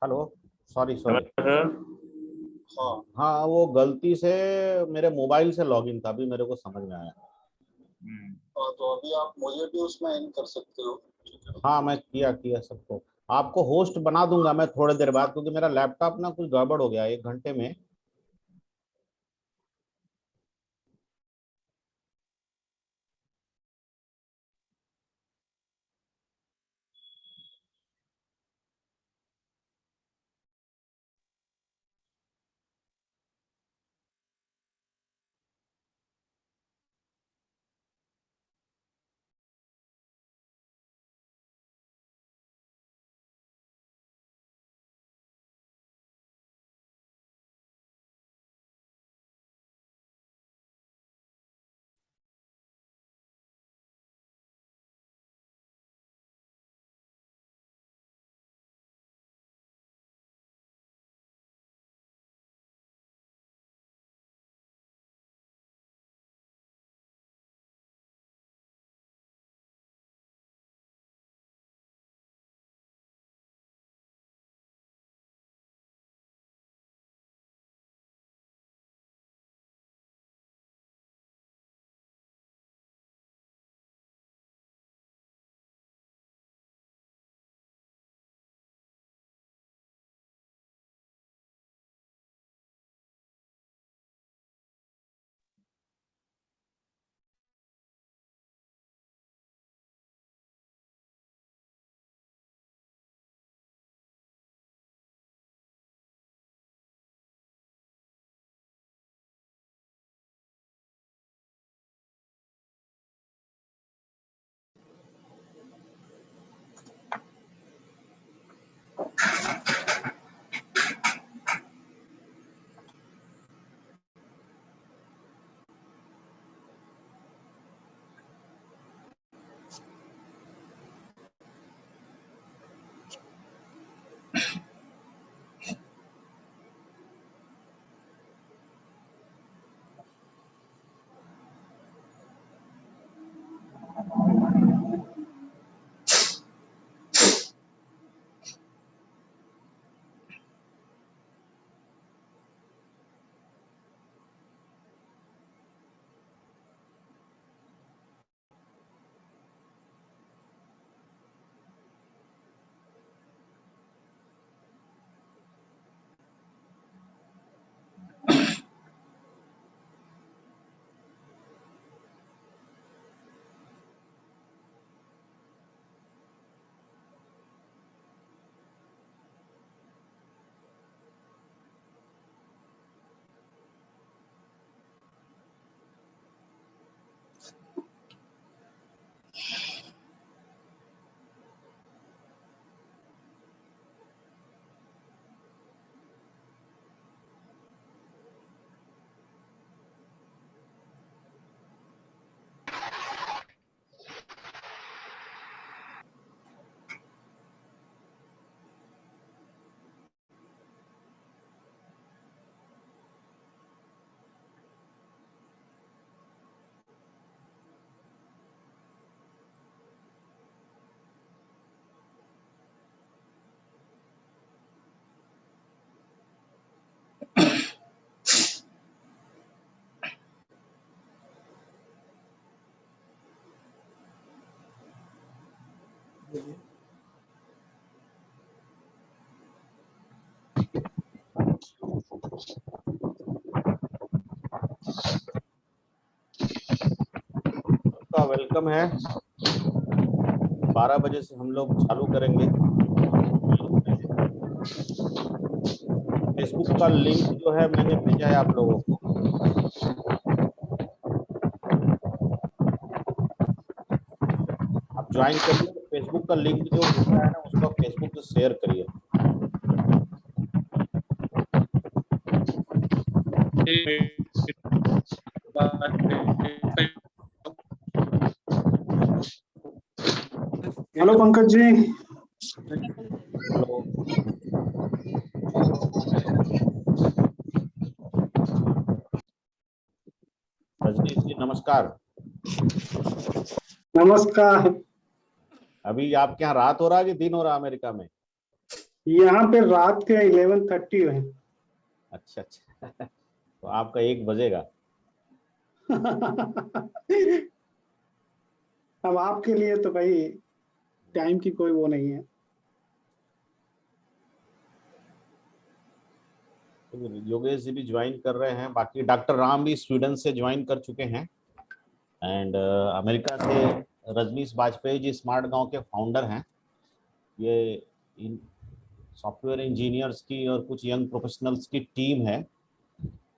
Hello. Sorry sorry. नमस्कार sir. हाँ हाँ, वो गलती से मेरे मोबाइल से लॉगिन था, अभी मेरे को समझ में आया। तो अभी आप मुझे भी उसमें इन कर सकते हो। हाँ, मैं किया किया सबको। आपको होस्ट बना दूंगा मैं थोड़ी देर बाद, क्योंकि मेरा लैपटॉप ना कुछ गड़बड़ हो गया 1 घंटे में। आपका वेलकम है। 12 बजे से हम लोग चालू करेंगे। फेसबुक का लिंक जो है मैंने भेजा है आप लोगों को। आप ज्वाइन करिए, फेसबुक का लिंक जो भेजा है ना उसको फेसबुक से शेयर करिए। हेलो पंकज जी। हेलो। रजनीश जी नमस्कार। नमस्कार। अभी आपके यहाँ रात हो रहा है कि दिन हो रहा है अमेरिका में? यहाँ पे रात के 11:30 है। अच्छा अच्छा तो आपका 1 बजेगा। अब आपके लिए तो भाई टाइम की कोई वो नहीं है। तो योगेश जी भी ज्वाइन कर रहे हैं, बाकी डॉक्टर राम भी स्वीडन से ज्वाइन कर चुके हैं, एंड अमेरिका से रजनीश बाजपेयी जी स्मार्ट गांव के फाउंडर हैं। ये इन सॉफ्टवेयर इंजीनियर्स की और कुछ यंग प्रोफेशनल्स की टीम है,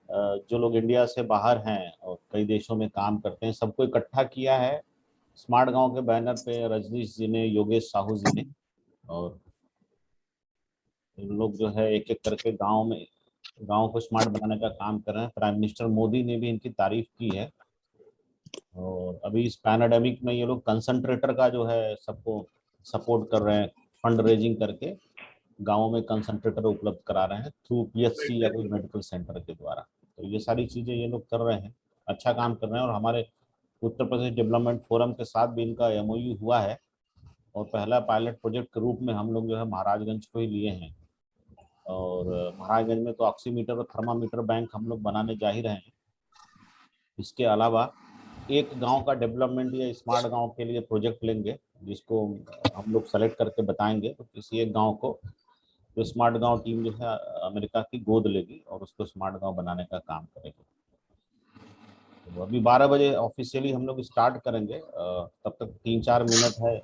जो लोग इंडिया से बाहर हैं और कई देशों में काम करते हैं, सबको इकट्ठा किया है स्मार्ट गांव के बैनर पे रजनीश जी ने, योगेश साहू जी ने। और इन लोग जो है एक एक करके गांव को स्मार्ट बनाने का काम कर रहे हैं। प्राइम मिनिस्टर मोदी ने भी इनकी तारीफ की है। और अभी इस पैनाडेमिक में ये लोग कंसंट्रेटर का जो है सबको सपोर्ट कर रहे हैं, फंड रेजिंग करके गाँवों में कंसंट्रेटर उपलब्ध करा रहे हैं थ्रू पीएचसी या कोई मेडिकल सेंटर के द्वारा। तो ये सारी चीज़ें ये लोग कर रहे हैं, अच्छा काम कर रहे हैं। और हमारे उत्तर प्रदेश डेवलपमेंट फोरम के साथ भी इनका एमओयू हुआ है, और पहला पायलट प्रोजेक्ट के रूप में हम लोग जो है महाराजगंज को ही लिए हैं। और महाराजगंज में तो ऑक्सीमीटर और थर्मामीटर बैंक हम लोग बनाने जा ही रहे हैं। इसके अलावा एक गांव का डेवलपमेंट या स्मार्ट गांव के लिए प्रोजेक्ट लेंगे, जिसको हम लोग सेलेक्ट करके बताएंगे। तो किसी एक गांव को जो स्मार्ट गांव टीम जो है अमेरिका की गोद लेगी और उसको स्मार्ट गांव बनाने का काम करेगी। तो अभी 12 बजे ऑफिशियली हम लोग स्टार्ट करेंगे, तब तक 3-4 मिनट है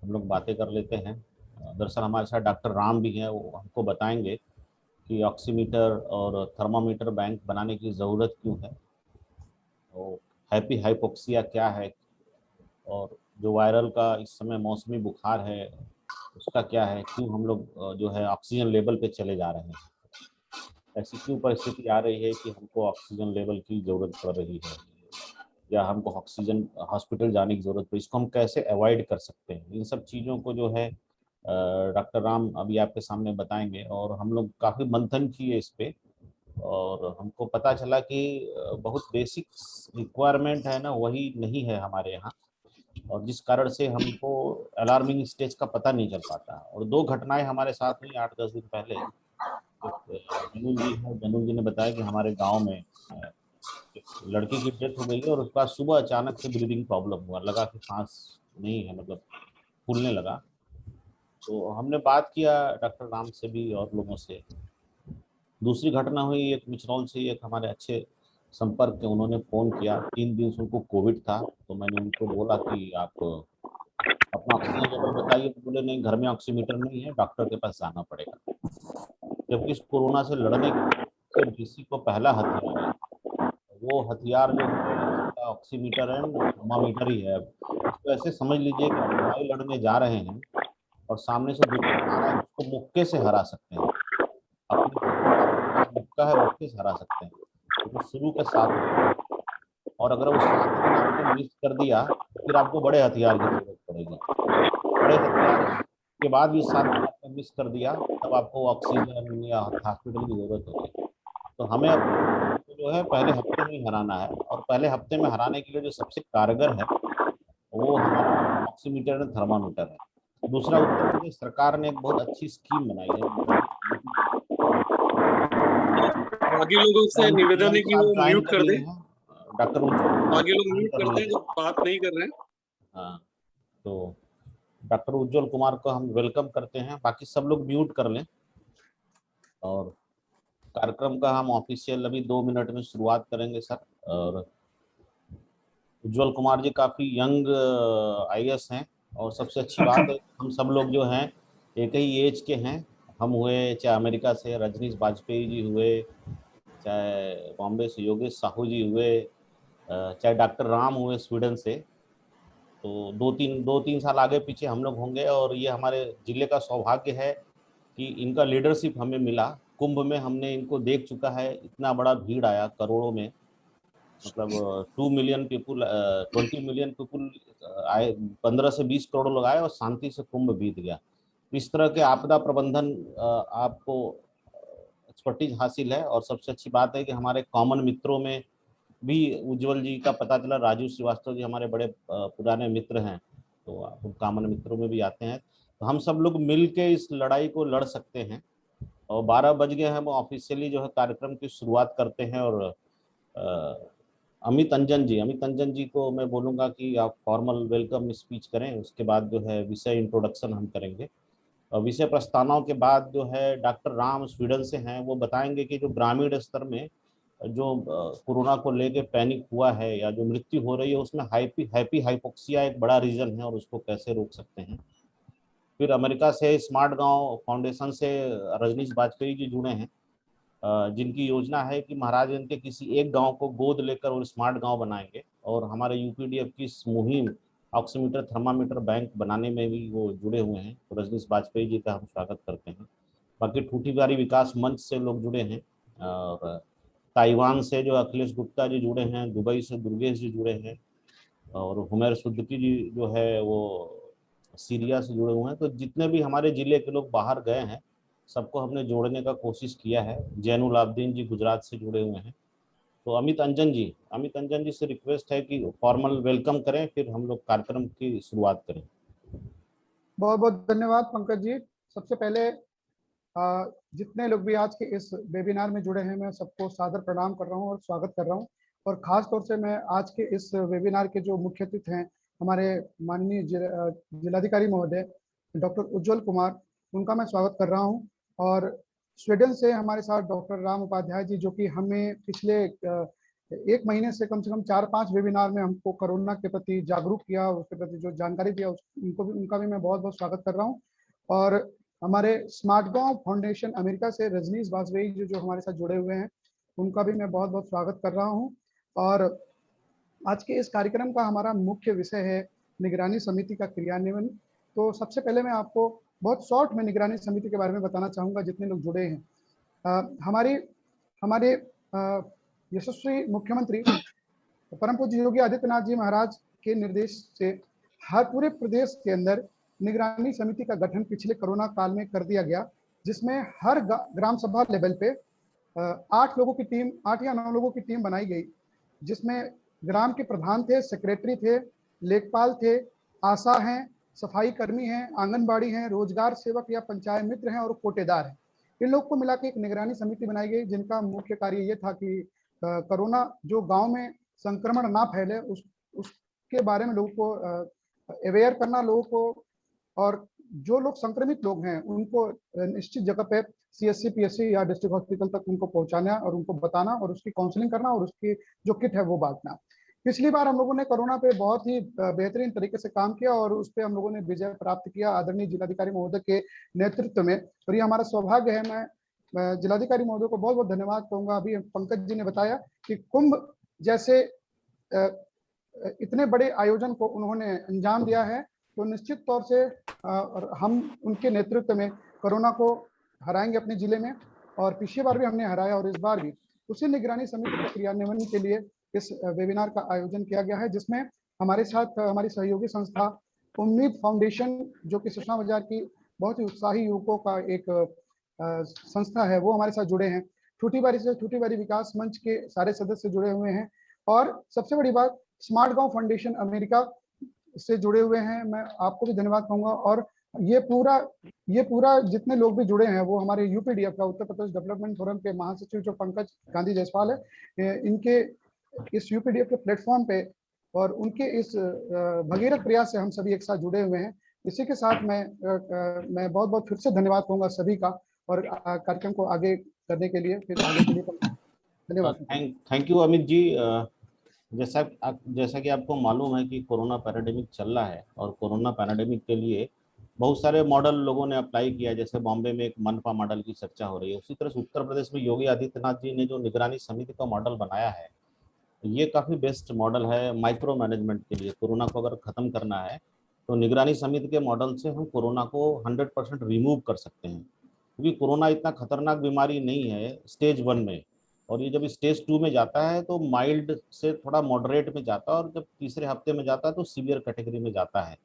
हम लोग बातें कर लेते हैं। दरअसल हमारे साथ डॉक्टर राम भी हैं, वो हमको बताएंगे कि ऑक्सीमीटर और थर्मामीटर बैंक बनाने की ज़रूरत क्यों है, तो हैप्पी हाइपोक्सिया क्या है, और जो वायरल का इस समय मौसमी बुखार है उसका क्या है, क्यों हम लोग जो है ऑक्सीजन लेवल पे चले जा रहे हैं, ऐसी क्यों परिस्थिति आ रही है कि हमको ऑक्सीजन लेवल की ज़रूरत पड़ रही है, या हमको ऑक्सीजन हॉस्पिटल जाने की ज़रूरत पड़ी, इसको हम कैसे अवॉइड कर सकते हैं। इन सब चीज़ों को जो है डॉक्टर राम अभी आपके सामने बताएंगे। और हम लोग काफ़ी मंथन किए इस पे, और हमको पता चला कि बहुत बेसिक रिक्वायरमेंट है ना, वही नहीं है हमारे यहाँ, और जिस कारण से हमको अलार्मिंग स्टेज का पता नहीं चल पाता। और 2 घटनाएं हमारे साथ हुई 8-10 दिन पहले। एक जनुल जी है, जनुल जी ने बताया कि हमारे गांव में एक लड़की की डेथ हो गई है, और उसके बाद सुबह अचानक से ब्रीदिंग प्रॉब्लम हुआ, लगा कि सांस नहीं है, मतलब फूलने लगा। तो हमने बात किया डॉक्टर राम से भी और लोगों से। दूसरी घटना हुई एक मिचरौल से, एक हमारे अच्छे संपर्क के, उन्होंने फ़ोन किया, 3 दिन से उनको कोविड था। तो मैंने उनको बोला कि आप अपना ऑक्सीजन लेवल बताइए, तो बोले नहीं घर में ऑक्सीमीटर नहीं है, डॉक्टर के पास जाना पड़ेगा। जबकि इस कोरोना से लड़ने के किसी को पहला हथियार है, वो हथियार जो है आपका ऑक्सीमीटर एंड थर्मामीटर ही है। अब इसको ऐसे समझ लीजिए कि आप लड़ाई लड़ने जा रहे हैं और सामने से दुश्मन आ रहा है, उसको मुक्के से हरा सकते हैं। अपने आपके पास मुक्का है, मुक्के से हरा सकते हैं, लेकिन शुरू के 7 दिन, और अगर वो 7 दिन आपने मिस कर दिया तो फिर आपको बड़े हथियार की जरूरत पड़ेगी। बड़े हथियार के बाद भी 7 दिन आपने मिस कर दिया, तब आपको ऑक्सीजन या हॉस्पिटल की जरूरत होगी। तो हमें अपने दुश्मन को जो है पहले हफ्ते में ही हराना है, और पहले हफ्ते में हराने के लिए जो सबसे कारगर है वो हमारा ऑक्सीमीटर एंड थर्मामीटर है। दूसरा, उत्तर प्रदेश सरकार ने एक बहुत अच्छी स्कीम बनाई है, बाकी लोगों से निवेदन है कि वो ज्वाइन म्यूट कर कर लिए दें। हैं डॉक्टर उज्ज्वल कुमार बाकी लोग ज्वाइन म्यूट कर करते लिए हैं हैं। जो बात नहीं कर रहे हैं। हाँ, तो डॉक्टर उज्ज्वल कुमार को हम वेलकम करते हैं, बाकी सब लोग म्यूट कर लें। और कार्यक्रम का हम ऑफिशियल अभी 2 मिनट में शुरुआत करेंगे सर। और उज्ज्वल कुमार जी काफ़ी यंग आईएएस हैं, और सबसे अच्छी बात है हम सब लोग जो हैं एक ही एज के हैं। हम हुए चाहे अमेरिका से रजनीश बाजपेयी जी हुए, चाहे बॉम्बे से योगेश साहू जी हुए, चाहे डॉक्टर राम हुए स्वीडन से। तो 2-3 साल आगे पीछे हम लोग होंगे, और ये हमारे जिले का सौभाग्य है कि इनका लीडरशिप हमें मिला। कुंभ में हमने इनको देख चुका है, इतना बड़ा भीड़ आया करोड़ों में, मतलब 2 मिलियन पीपुल, 20 मिलियन पीपुल आए, 15 से 20 करोड़ लोग आए और शांति से कुंभ बीत गया। इस तरह के आपदा प्रबंधन आपको एक्सपर्टीज हासिल है। और सबसे अच्छी बात है कि हमारे कॉमन मित्रों में भी उज्जवल जी का पता चला, राजू श्रीवास्तव जी हमारे बड़े पुराने मित्र हैं, तो कॉमन मित्रों में भी आते हैं। तो हम सब लोग मिल के इस लड़ाई को लड़ सकते हैं। और 12 बज गए हैं, हम ऑफिशियली जो है कार्यक्रम की शुरुआत करते हैं। और अमित अंजन जी को मैं बोलूँगा कि आप फॉर्मल वेलकम स्पीच करें, उसके बाद जो है विषय इंट्रोडक्शन हम करेंगे। और विषय प्रस्तावनाओं के बाद जो है डॉक्टर राम स्वीडन से हैं, वो बताएंगे कि जो ग्रामीण स्तर में जो कोरोना को लेके पैनिक हुआ है या जो मृत्यु हो रही है उसमें हैप्पी हाइपोक्सिया एक बड़ा रीजन है और उसको कैसे रोक सकते हैं। फिर अमेरिका से स्मार्ट गांव फाउंडेशन से रजनीश बाजपेयी जी जुड़े हैं, जिनकी योजना है कि महाराजगंज के किसी एक गांव को गोद लेकर और स्मार्ट गांव बनाएंगे। और हमारे यूपीडीएफ की इस मुहिम ऑक्सीमीटर थर्मामीटर बैंक बनाने में भी वो जुड़े हुए हैं। तो रजनीश बाजपेयी जी का हम स्वागत करते हैं। बाकी ठूठीबारी विकास मंच से लोग जुड़े हैं, और ताइवान से जो अखिलेश गुप्ता जी जुड़े हैं, दुबई से दुर्गेश जी जुड़े हैं, और हुमैर सुद्दीकी जी जो है वो सीरिया से जुड़े हुए हैं। तो जितने भी हमारे जिले के लोग बाहर गए हैं सबको हमने जोड़ने का कोशिश किया है। जैनुल आब्दीन जी गुजरात से जुड़े हुए हैं। तो अमित अंजन जी से रिक्वेस्ट है कि फॉर्मल वेलकम करें, फिर हम लोग कार्यक्रम की शुरुआत करें। बहुत बहुत धन्यवाद पंकज जी। सबसे पहले जितने लोग भी आज के इस वेबिनार में जुड़े हैं मैं सबको सादर प्रणाम कर रहा हूं और स्वागत कर रहा हूं। और खास तौर से मैं आज के इस वेबिनार के जो मुख्य अतिथि हैं हमारे माननीय जिलाधिकारी महोदय डॉक्टर उज्जवल कुमार, उनका मैं स्वागत कर रहा हूं। और स्वीडन से हमारे साथ डॉक्टर राम उपाध्याय जी, जो कि हमें पिछले एक महीने से कम 4-5 वेबिनार में हमको कोरोना के प्रति जागरूक किया, उसके प्रति जो जानकारी दिया उनका भी मैं बहुत बहुत स्वागत कर रहा हूँ। और हमारे स्मार्ट गांव फाउंडेशन अमेरिका से रजनीश बाजपेयी जो हमारे साथ जुड़े हुए हैं, उनका भी मैं बहुत बहुत स्वागत कर रहा हूं। और आज के इस कार्यक्रम का हमारा मुख्य विषय है निगरानी समिति का क्रियान्वयन। तो सबसे पहले मैं आपको बहुत शॉर्ट में निगरानी समिति के बारे में बताना चाहूँगा जितने लोग जुड़े हैं। हमारे यशस्वी मुख्यमंत्री परम पूज्य योगी आदित्यनाथ जी महाराज के निर्देश से हर पूरे प्रदेश के अंदर निगरानी समिति का गठन पिछले कोरोना काल में कर दिया गया, जिसमें हर ग्राम सभा लेवल पे 8 लोगों की टीम, 8 या 9 लोगों की टीम बनाई गई, जिसमें ग्राम के प्रधान थे, सेक्रेटरी थे, लेखपाल थे, आशा हैं, सफाई कर्मी हैं, आंगनबाड़ी हैं, रोजगार सेवक या पंचायत मित्र हैं और कोटेदार हैं। इन लोग को मिला के एक निगरानी समिति बनाई गई, जिनका मुख्य कार्य ये था कि कोरोना जो गांव में संक्रमण ना फैले उसके बारे में लोगों को अवेयर करना, लोगों को, और जो लोग संक्रमित लोग हैं उनको निश्चित जगह पे CSC PSC या डिस्ट्रिक्ट हॉस्पिटल तक उनको पहुंचाना और उनको बताना और उसकी काउंसलिंग करना और उसकी जो किट है वो बांटना। पिछली बार हम लोगों ने कोरोना पे बहुत ही बेहतरीन तरीके से काम किया और उस पर हम लोगों ने विजय प्राप्त किया आदरणीय जिलाधिकारी महोदय के नेतृत्व में, और ये हमारा सौभाग्य है। मैं जिलाधिकारी महोदय को बहुत बहुत धन्यवाद कहूँगा। अभी पंकज जी ने बताया कि कुंभ जैसे इतने बड़े आयोजन को उन्होंने अंजाम दिया है, तो निश्चित तौर से हम उनके नेतृत्व में कोरोना को हराएंगे अपने जिले में। और पिछली बार भी हमने हराया और इस बार भी उसी निगरानी समिति के क्रियान्वयन के लिए इस वेबिनार का आयोजन किया गया है, जिसमें हमारे साथ हमारी सहयोगी संस्था उम्मीद फाउंडेशन, जो कि सुषमा बाजार की बहुत ही उत्साही युवकों का एक संस्था है, वो हमारे साथ जुड़े हैं। ठूठीबारी विकास मंच के सारे सदस्य जुड़े हुए हैं। और सबसे बड़ी बात, स्मार्ट गांव फाउंडेशन अमेरिका से जुड़े हुए हैं, मैं आपको भी धन्यवाद कहूंगा। और ये पूरा जितने लोग भी जुड़े हैं वो हमारे यूपीडीएफ का, उत्तर प्रदेश डेवलपमेंट फोरम के महासचिव जो पंकज गांधी जायसवाल है, इनके इस यूपीडीएफ के प्लेटफॉर्म पे और उनके इस भगीरथ प्रयास से हम सभी एक साथ जुड़े हुए हैं। इसी के साथ मैं बहुत बहुत फिर से धन्यवाद कहूंगा सभी का, और कार्यक्रम को आगे करने के लिए धन्यवाद। थैंक यू अमित जी। जैसा कि आपको मालूम है कि कोरोना पैराडेमिक चल रहा है और कोरोना पैराडेमिक के लिए बहुत सारे मॉडल लोगों ने अप्लाई किया। जैसे बॉम्बे में एक मनपा मॉडल की चर्चा हो रही है, उसी तरह से उत्तर प्रदेश में योगी आदित्यनाथ जी ने जो निगरानी समिति का मॉडल बनाया है, ये काफ़ी बेस्ट मॉडल है माइक्रो मैनेजमेंट के लिए। कोरोना को अगर ख़त्म करना है तो निगरानी समिति के मॉडल से हम कोरोना को 100% रिमूव कर सकते हैं, क्योंकि कोरोना इतना खतरनाक बीमारी नहीं है स्टेज 1 में, और ये जब स्टेज 2 में जाता है तो माइल्ड से थोड़ा मॉडरेट में जाता है, और जब तीसरे हफ्ते में जाता है तो सीवियर कैटेगरी में जाता है।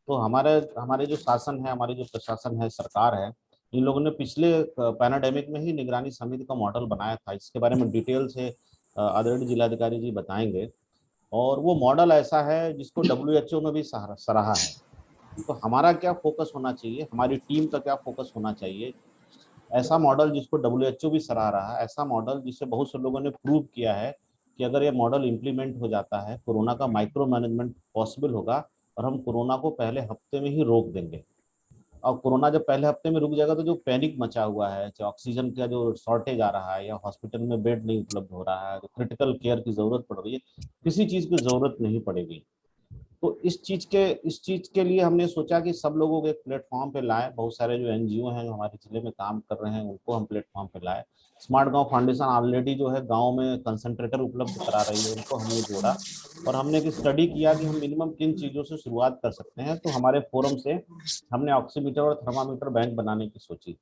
तो हमारे जो शासन है, हमारे जो प्रशासन है, सरकार है, इन लोगों ने पिछले पैराडेमिक में ही निगरानी समिति का मॉडल बनाया था। इसके बारे में डिटेल से आदरणीय जिलाधिकारी जी बताएंगे। और वो मॉडल ऐसा है जिसको WHO ने भी सराहा है। तो हमारा क्या फोकस होना चाहिए, हमारी टीम का क्या फोकस होना चाहिए, ऐसा मॉडल जिसको WHO भी सराह रहा है, ऐसा मॉडल जिसे बहुत से लोगों ने प्रूव किया है कि अगर ये मॉडल इम्प्लीमेंट हो जाता है, कोरोना का माइक्रो मैनेजमेंट पॉसिबल होगा और हम कोरोना को पहले हफ्ते में ही रोक देंगे। और कोरोना जब पहले हफ्ते में रुक जाएगा तो जो पैनिक मचा हुआ है, चाहे ऑक्सीजन का जो शॉर्टेज आ रहा है या हॉस्पिटल में बेड नहीं उपलब्ध हो रहा है, तो क्रिटिकल केयर की जरूरत पड़ रही है, किसी चीज की जरूरत नहीं पड़ेगी। तो इस चीज के लिए हमने सोचा कि सब लोगों को एक प्लेटफॉर्म पे लाएं। बहुत सारे जो NGO हैं जो हमारे जिले में काम कर रहे हैं उनको हम प्लेटफॉर्म पे लाएं। स्मार्ट गांव फाउंडेशन ऑलरेडी जो है गांव में कंसंट्रेटर उपलब्ध करा रही है, उनको हमने जोड़ा और हमने एक स्टडी किया कि हम मिनिमम किन चीज़ों से शुरुआत कर सकते हैं। तो हमारे फोरम से हमने ऑक्सीमीटर और थर्मामीटर बैंक बनाने की सोची,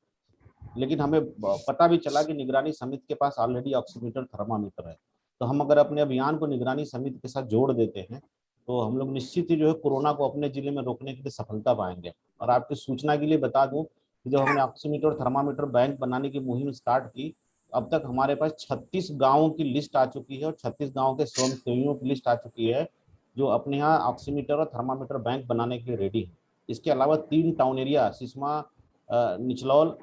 लेकिन हमें पता भी चला कि निगरानी समिति के पास ऑलरेडी ऑक्सीमीटर थर्मामीटर है। तो हम अगर अपने अभियान को निगरानी समिति के साथ जोड़ देते हैं तो हम लोग निश्चित ही जो है कोरोना को अपने जिले में रोकने के लिए सफलता पाएंगे। और आपकी सूचना के लिए बता दूं कि जब हमने ऑक्सीमीटर और थर्मामीटर बैंक बनाने की मुहिम स्टार्ट की, अब तक हमारे पास 36 गाँवों की लिस्ट आ चुकी है और 36 गाँव के स्वयंसेवियों की लिस्ट आ चुकी है जो अपने यहाँ ऑक्सीमीटर और थर्मामीटर बैंक बनाने के लिए रेडी है। इसके अलावा 3 टाउन एरिया, सिस्मा, निचलौल,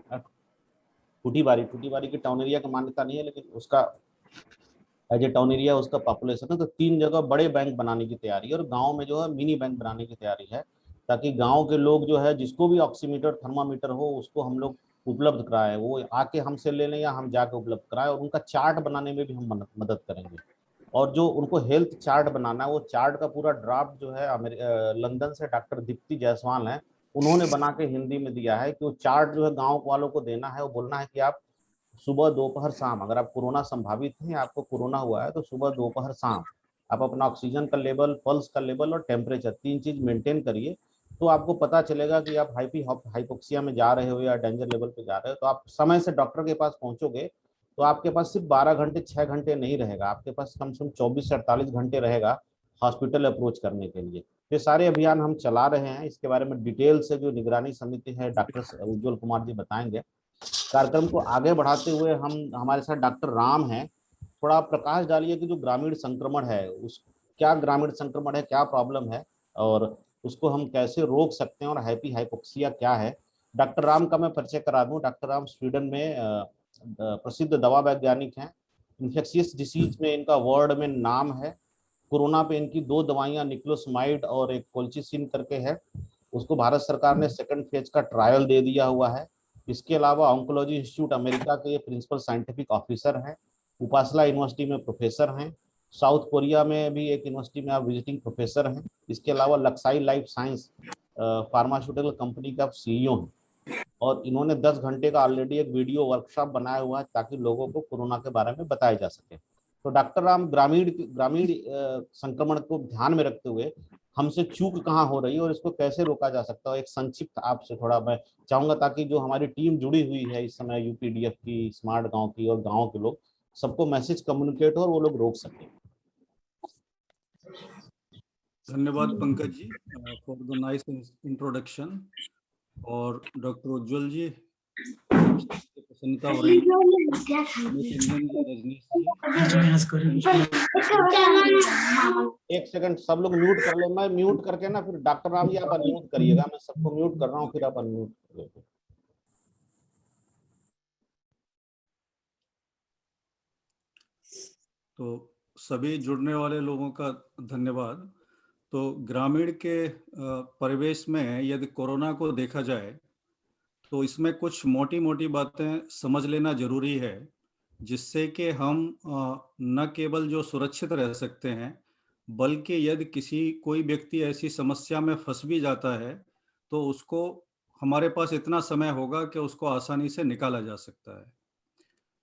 टूटीबारी की टाउन एरिया की मान्यता नहीं है, लेकिन उसका एज ए टाउन एरिया उसका पॉपुलेशन है। तो 3 जगह बड़े बैंक बनाने की तैयारी है और गांव में जो है मिनी बैंक बनाने की तैयारी है, ताकि गांव के लोग जो है जिसको भी ऑक्सीमीटर थर्मामीटर हो उसको हम लोग उपलब्ध कराएं, वो आके हमसे ले लें या हम जाके उपलब्ध कराएं। और उनका चार्ट बनाने में भी हम मदद करेंगे। और जो उनको हेल्थ चार्ट बनाना है, वो चार्ट का पूरा ड्राफ्ट जो है लंदन से डॉक्टर दीप्ति जायसवाल है, उन्होंने बना के हिंदी में दिया है कि वो चार्ट जो है गाँव वालों को देना है। वो बोलना है कि आप सुबह दोपहर शाम, अगर आप कोरोना संभावित हैं, आपको कोरोना हुआ है, तो सुबह दोपहर शाम आप अपना ऑक्सीजन का लेवल, पल्स का लेवल और टेम्परेचर 3 चीज मेंटेन करिए। तो आपको पता चलेगा कि आप हाइपोक्सिया में जा रहे हो या डेंजर लेवल पे जा रहे हो। तो आप समय से डॉक्टर के पास पहुंचोगे तो आपके पास सिर्फ 12 घंटे 6 घंटे नहीं रहेगा, आपके पास कम से कम 24 से 48 घंटे रहेगा हॉस्पिटल अप्रोच करने के लिए। ये सारे अभियान हम चला रहे हैं। इसके बारे में डिटेल से जो निगरानी समिति है डॉक्टर उज्ज्वल कुमार जी बताएंगे। कार्यक्रम को आगे बढ़ाते हुए हम हमारे साथ डॉक्टर राम हैं, थोड़ा प्रकाश डालिए कि जो ग्रामीण संक्रमण है उस क्या ग्रामीण संक्रमण है, क्या प्रॉब्लम है और उसको हम कैसे रोक सकते हैं और हाइपोक्सिया क्या है। डॉक्टर राम का मैं परिचय करा दूं। डॉक्टर राम स्वीडन में प्रसिद्ध दवा वैज्ञानिक हैं। इन्फेक्शियस डिसीज में इनका वर्ल्ड में नाम है। कोरोना पे इनकी 2 दवाइयां निक्लोसमाइड और एक कोल्चिसिन करके है, उसको भारत सरकार ने 2nd फेज का ट्रायल दे दिया हुआ है। इसके अलावा ऑन्कोलॉजी इंस्टीट्यूट अमेरिका के ये प्रिंसिपल साइंटिफिक ऑफिसर हैं, उपासला यूनिवर्सिटी में प्रोफेसर हैं, साउथ कोरिया में भी एक यूनिवर्सिटी में आप विजिटिंग प्रोफेसर हैं। इसके अलावा लक्साई लाइफ साइंस फार्मास्यूटिकल कंपनी का CEO हैं और इन्होंने 10 घंटे का ऑलरेडी एक वीडियो वर्कशॉप बनाया हुआ है ताकि लोगों को कोरोना के बारे में बताया जा सके। तो डॉक्टर राम, ग्रामीण संक्रमण को ध्यान में रखते हुए हमसे चूक कहाँ हो रही है और इसको कैसे रोका जा सकता है, एक संक्षिप्त आपसे थोड़ा मैं चाहूंगा, ताकि जो हमारी टीम जुड़ी हुई है इस समय UPDF की, स्मार्ट गांव की और गांव के लोग, सबको मैसेज कम्युनिकेट हो और वो लोग रोक सकें। धन्यवाद Pankaj ji for the nice introduction. और डॉक्टर उज्ज्वल जी प्रसन्नता हो रही एक सेकंड सब लोग म्यूट कर लो, मैं म्यूट करके ना फिर डॉक्टर राम जी आप अनम्यूट करिएगा, मैं सबको म्यूट कर रहा हूँ फिर आप अनम्यूट कर लो। तो सभी जुड़ने वाले लोगों का धन्यवाद। तो ग्रामीण के परिवेश में यदि कोरोना को देखा जाए तो इसमें कुछ मोटी मोटी बातें समझ लेना जरूरी है, जिससे कि हम न केवल जो सुरक्षित रह सकते हैं, बल्कि यदि कोई व्यक्ति ऐसी समस्या में फंस भी जाता है तो उसको हमारे पास इतना समय होगा कि उसको आसानी से निकाला जा सकता है।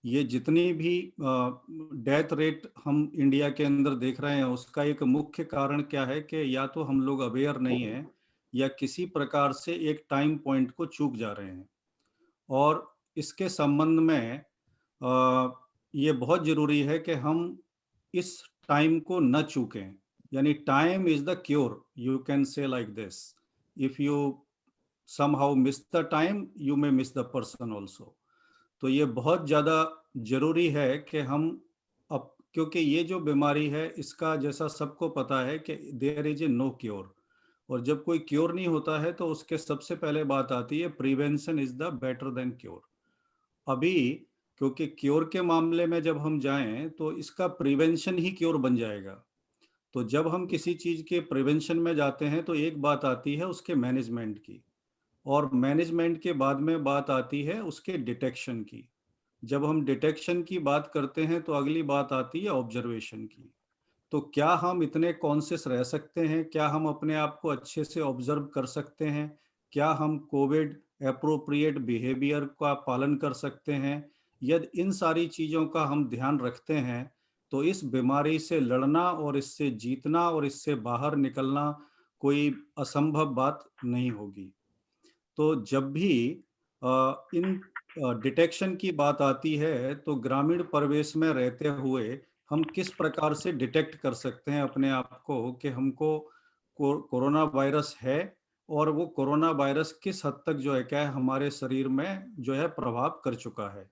ये जितनी भी डेथ रेट हम इंडिया के अंदर देख रहे हैं, उसका एक मुख्य कारण क्या है कि या तो हम लोग अवेयर नहीं हैं या किसी प्रकार से एक टाइम पॉइंट को चूक जा रहे हैं। और इसके संबंध में ये बहुत जरूरी है कि हम इस टाइम को न चूकें, यानी time is the cure, you can say like this, if you somehow miss the time you may miss the person also। तो ये बहुत ज़्यादा जरूरी है कि हम अब, क्योंकि ये जो बीमारी है इसका जैसा सबको पता है कि there is a no cure, और जब कोई क्योर नहीं होता है तो उसके सबसे पहले बात आती है prevention is the better than cure. अभी क्योंकि क्योर के मामले में जब हम जाएं तो इसका प्रिवेंशन ही क्योर बन जाएगा। तो जब हम किसी चीज के प्रिवेंशन में जाते हैं तो एक बात आती है उसके मैनेजमेंट की, और मैनेजमेंट के बाद में बात आती है उसके डिटेक्शन की। जब हम डिटेक्शन की बात करते हैं तो अगली बात आती है ऑब्जर्वेशन की। तो क्या हम इतने कॉन्शियस रह सकते हैं, क्या हम अपने आप को अच्छे से ऑब्जर्व कर सकते हैं, क्या हम कोविड एप्रोप्रिएट बिहेवियर का पालन कर सकते हैं? यदि इन सारी चीज़ों का हम ध्यान रखते हैं तो इस बीमारी से लड़ना और इससे जीतना और इससे बाहर निकलना कोई असंभव बात नहीं होगी। तो जब भी इन डिटेक्शन की बात आती है तो ग्रामीण परिवेश में रहते हुए हम किस प्रकार से डिटेक्ट कर सकते हैं अपने आप को कि हमको कोरोना वायरस है, और वो कोरोना वायरस किस हद तक जो है क्या है हमारे शरीर में जो है प्रभाव कर चुका है।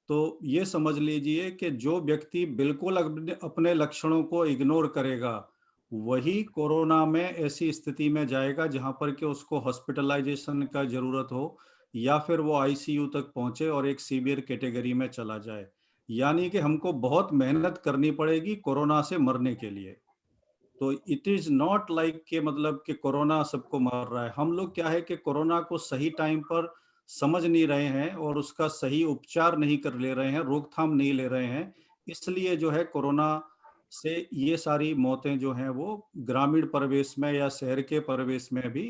तो ये समझ लीजिए कि जो व्यक्ति बिल्कुल अपने लक्षणों को इग्नोर करेगा वही कोरोना में ऐसी स्थिति में जाएगा जहां पर कि उसको हॉस्पिटलाइजेशन का जरूरत हो या फिर वो आईसीयू तक पहुंचे और एक सीवियर कैटेगरी में चला जाए। यानी कि हमको बहुत मेहनत करनी पड़ेगी कोरोना से मरने के लिए। तो इट इज नॉट लाइक कि मतलब कि कोरोना सबको मार रहा है। हम लोग क्या है कि कोरोना को सही टाइम पर समझ नहीं रहे हैं और उसका सही उपचार नहीं कर ले रहे हैं, रोकथाम नहीं ले रहे हैं, इसलिए जो है कोरोना से ये सारी मौतें जो हैं वो ग्रामीण परिवेश में या शहर के परिवेश में भी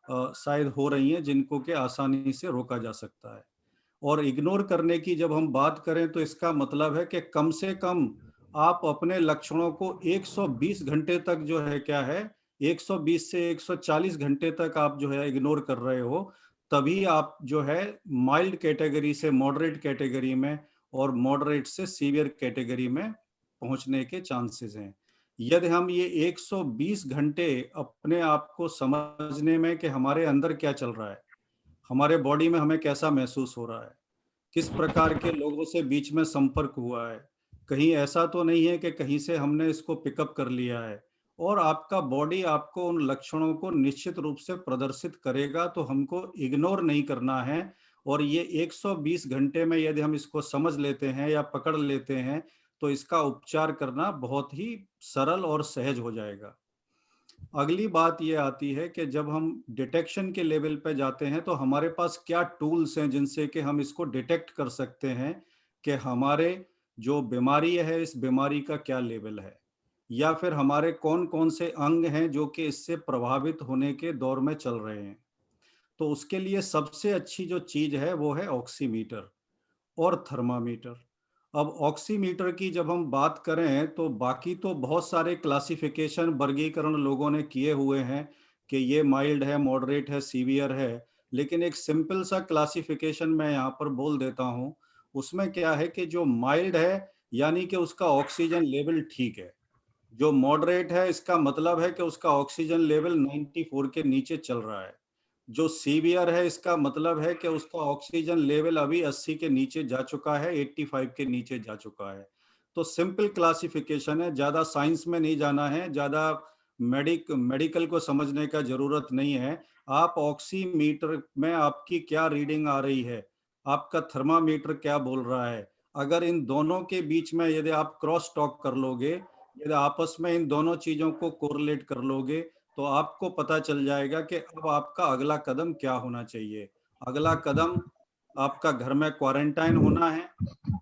शायद हो रही हैं, जिनको कि आसानी से रोका जा सकता है। और इग्नोर करने की जब हम बात करें तो इसका मतलब है कि कम से कम आप अपने लक्षणों को 120 घंटे तक जो है क्या है 120 से 140 घंटे तक आप जो है इग्नोर कर रहे हो, तभी आप जो है माइल्ड कैटेगरी से मॉडरेट कैटेगरी में और मॉडरेट से सीवियर कैटेगरी में पहुंचने के चांसेस हैं। यदि हम ये 120 घंटे अपने आप को समझने में कि हमारे अंदर क्या चल रहा है, हमारे बॉडी में हमें कैसा महसूस हो रहा है, किस प्रकार के लोगों से बीच में संपर्क हुआ है, कहीं ऐसा तो नहीं है कि कहीं से हमने इसको पिकअप कर लिया है, और आपका बॉडी आपको उन लक्षणों को निश्चित रूप से प्रदर्शित करेगा, तो हमको इग्नोर नहीं करना है। और ये 120 घंटे में यदि हम इसको समझ लेते हैं या पकड़ लेते हैं तो इसका उपचार करना बहुत ही सरल और सहज हो जाएगा। अगली बात ये आती है कि जब हम डिटेक्शन के लेवल पे जाते हैं तो हमारे पास क्या टूल्स हैं जिनसे कि हम इसको डिटेक्ट कर सकते हैं कि हमारे जो बीमारी है इस बीमारी का क्या लेवल है, या फिर हमारे कौन कौन से अंग हैं जो कि इससे प्रभावित होने के दौर में चल रहे हैं। तो उसके लिए सबसे अच्छी जो चीज है वो है ऑक्सीमीटर और थर्मामीटर। अब ऑक्सीमीटर की जब हम बात करें तो बाकी तो बहुत सारे क्लासिफिकेशन वर्गीकरण लोगों ने किए हुए हैं कि ये माइल्ड है, मॉडरेट है, सीवियर है, लेकिन एक सिंपल सा क्लासिफिकेशन मैं यहाँ पर बोल देता हूँ। उसमें क्या है कि जो माइल्ड है यानी कि उसका ऑक्सीजन लेवल ठीक है, जो मॉडरेट है इसका मतलब है कि उसका ऑक्सीजन लेवल 94 के नीचे चल रहा है, जो सीवियर है इसका मतलब है कि उसका ऑक्सीजन लेवल अभी 80 के नीचे जा चुका है, 85 के नीचे जा चुका है। तो सिंपल क्लासिफिकेशन है, ज्यादा साइंस में नहीं जाना है, ज्यादा मेडिकल को समझने का जरूरत नहीं है। आप ऑक्सीमीटर में आपकी क्या रीडिंग आ रही है, आपका थर्मामीटर क्या बोल रहा है, अगर इन दोनों के बीच में यदि आप क्रॉस टॉक कर लोगे, यदि आपस में इन दोनों चीजों को कोरिलेट कर लोगे तो आपको पता चल जाएगा कि अब आपका अगला कदम क्या होना चाहिए। अगला कदम आपका घर में क्वारंटाइन होना है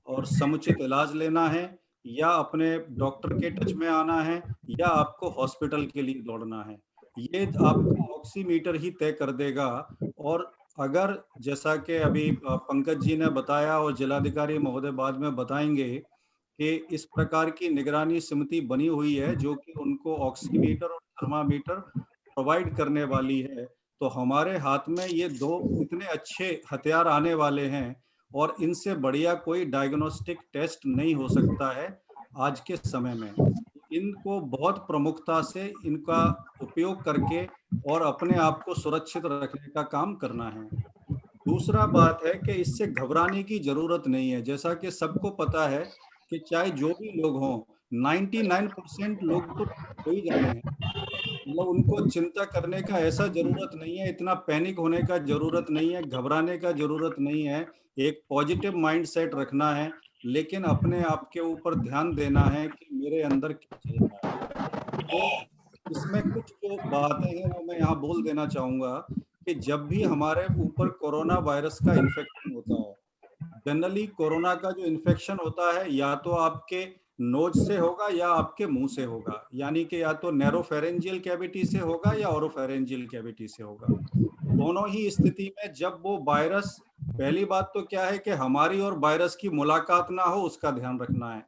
और समुचित इलाज लेना है, या अपने डॉक्टर के टच में आना है, या आपको हॉस्पिटल के लिए दौड़ना है। ये आपका ऑक्सीमीटर ही तय कर देगा। और अगर जैसा कि अभी पंकज जी ने बताया और जिलाधिकारी महोदय बाद में बताएंगे कि इस प्रकार की निगरानी समिति बनी हुई है जो कि उनको ऑक्सीमीटर और थर्मामीटर प्रोवाइड करने वाली है, तो हमारे हाथ में ये दो इतने अच्छे हथियार आने वाले हैं और इनसे बढ़िया कोई डायग्नोस्टिक टेस्ट नहीं हो सकता है आज के समय में। इनको बहुत प्रमुखता से इनका उपयोग करके और अपने आप को सुरक्षित रखने का काम करना है। दूसरा बात है कि इससे घबराने की जरूरत नहीं है। जैसा कि सबको पता है कि चाहे जो भी लोग हों 99% लोग तो हो ही जाने हैं, मतलब उनको चिंता करने का ऐसा जरूरत नहीं है, इतना पैनिक होने का जरूरत नहीं है, घबराने का जरूरत नहीं है। एक पॉजिटिव माइंडसेट रखना है, लेकिन अपने आप के ऊपर ध्यान देना है कि मेरे अंदर क्या चल रहा है। तो इसमें कुछ जो बातें हैं वो मैं यहाँ बोल देना चाहूंगा कि जब भी हमारे ऊपर कोरोना वायरस का इन्फेक्शन होता है, जनरली कोरोना का जो इन्फेक्शन होता है या तो आपके नोज से होगा या आपके मुंह से होगा, यानी कि या तो नैरोफेरेंजियल कैविटी से होगा या ओरोफेरेंजियल कैविटी से होगा। दोनों ही स्थिति में जब वो वायरस, पहली बात तो क्या है कि हमारी और वायरस की मुलाकात ना हो, उसका ध्यान रखना है।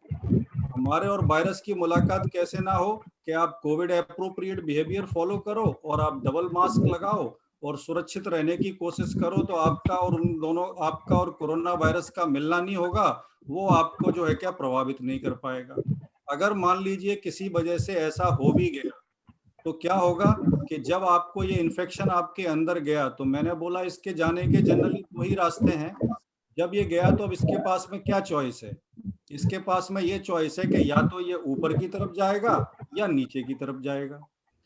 हमारे और वायरस की मुलाकात कैसे ना हो कि आप कोविड एप्रोप्रिएट बिहेवियर फॉलो करो और आप डबल मास्क लगाओ और सुरक्षित रहने की कोशिश करो, तो आपका और उन दोनों, आपका और कोरोना वायरस का मिलना नहीं होगा, वो आपको जो है क्या प्रभावित नहीं कर पाएगा। अगर मान लीजिए किसी वजह से ऐसा हो भी गया तो क्या होगा कि जब आपको ये इन्फेक्शन आपके अंदर गया, तो मैंने बोला इसके जाने के जनरली दो ही रास्ते हैं। जब ये गया तो अब इसके पास में क्या चॉइस है? इसके पास में ये चॉइस है कि या तो ये ऊपर की तरफ जाएगा या नीचे की तरफ जाएगा।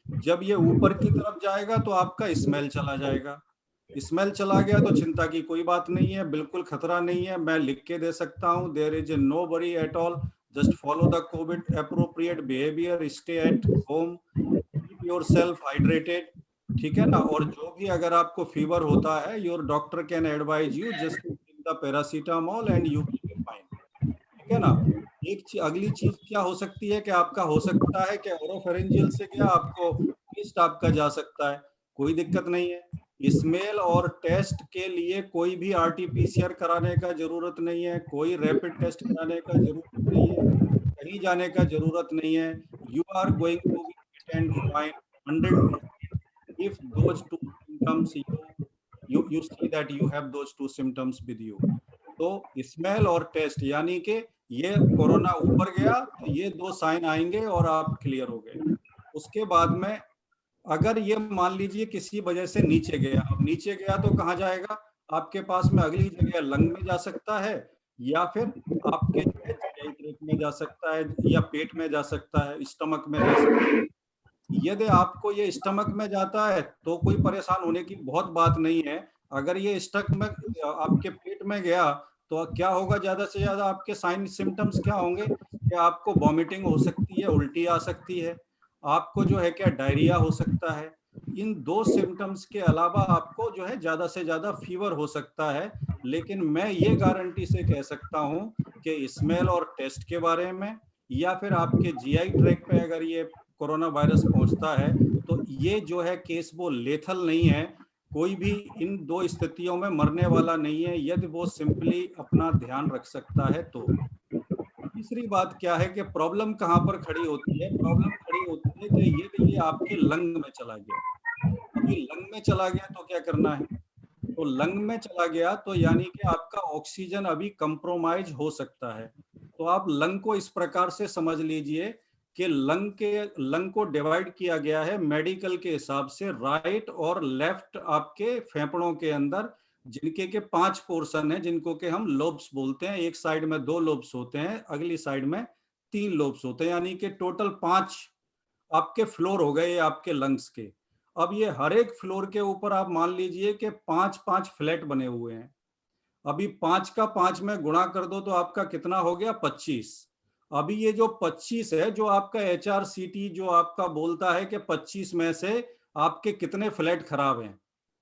जब ये ऊपर की तरफ जाएगा तो आपका स्मेल चला जाएगा। स्मेल चला गया तो चिंता की कोई बात नहीं है, बिल्कुल खतरा नहीं है, मैं लिख के दे सकता हूँ, there is no worry at all, just follow the COVID appropriate behaviour, stay at home, keep yourself hydrated, ठीक है ना। और जो भी अगर आपको फीवर होता है, your doctor can advise you just take the paracetamol and you will be fine, ठीक है ना। अगली चीज क्या हो सकती है कि आपका हो सकता है कि ओरोफेरेंजियल से क्या आपको टेस्ट आपका जा सकता है, कोई दिक्कत नहीं है। स्मेल और टेस्ट के लिए कोई भी आरटीपीसीआर कराने का जरूरत नहीं है, कोई रैपिड टेस्ट कराने का जरूरत नहीं है, कहीं जाने का जरूरत नहीं है। You are going to be fit and fine 100% if those two symptoms you see that you have those two symptoms with you। तो स्मेल और टेस्ट, यानी कि ये कोरोना ऊपर गया तो ये दो साइन आएंगे और आप क्लियर हो गए। उसके बाद में अगर ये मान लीजिए किसी वजह से नीचे गया, अब नीचे गया तो कहाँ जाएगा? आपके पास में अगली जगह लंग में जा सकता है, या फिर आपके GI ट्रैक्ट में जा सकता है, या पेट में जा सकता है, स्टमक में जा सकता है। यदि आपको ये स्टमक में जाता है तो कोई परेशान होने की बहुत बात नहीं है। अगर ये स्टमक में आपके पेट में गया तो क्या होगा? ज्यादा से ज्यादा आपके साइन सिम्टम्स क्या होंगे कि आपको वॉमिटिंग हो सकती है, उल्टी आ सकती है, आपको जो है क्या डायरिया हो सकता है। इन दो सिम्टम्स के अलावा आपको जो है ज्यादा से ज्यादा फीवर हो सकता है। लेकिन मैं ये गारंटी से कह सकता हूँ कि स्मेल और टेस्ट के बारे में, या फिर आपके GI ट्रैक्ट पे अगर ये कोरोना वायरस पहुंचता है तो ये जो है केस वो लेथल नहीं है, कोई भी इन दो स्थितियों में मरने वाला नहीं है, यदि वो सिंपली अपना ध्यान रख सकता है तो। तीसरी बात क्या है कि प्रॉब्लम कहाँ पर खड़ी होती है? प्रॉब्लम खड़ी होती है कि ये आपके लंग में चला गया। अभी लंग में चला गया तो क्या करना है? तो लंग में चला गया तो यानी कि आपका ऑक्सीजन अभी कंप्रोमाइज हो सकता है। तो आप लंग को इस प्रकार से समझ लीजिए कि लंग को डिवाइड किया गया है मेडिकल के हिसाब से, राइट और लेफ्ट आपके फेफड़ों के अंदर, जिनके के 5 पोर्शन है, जिनको के हम लोब्स बोलते हैं। एक साइड में 2 लोब्स होते हैं, अगली साइड में 3 लोब्स होते हैं, यानी कि टोटल 5 आपके फ्लोर हो गए आपके लंग्स के। अब ये हर एक फ्लोर के ऊपर आप मान लीजिए कि 5-5 फ्लैट बने हुए हैं। अभी 5 का 5 में गुणा कर दो तो आपका कितना हो गया? 25। अभी ये जो 25 है, जो आपका HRCT जो आपका बोलता है कि 25 में से आपके कितने फ्लैट खराब हैं,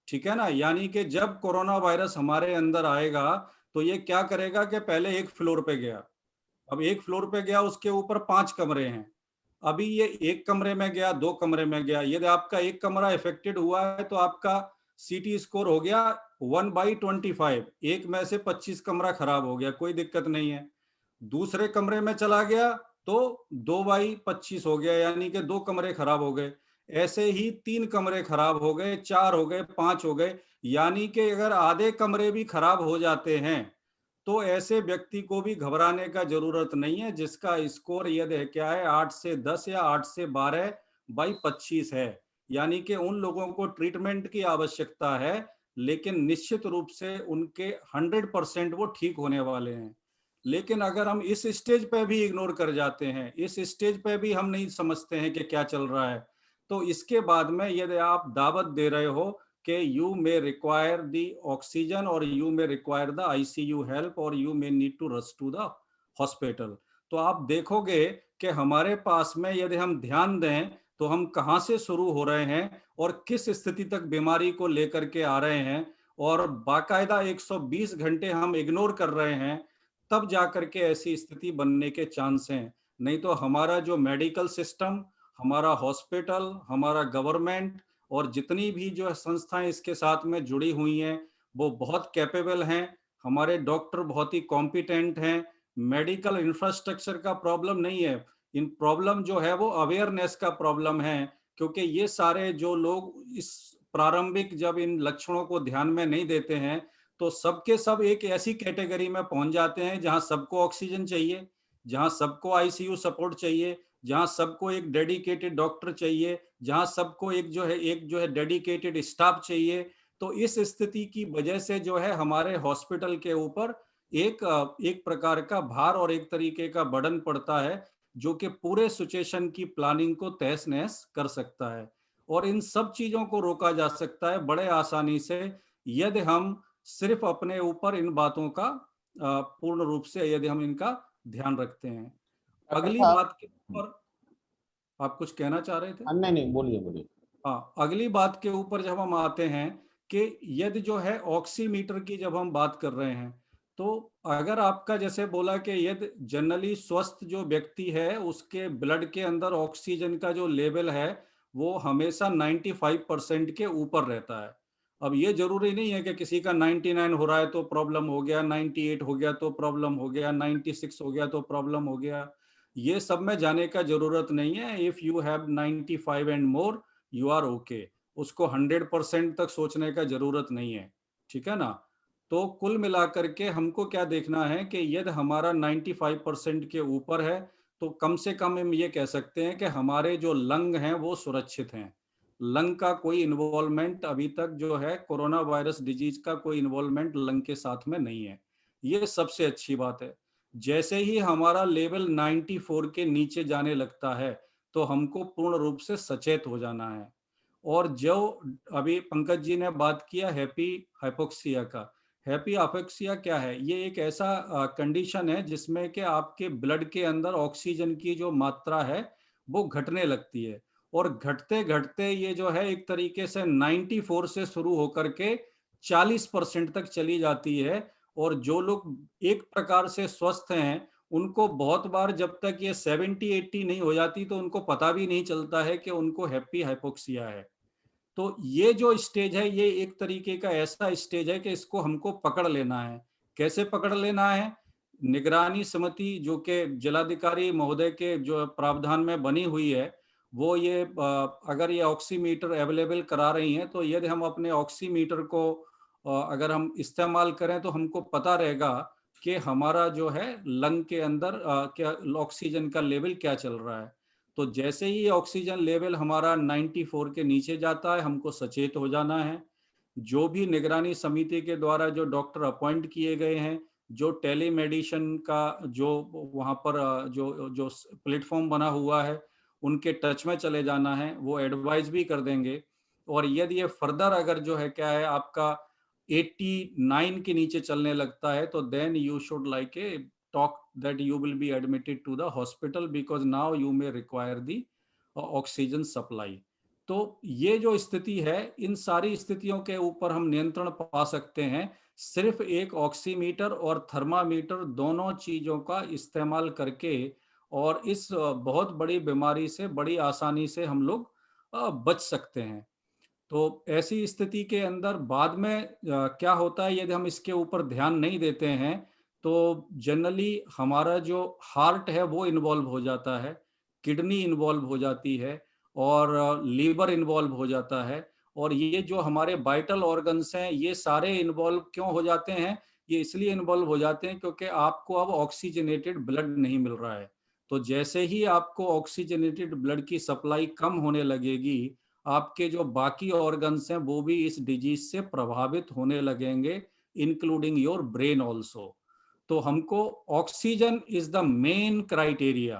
ठीक है ना। यानी कि जब कोरोना वायरस हमारे अंदर आएगा तो ये क्या करेगा कि पहले एक फ्लोर पे गया, अब एक फ्लोर पे गया, उसके ऊपर 5 कमरे हैं। अभी ये एक कमरे में गया, 2 कमरे में गया, यदि आपका एक कमरा इफेक्टेड हुआ है तो आपका CT स्कोर हो गया 1/25, एक में से 25 कमरा खराब हो गया, कोई दिक्कत नहीं है। दूसरे कमरे में चला गया तो 2/25 हो गया, यानी कि 2 कमरे खराब हो गए। ऐसे ही 3 कमरे खराब हो गए, 4 हो गए, 5 हो गए, यानी कि अगर आधे कमरे भी खराब हो जाते हैं तो ऐसे व्यक्ति को भी घबराने का जरूरत नहीं है, जिसका स्कोर यदि क्या है 8 से 10 या 8 से 12/25 है। यानी कि उन लोगों को ट्रीटमेंट की आवश्यकता है, लेकिन निश्चित रूप से उनके 100% वो ठीक होने वाले हैं। लेकिन अगर हम इस स्टेज पे भी इग्नोर कर जाते हैं, इस स्टेज पे भी हम नहीं समझते हैं कि क्या चल रहा है, तो इसके बाद में यदि आप दावत दे रहे हो कि you may require the oxygen और you may require the ICU help और you may need to rush to the hospital, तो आप देखोगे कि हमारे पास में यदि हम ध्यान दें तो हम कहाँ से शुरू हो रहे हैं और किस स्थिति तक बीमारी को लेकर के आ रहे हैं, और बाकायदा 120 घंटे हम इग्नोर कर रहे हैं, तब जाकर के ऐसी स्थिति बनने के चांस हैं। नहीं तो हमारा जो मेडिकल सिस्टम, हमारा हॉस्पिटल, हमारा गवर्नमेंट और जितनी भी जो संस्थाएं इसके साथ में जुड़ी हुई हैं वो बहुत कैपेबल हैं, हमारे डॉक्टर बहुत ही कॉम्पिटेंट हैं। मेडिकल इंफ्रास्ट्रक्चर का प्रॉब्लम नहीं है, इन प्रॉब्लम जो है वो अवेयरनेस का प्रॉब्लम है, क्योंकि ये सारे जो लोग इस प्रारंभिक जब इन लक्षणों को ध्यान में नहीं देते हैं तो सबके सब एक ऐसी कैटेगरी में पहुंच जाते हैं जहां सबको ऑक्सीजन चाहिए, जहां सबको आईसीयू सपोर्ट चाहिए, जहां सबको एक डेडिकेटेड डॉक्टर चाहिए, जहां सबको एक जो है डेडिकेटेड स्टाफ चाहिए। तो इस स्थिति की वजह से जो है हमारे हॉस्पिटल के ऊपर एक प्रकार का भार और एक तरीके का बर्डन पड़ता है, जो कि पूरे सिचुएशन की प्लानिंग को तहस नहस कर सकता है। और इन सब चीजों को रोका जा सकता है बड़े आसानी से यदि हम सिर्फ अपने ऊपर इन बातों का पूर्ण रूप से यदि हम इनका ध्यान रखते हैं। अगली बात के ऊपर आप कुछ कहना चाह रहे थे? नहीं नहीं, बोलिए बोलिए। हाँ, अगली बात के ऊपर जब हम आते हैं कि यदि जो है ऑक्सीमीटर की जब हम बात कर रहे हैं, तो अगर आपका जैसे बोला कि यदि जनरली स्वस्थ जो व्यक्ति है उसके ब्लड के अंदर ऑक्सीजन का जो लेवल है वो हमेशा 95% के ऊपर रहता है। अब ये जरूरी नहीं है कि किसी का 99 हो रहा है तो प्रॉब्लम हो गया, 98 हो गया तो प्रॉब्लम हो गया, 96 हो गया तो प्रॉब्लम हो गया। ये सब में जाने का जरूरत नहीं है। If you have 95 and more you are okay, उसको 100% तक सोचने का जरूरत नहीं है, ठीक है ना। तो कुल मिलाकर के हमको क्या देखना है कि यदि हमारा 95% के ऊपर है तो कम से कम हम ये कह सकते हैं कि हमारे जो लंग हैं वो सुरक्षित हैं। लंग का कोई इन्वॉल्वमेंट अभी तक जो है कोरोना वायरस डिजीज का कोई इन्वॉल्वमेंट लंग के साथ में नहीं है, ये सबसे अच्छी बात है। जैसे ही हमारा लेवल 94 के नीचे जाने लगता है तो हमको पूर्ण रूप से सचेत हो जाना है। और जो अभी पंकज जी ने बात किया हैप्पी हाइपोक्सिया का, हैप्पी हाइपोक्सिया क्या है? ये एक ऐसा कंडीशन है जिसमें कि आपके ब्लड के अंदर ऑक्सीजन की जो मात्रा है वो घटने लगती है, और घटते घटते ये जो है एक तरीके से 94 से शुरू होकर के 40% तक चली जाती है। और जो लोग एक प्रकार से स्वस्थ हैं उनको बहुत बार जब तक ये 70-80 नहीं हो जाती तो उनको पता भी नहीं चलता है कि उनको हैप्पी हाइपोक्सिया है। तो ये जो स्टेज है ये एक तरीके का ऐसा स्टेज है कि इसको हमको पकड़ लेना है। कैसे पकड़ लेना है? निगरानी समिति जो कि जिलाधिकारी महोदय के जो प्रावधान में बनी हुई है वो ये अगर ये ऑक्सीमीटर अवेलेबल करा रही हैं तो यदि हम अपने ऑक्सीमीटर को अगर हम इस्तेमाल करें तो हमको पता रहेगा कि हमारा जो है लंग के अंदर क्या ऑक्सीजन का लेवल क्या चल रहा है। तो जैसे ही ऑक्सीजन लेवल हमारा 94 के नीचे जाता है हमको सचेत हो जाना है। जो भी निगरानी समिति के द्वारा जो डॉक्टर अपॉइंट किए गए हैं, जो टेलीमेडिसिन का जो वहाँ पर जो जो प्लेटफॉर्म बना हुआ है उनके टच में चले जाना है, वो एडवाइस भी कर देंगे। और यदि ये फर्दर अगर जो है क्या है आपका 89 के नीचे चलने लगता है तो then you should like a talk that you will be admitted to the hospital because now you may require the oxygen supply। तो ये जो स्थिति है इन सारी स्थितियों के ऊपर हम नियंत्रण पा सकते हैं सिर्फ एक ऑक्सीमीटर और थर्मामीटर दोनों चीजों का इस्तेमाल करके, और इस बहुत बड़ी बीमारी से बड़ी आसानी से हम लोग बच सकते हैं। तो ऐसी स्थिति के अंदर बाद में क्या होता है यदि हम इसके ऊपर ध्यान नहीं देते हैं तो जनरली हमारा जो हार्ट है वो इन्वॉल्व हो जाता है, किडनी इन्वॉल्व हो जाती है और लीवर इन्वॉल्व हो जाता है। और ये जो हमारे वाइटल ऑर्गन्स हैं ये सारे इन्वॉल्व क्यों हो जाते हैं? ये इसलिए इन्वॉल्व हो जाते हैं क्योंकि आपको अब ऑक्सीजनेटेड ब्लड नहीं मिल रहा है। तो जैसे ही आपको ऑक्सीजनेटेड ब्लड की सप्लाई कम होने लगेगी आपके जो बाकी ऑर्गन्स हैं वो भी इस डिजीज से प्रभावित होने लगेंगे, इंक्लूडिंग योर ब्रेन ऑल्सो। तो हमको oxygen is the main criteria.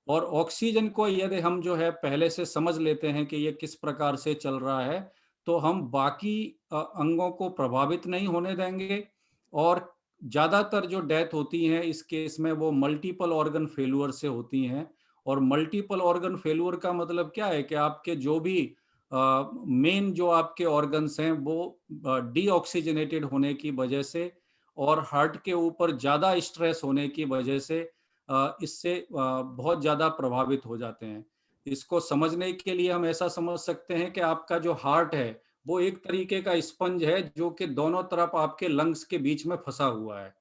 और ऑक्सीजन को यदि हम जो है पहले से समझ लेते हैं कि ये किस प्रकार से चल रहा है, तो हम बाकी अंगों को प्रभावित नहीं होने देंगे। और ज़्यादातर जो डेथ होती हैं इस केस में वो मल्टीपल ऑर्गन फेल्यूर से होती हैं। और मल्टीपल ऑर्गन फेल्यूर का मतलब क्या है कि आपके जो भी मेन जो आपके ऑर्गन्स हैं वो डीऑक्सीजनेटेड होने की वजह से और हार्ट के ऊपर ज़्यादा स्ट्रेस होने की वजह से इससे बहुत ज़्यादा प्रभावित हो जाते हैं। इसको समझने के लिए हम ऐसा समझ सकते हैं कि आपका जो हार्ट है वो एक तरीके का स्पंज है जो कि दोनों तरफ आपके लंग्स के बीच में फंसा हुआ है।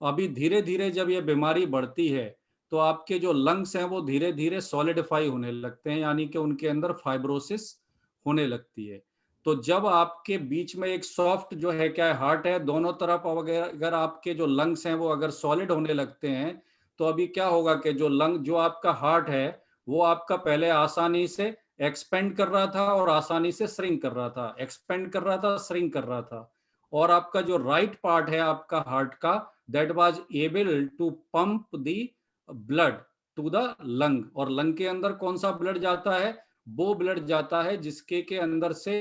अभी धीरे धीरे जब ये बीमारी बढ़ती है तो आपके जो लंग्स हैं वो धीरे धीरे सॉलिडिफाई होने लगते हैं, यानी कि उनके अंदर फाइब्रोसिस होने लगती है। तो जब आपके बीच में एक सॉफ्ट जो है क्या हार्ट है, दोनों तरफ अगर आपके जो लंग्स हैं वो अगर सॉलिड होने लगते हैं तो अभी क्या होगा कि जो आपका हार्ट है वो आपका पहले आसानी से एक्सपेंड कर रहा था और आसानी से श्रिंक कर रहा था, एक्सपेंड कर रहा था, श्रिंक कर रहा था। और आपका जो राइट पार्ट है आपका हार्ट का, that was able to pump the blood to the lung. और लंग के अंदर कौन सा ब्लड जाता है? वो ब्लड जाता है जिसके के अंदर से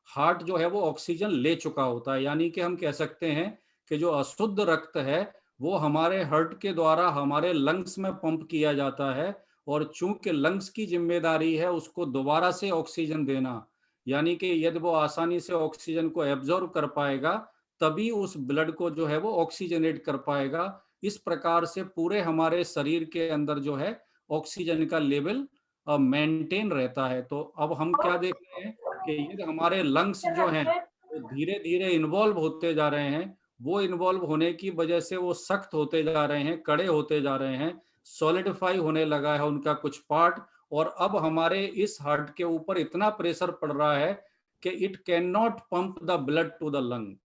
हार्ट जो है वो ऑक्सीजन ले चुका होता है। यानी कि हम कह सकते हैं कि जो अशुद्ध रक्त है वो हमारे हार्ट के द्वारा हमारे लंग्स में पंप किया जाता है। और चूंकि लंग्स की जिम्मेदारी है उसको दोबारा से ऑक्सीजन देना, यानी कि यदि वो आसानी से ऑक्सीजन को एब्जॉर्ब कर पाएगा तभी उस ब्लड को जो है वो ऑक्सीजनेट कर पाएगा। इस प्रकार से पूरे हमारे शरीर के अंदर जो है ऑक्सीजन का लेवल मेंटेन रहता है। तो अब हम क्या देख रहे हैं कि ये हमारे लंग्स जो हैं वो धीरे धीरे इन्वॉल्व होते जा रहे हैं। वो इन्वॉल्व होने की वजह से वो सख्त होते जा रहे हैं, कड़े होते जा रहे हैं, सॉलिडिफाई होने लगा है उनका कुछ पार्ट। और अब हमारे इस हार्ट के ऊपर इतना प्रेशर पड़ रहा है कि it can not pump the blood to the lung.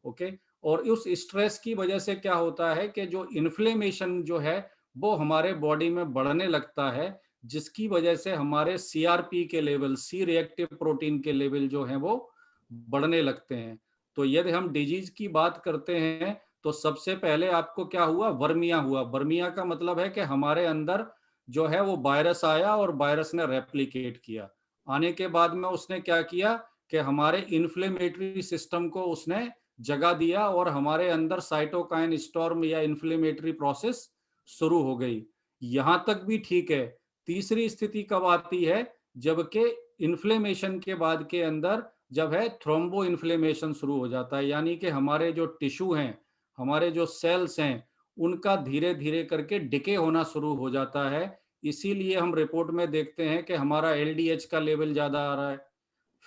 Okay. और उस स्ट्रेस की वजह से क्या होता है कि जो इन्फ्लेमेशन जो है वो हमारे बॉडी में बढ़ने लगता है, जिसकी वजह से हमारे सीआरपी के लेवल, सी रिएक्टिव प्रोटीन के लेवल जो है वो बढ़ने लगते हैं। तो यदि हम डिजीज की बात करते हैं तो सबसे पहले आपको क्या हुआ? वर्मिया हुआ। वर्मिया का मतलब है कि हमारे अंदर जो है वो वायरस आया और वायरस ने रेप्लिकेट किया। आने के बाद में उसने क्या किया कि हमारे इन्फ्लेमेटरी सिस्टम को उसने जगा दिया और हमारे अंदर साइटोकाइन स्टॉर्म या इन्फ्लेमेटरी प्रोसेस शुरू हो गई। यहां तक भी ठीक है। तीसरी स्थिति कब आती है? जबकि इन्फ्लेमेशन के बाद के अंदर जब है थ्रोम्बो इन्फ्लेमेशन शुरू हो जाता है, यानी कि हमारे जो टिश्यू हैं, हमारे जो सेल्स हैं, उनका धीरे धीरे करके डिके होना शुरू हो जाता है। इसीलिए हम रिपोर्ट में देखते हैं कि हमारा एलडीएच का लेवल ज्यादा आ रहा है,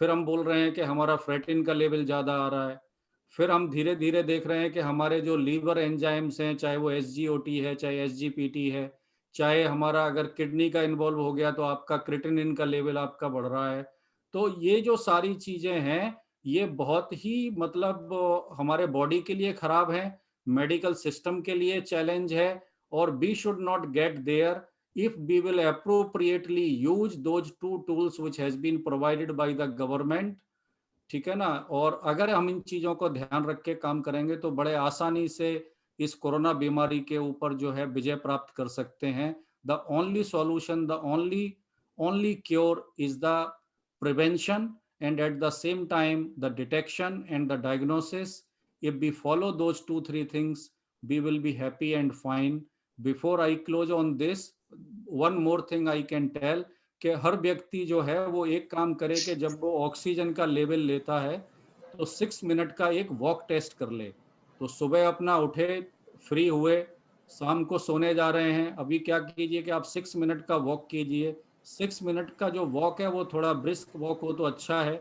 फिर हम बोल रहे हैं कि हमारा फ्रेटिन का लेवल ज्यादा आ रहा है, फिर हम धीरे धीरे देख रहे हैं कि हमारे जो लीवर एंजाइम्स हैं, चाहे वो एसजीओटी है, चाहे एसजीपीटी है, चाहे हमारा अगर किडनी का इन्वॉल्व हो गया तो आपका क्रिटिनिन का लेवल आपका बढ़ रहा है। तो ये जो सारी चीजें हैं ये बहुत ही मतलब हमारे बॉडी के लिए खराब है, मेडिकल सिस्टम के लिए चैलेंज है। और we should not get there if we will appropriately use those two tools which has been provided by the government। ठीक है ना? और अगर हम इन चीजों को ध्यान रख के काम करेंगे तो बड़े आसानी से इस कोरोना बीमारी के ऊपर जो है विजय प्राप्त कर सकते हैं। The only solution, the only cure is the prevention, and at the same time the detection and the diagnosis. If we follow those 2-3 things we will be happy and fine. Before I close on this, one more thing I can tell कि हर व्यक्ति जो है वो एक काम करे कि जब वो ऑक्सीजन का लेवल लेता है तो 6 मिनट का एक वॉक टेस्ट कर ले। तो सुबह अपना उठे, फ्री हुए, शाम को सोने जा रहे हैं, अभी क्या कीजिए कि आप 6 मिनट का वॉक कीजिए। 6 मिनट का जो वॉक है वो थोड़ा ब्रिस्क वॉक हो तो अच्छा है।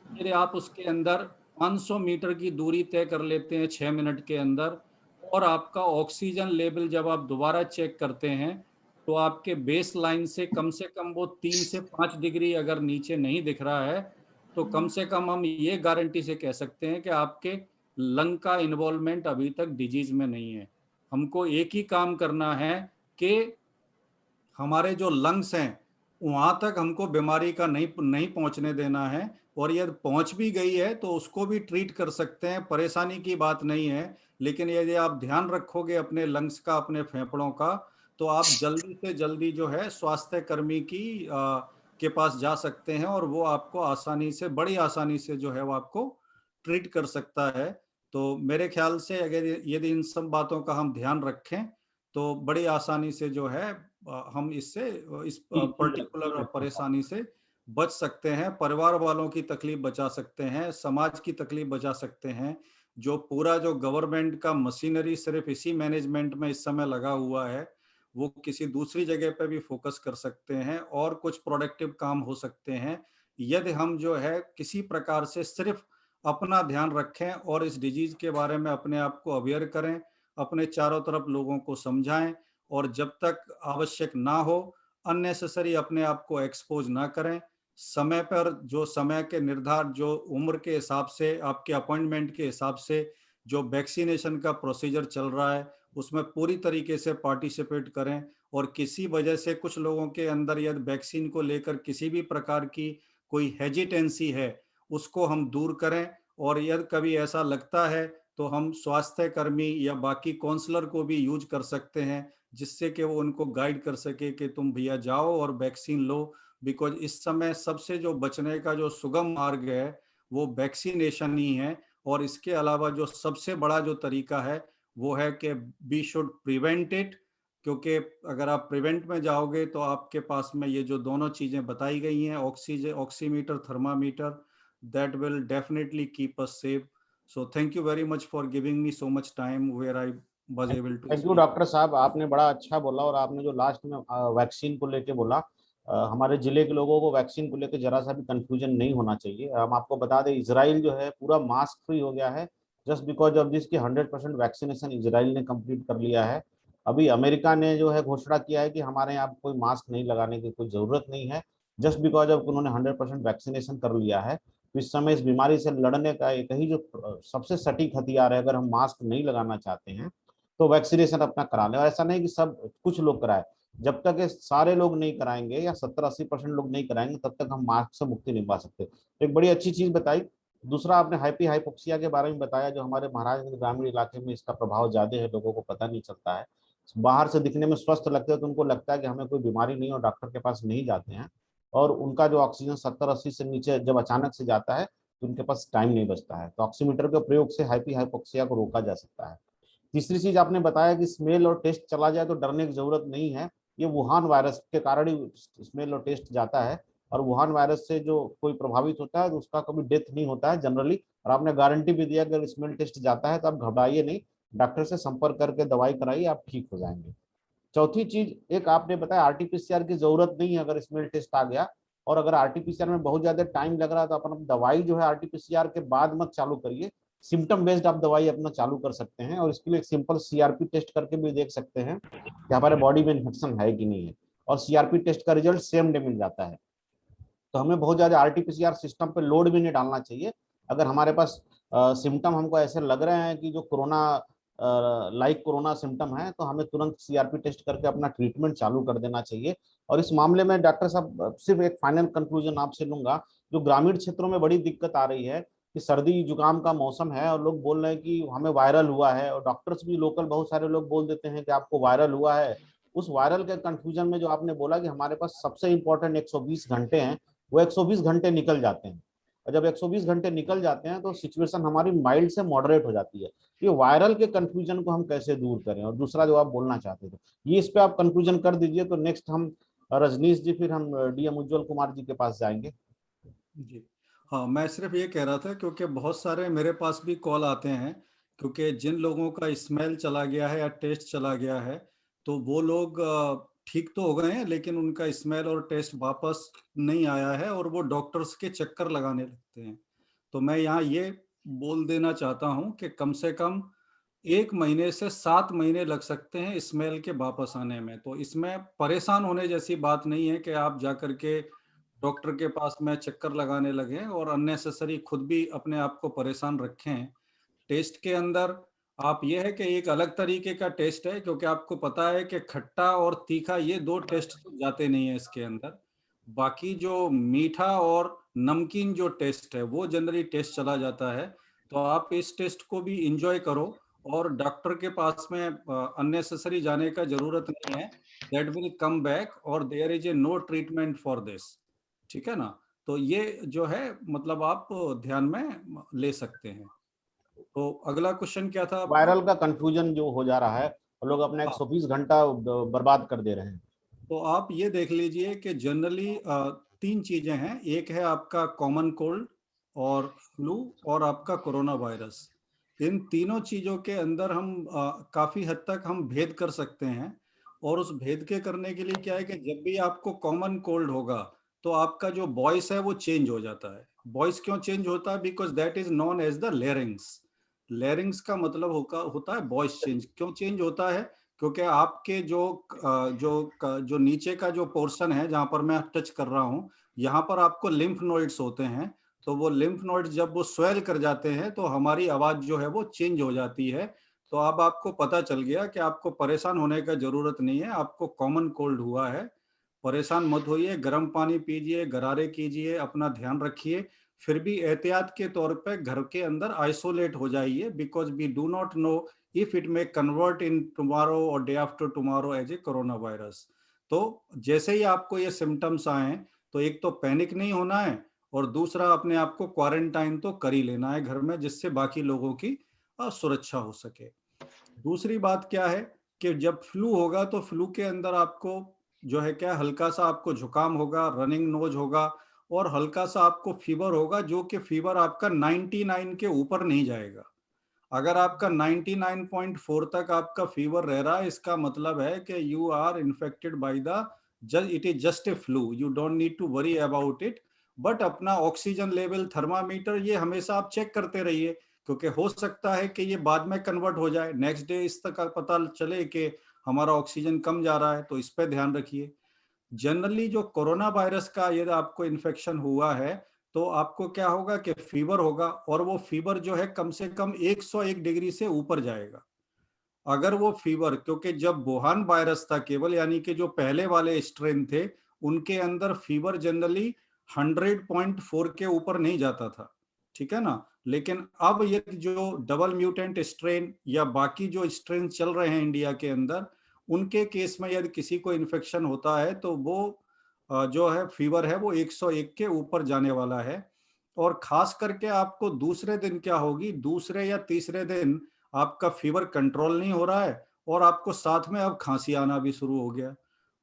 यदि आप उसके अंदर 500 मीटर की दूरी तय कर लेते हैं 6 मिनट के अंदर, और आपका ऑक्सीजन लेवल जब आप दोबारा चेक करते हैं तो आपके बेस लाइन से कम वो 3 से 5 डिग्री अगर नीचे नहीं दिख रहा है तो कम से कम हम ये गारंटी से कह सकते हैं कि आपके लंग का इन्वॉल्वमेंट अभी तक डिजीज में नहीं है। हमको एक ही काम करना है कि हमारे जो लंग्स हैं वहां तक हमको बीमारी का नहीं पहुंचने देना है। और यदि पहुंच भी गई है तो उसको भी ट्रीट कर सकते हैं, परेशानी की बात नहीं है। लेकिन यदि आप ध्यान रखोगे अपने लंग्स का, अपने फेफड़ों का, तो आप जल्दी से जल्दी जो है स्वास्थ्य कर्मी के पास जा सकते हैं और वो आपको आसानी से, बड़ी आसानी से जो है वो आपको ट्रीट कर सकता है। तो मेरे ख्याल से अगर यदि इन सब बातों का हम ध्यान रखें तो बड़ी आसानी से जो है हम इस पर्टिकुलर परेशानी से बच सकते हैं, परिवार वालों की तकलीफ बचा सकते हैं, समाज की तकलीफ बचा सकते हैं। जो पूरा जो गवर्नमेंट का मशीनरी सिर्फ इसी मैनेजमेंट में इस समय लगा हुआ है, वो किसी दूसरी जगह पे भी फोकस कर सकते हैं और कुछ प्रोडक्टिव काम हो सकते हैं यदि हम जो है किसी प्रकार से सिर्फ अपना ध्यान रखें और इस डिजीज के बारे में अपने आप को अवेयर करें, अपने चारों तरफ लोगों को समझाएं और जब तक आवश्यक ना हो अननेसेसरी अपने आप को एक्सपोज ना करें। समय पर जो समय के निर्धारित जो उम्र के हिसाब से, आपके अपॉइंटमेंट के हिसाब से जो वैक्सीनेशन का प्रोसीजर चल रहा है उसमें पूरी तरीके से पार्टिसिपेट करें और किसी वजह से कुछ लोगों के अंदर यदि वैक्सीन को लेकर किसी भी प्रकार की कोई हेजिटेंसी है उसको हम दूर करें और यदि कभी ऐसा लगता है तो हम स्वास्थ्य कर्मी या बाकी काउंसलर को भी यूज कर सकते हैं जिससे कि वो उनको गाइड कर सके कि तुम भैया जाओ और वैक्सीन लो। बिकॉज इस समय सबसे जो बचने का जो सुगम मार्ग है वो वैक्सीनेशन ही है और इसके अलावा जो सबसे बड़ा जो तरीका है वो है कि वी शुड प्रिवेंट इट, क्योंकि अगर आप प्रिवेंट में जाओगे तो आपके पास में ये जो दोनों चीजें बताई गई हैं, oxygen oximeter, thermometer, that will definitely keep us safe. So thank you very much for giving me so much time where I was able to thank you speak. Doctor साहब, आपने बड़ा अच्छा बोला और आपने जो लास्ट में वैक्सीन को लेके बोला, हमारे जिले के लोगों को वैक्सीन को लेके जरा सा भी कंफ्यूजन नहीं होना चाहिए। हम आपको बता दें इजराइल जो है पूरा मास्क फ्री हो गया है जस्ट बिकॉज ऑफ दिस की 100% वैक्सीनेशन इजराइल ने कंप्लीट कर लिया है। अभी अमेरिका ने जो है घोषणा किया है कि हमारे यहाँ कोई मास्क नहीं लगाने की कोई जरूरत नहीं है जस्ट बिकॉज ऑफ उन्होंने 100% वैक्सीनेशन कर लिया है। तो इस समय इस बीमारी से लड़ने का एक ही जो सबसे सटीक हथियार है, अगर हम मास्क नहीं लगाना चाहते हैं तो वैक्सीनेशन अपना करा लें। और ऐसा नहीं कि सब कुछ लोग कराए, जब तक ये सारे लोग नहीं कराएंगे या 70-80% लोग नहीं कराएंगे तब तक हम मास्क से मुक्ति नहीं पा सकते। तो एक बड़ी अच्छी चीज बताई। दूसरा आपने हाइपोक्सिया के बारे में बताया, जो हमारे महाराजगंज ग्रामीण इलाके में इसका प्रभाव ज्यादा है, लोगों को पता नहीं चलता है। बाहर से दिखने में स्वस्थ लगते हैं तो उनको लगता है कि हमें कोई बीमारी नहीं और डॉक्टर के पास नहीं जाते हैं और उनका जो ऑक्सीजन 70-80 से नीचे जब अचानक से जाता है तो उनके पास टाइम नहीं बचता है। तो ऑक्सीमीटर के प्रयोग से हाइपोक्सिया को रोका जा सकता है। तीसरी चीज आपने बताया कि स्मेल और टेस्ट चला जाए तो डरने की जरूरत नहीं है। ये वुहान वायरस के कारण ही स्मेल और टेस्ट जाता है और वुहान वायरस से जो कोई प्रभावित होता है तो उसका कभी डेथ नहीं होता है जनरली। और आपने गारंटी भी दिया कि अगर स्मेल टेस्ट जाता है तो आप घबराइए नहीं, डॉक्टर से संपर्क करके दवाई कराइए, आप ठीक हो जाएंगे। चौथी चीज एक आपने बताया आरटीपीसीआर की जरूरत नहीं है अगर स्मेल टेस्ट आ गया, और अगर आरटीपीसीआर में बहुत ज्यादा टाइम लग रहा है तो अपन दवाई जो है आरटीपीसीआर के बाद मत चालू करिए, सिम्टम बेस्ड आप दवाई अपना चालू कर सकते हैं। और इसके लिए एक सिंपल सीआरपी टेस्ट करके भी देख सकते हैं कि हमारे बॉडी में इन्फेक्शन है कि नहीं है, और सीआरपी टेस्ट का रिजल्ट सेम डे मिल जाता है। तो हमें बहुत ज्यादा आरटीपीसीआर सिस्टम पे लोड भी नहीं डालना चाहिए। अगर हमारे पास सिम्टम हमको ऐसे लग रहे हैं कि जो कोरोना लाइक कोरोना सिम्टम है तो हमें तुरंत सीआरपी टेस्ट करके अपना ट्रीटमेंट चालू कर देना चाहिए। और इस मामले में डॉक्टर साहब सिर्फ एक फाइनल कंक्लूजन आपसे लूंगा, जो ग्रामीण क्षेत्रों में बड़ी दिक्कत आ रही है कि सर्दी जुकाम का मौसम है और लोग बोल रहे हैं कि हमें वायरल हुआ है, और डॉक्टर्स भी लोकल बहुत सारे लोग बोल देते हैं कि आपको वायरल हुआ है। उस वायरल के कंफ्यूजन में जो आपने बोला कि हमारे पास सबसे इंपॉर्टेंट 120 घंटे हैं, वो 120 घंटे निकल जाते हैं, और जब 120 घंटे निकल जाते हैं तो सिचुएशन हमारी माइल्ड से मॉडरेट हो जाती है। ये वायरल के कंफ्यूजन को हम कैसे दूर करें, और दूसरा जो आप बोलना चाहते थे ये इस पे आप कंक्लूजन कर दीजिए, तो नेक्स्ट हम रजनीश जी फिर हम डीएम उज्जवल कुमार जी के पास जाएंगे। जी हाँ, मैं सिर्फ ये कह रहा था क्योंकि बहुत सारे मेरे पास भी कॉल आते हैं, क्योंकि जिन लोगों का स्मेल चला गया है या टेस्ट चला गया है तो वो लोग ठीक तो हो गए हैं लेकिन उनका स्मेल और टेस्ट वापस नहीं आया है और वो डॉक्टर्स के चक्कर लगाने लगते हैं। तो मैं यहाँ ये बोल देना चाहता हूँ कि कम से कम 1 महीने से 7 महीने लग सकते हैं स्मेल के वापस आने में। तो इसमें परेशान होने जैसी बात नहीं है कि आप जाकर के डॉक्टर के पास में चक्कर लगाने लगे और अननेसेसरी खुद भी अपने आप को परेशान रखें। टेस्ट के अंदर आप ये है कि एक अलग तरीके का टेस्ट है, क्योंकि आपको पता है कि खट्टा और तीखा ये 2 टेस्ट तो जाते नहीं है इसके अंदर। बाकी जो मीठा और नमकीन जो टेस्ट है वो जनरली टेस्ट चला जाता है। तो आप इस टेस्ट को भी इंजॉय करो और डॉक्टर के पास में अननेसेसरी जाने का जरूरत नहीं है। दैट विल कम बैक और there is a no treatment for this. ठीक है ना, तो ये जो है मतलब आप ध्यान में ले सकते हैं। तो अगला क्वेश्चन क्या था आपका? वायरल का कंफ्यूजन जो हो जा रहा है, लोग अपना 120 घंटा बर्बाद कर दे रहे हैं। तो आप ये देख लीजिए कि जनरली 3 चीजें हैं, एक है आपका कॉमन कोल्ड और फ्लू और आपका कोरोना वायरस। इन तीनों चीजों के अंदर हम काफी हद तक हम भेद कर सकते हैं। और उस भेद के करने के लिए क्या है कि जब भी आपको कॉमन कोल्ड होगा तो आपका जो वॉइस है वो चेंज हो जाता है। वॉइस क्यों चेंज होता है? Because that is known as the larynx. Larynx का मतलब होता है वॉइस चेंज। क्यों चेंज होता है? क्योंकि आपके जो नीचे का जो पोर्शन है जहां पर मैं टच कर रहा हूं, यहाँ पर आपको लिम्फ नोड्स होते हैं। तो वो लिम्फ नोड्स जब वो स्वेल कर जाते हैं तो हमारी आवाज जो है वो चेंज हो जाती है। तो अब आपको पता चल गया कि आपको परेशान होने का जरूरत नहीं है, आपको कॉमन कोल्ड हुआ है। परेशान मत होइए, गर्म पानी पीजिए, गरारे कीजिए, अपना ध्यान रखिए। फिर भी एहतियात के तौर पे घर के अंदर आइसोलेट हो जाइए, because we do not know if it may convert in tomorrow or day after tomorrow as a corona virus. तो जैसे ही आपको ये सिम्टम्स आए तो एक तो पैनिक नहीं होना है और दूसरा अपने आप को क्वारंटाइन तो कर ही लेना है घर में, जिससे बाकी लोगों की सुरक्षा हो सके। दूसरी बात क्या है कि जब फ्लू होगा तो फ्लू के अंदर आपको जो है क्या, हल्का सा आपको जुकाम होगा, रनिंग नोज होगा और हल्का सा आपको फीवर होगा, जो कि फीवर आपका 99 के ऊपर नहीं जाएगा। अगर आपका 99.4 तक आपका फीवर रह रहा है, इसका मतलब है कि you are infected by the it is just a flu, you don't need to worry about it. But अपना ऑक्सीजन लेवल, थर्मामीटर ये हमेशा आप चेक करते रहिए, क्योंकि हो सकता है कि ये बाद में कन्वर्ट हो जाए, नेक्स्ट डे इस तक का पता चले कि हमारा ऑक्सीजन कम जा रहा है, तो इस पे ध्यान रखिए। जनरली जो कोरोना वायरस का यदि आपको इन्फेक्शन हुआ है तो आपको क्या होगा कि फीवर होगा, और वो फीवर जो है कम से कम 101 डिग्री से ऊपर जाएगा। अगर वो फीवर, क्योंकि जब वुहान वायरस था केवल, यानी कि जो पहले वाले स्ट्रेन थे, उनके अंदर फीवर जनरली 100.4 के ऊपर नहीं जाता था। ठीक है ना, लेकिन अब ये जो डबल म्यूटेंट स्ट्रेन या बाकी जो स्ट्रेन चल रहे हैं इंडिया के अंदर, उनके केस में यदि किसी को इन्फेक्शन होता है तो वो जो है फीवर है वो 101 के ऊपर जाने वाला है। और खास करके आपको दूसरे दिन क्या होगी, दूसरे या तीसरे दिन आपका फीवर कंट्रोल नहीं हो रहा है और आपको साथ में अब खांसी आना भी शुरू हो गया।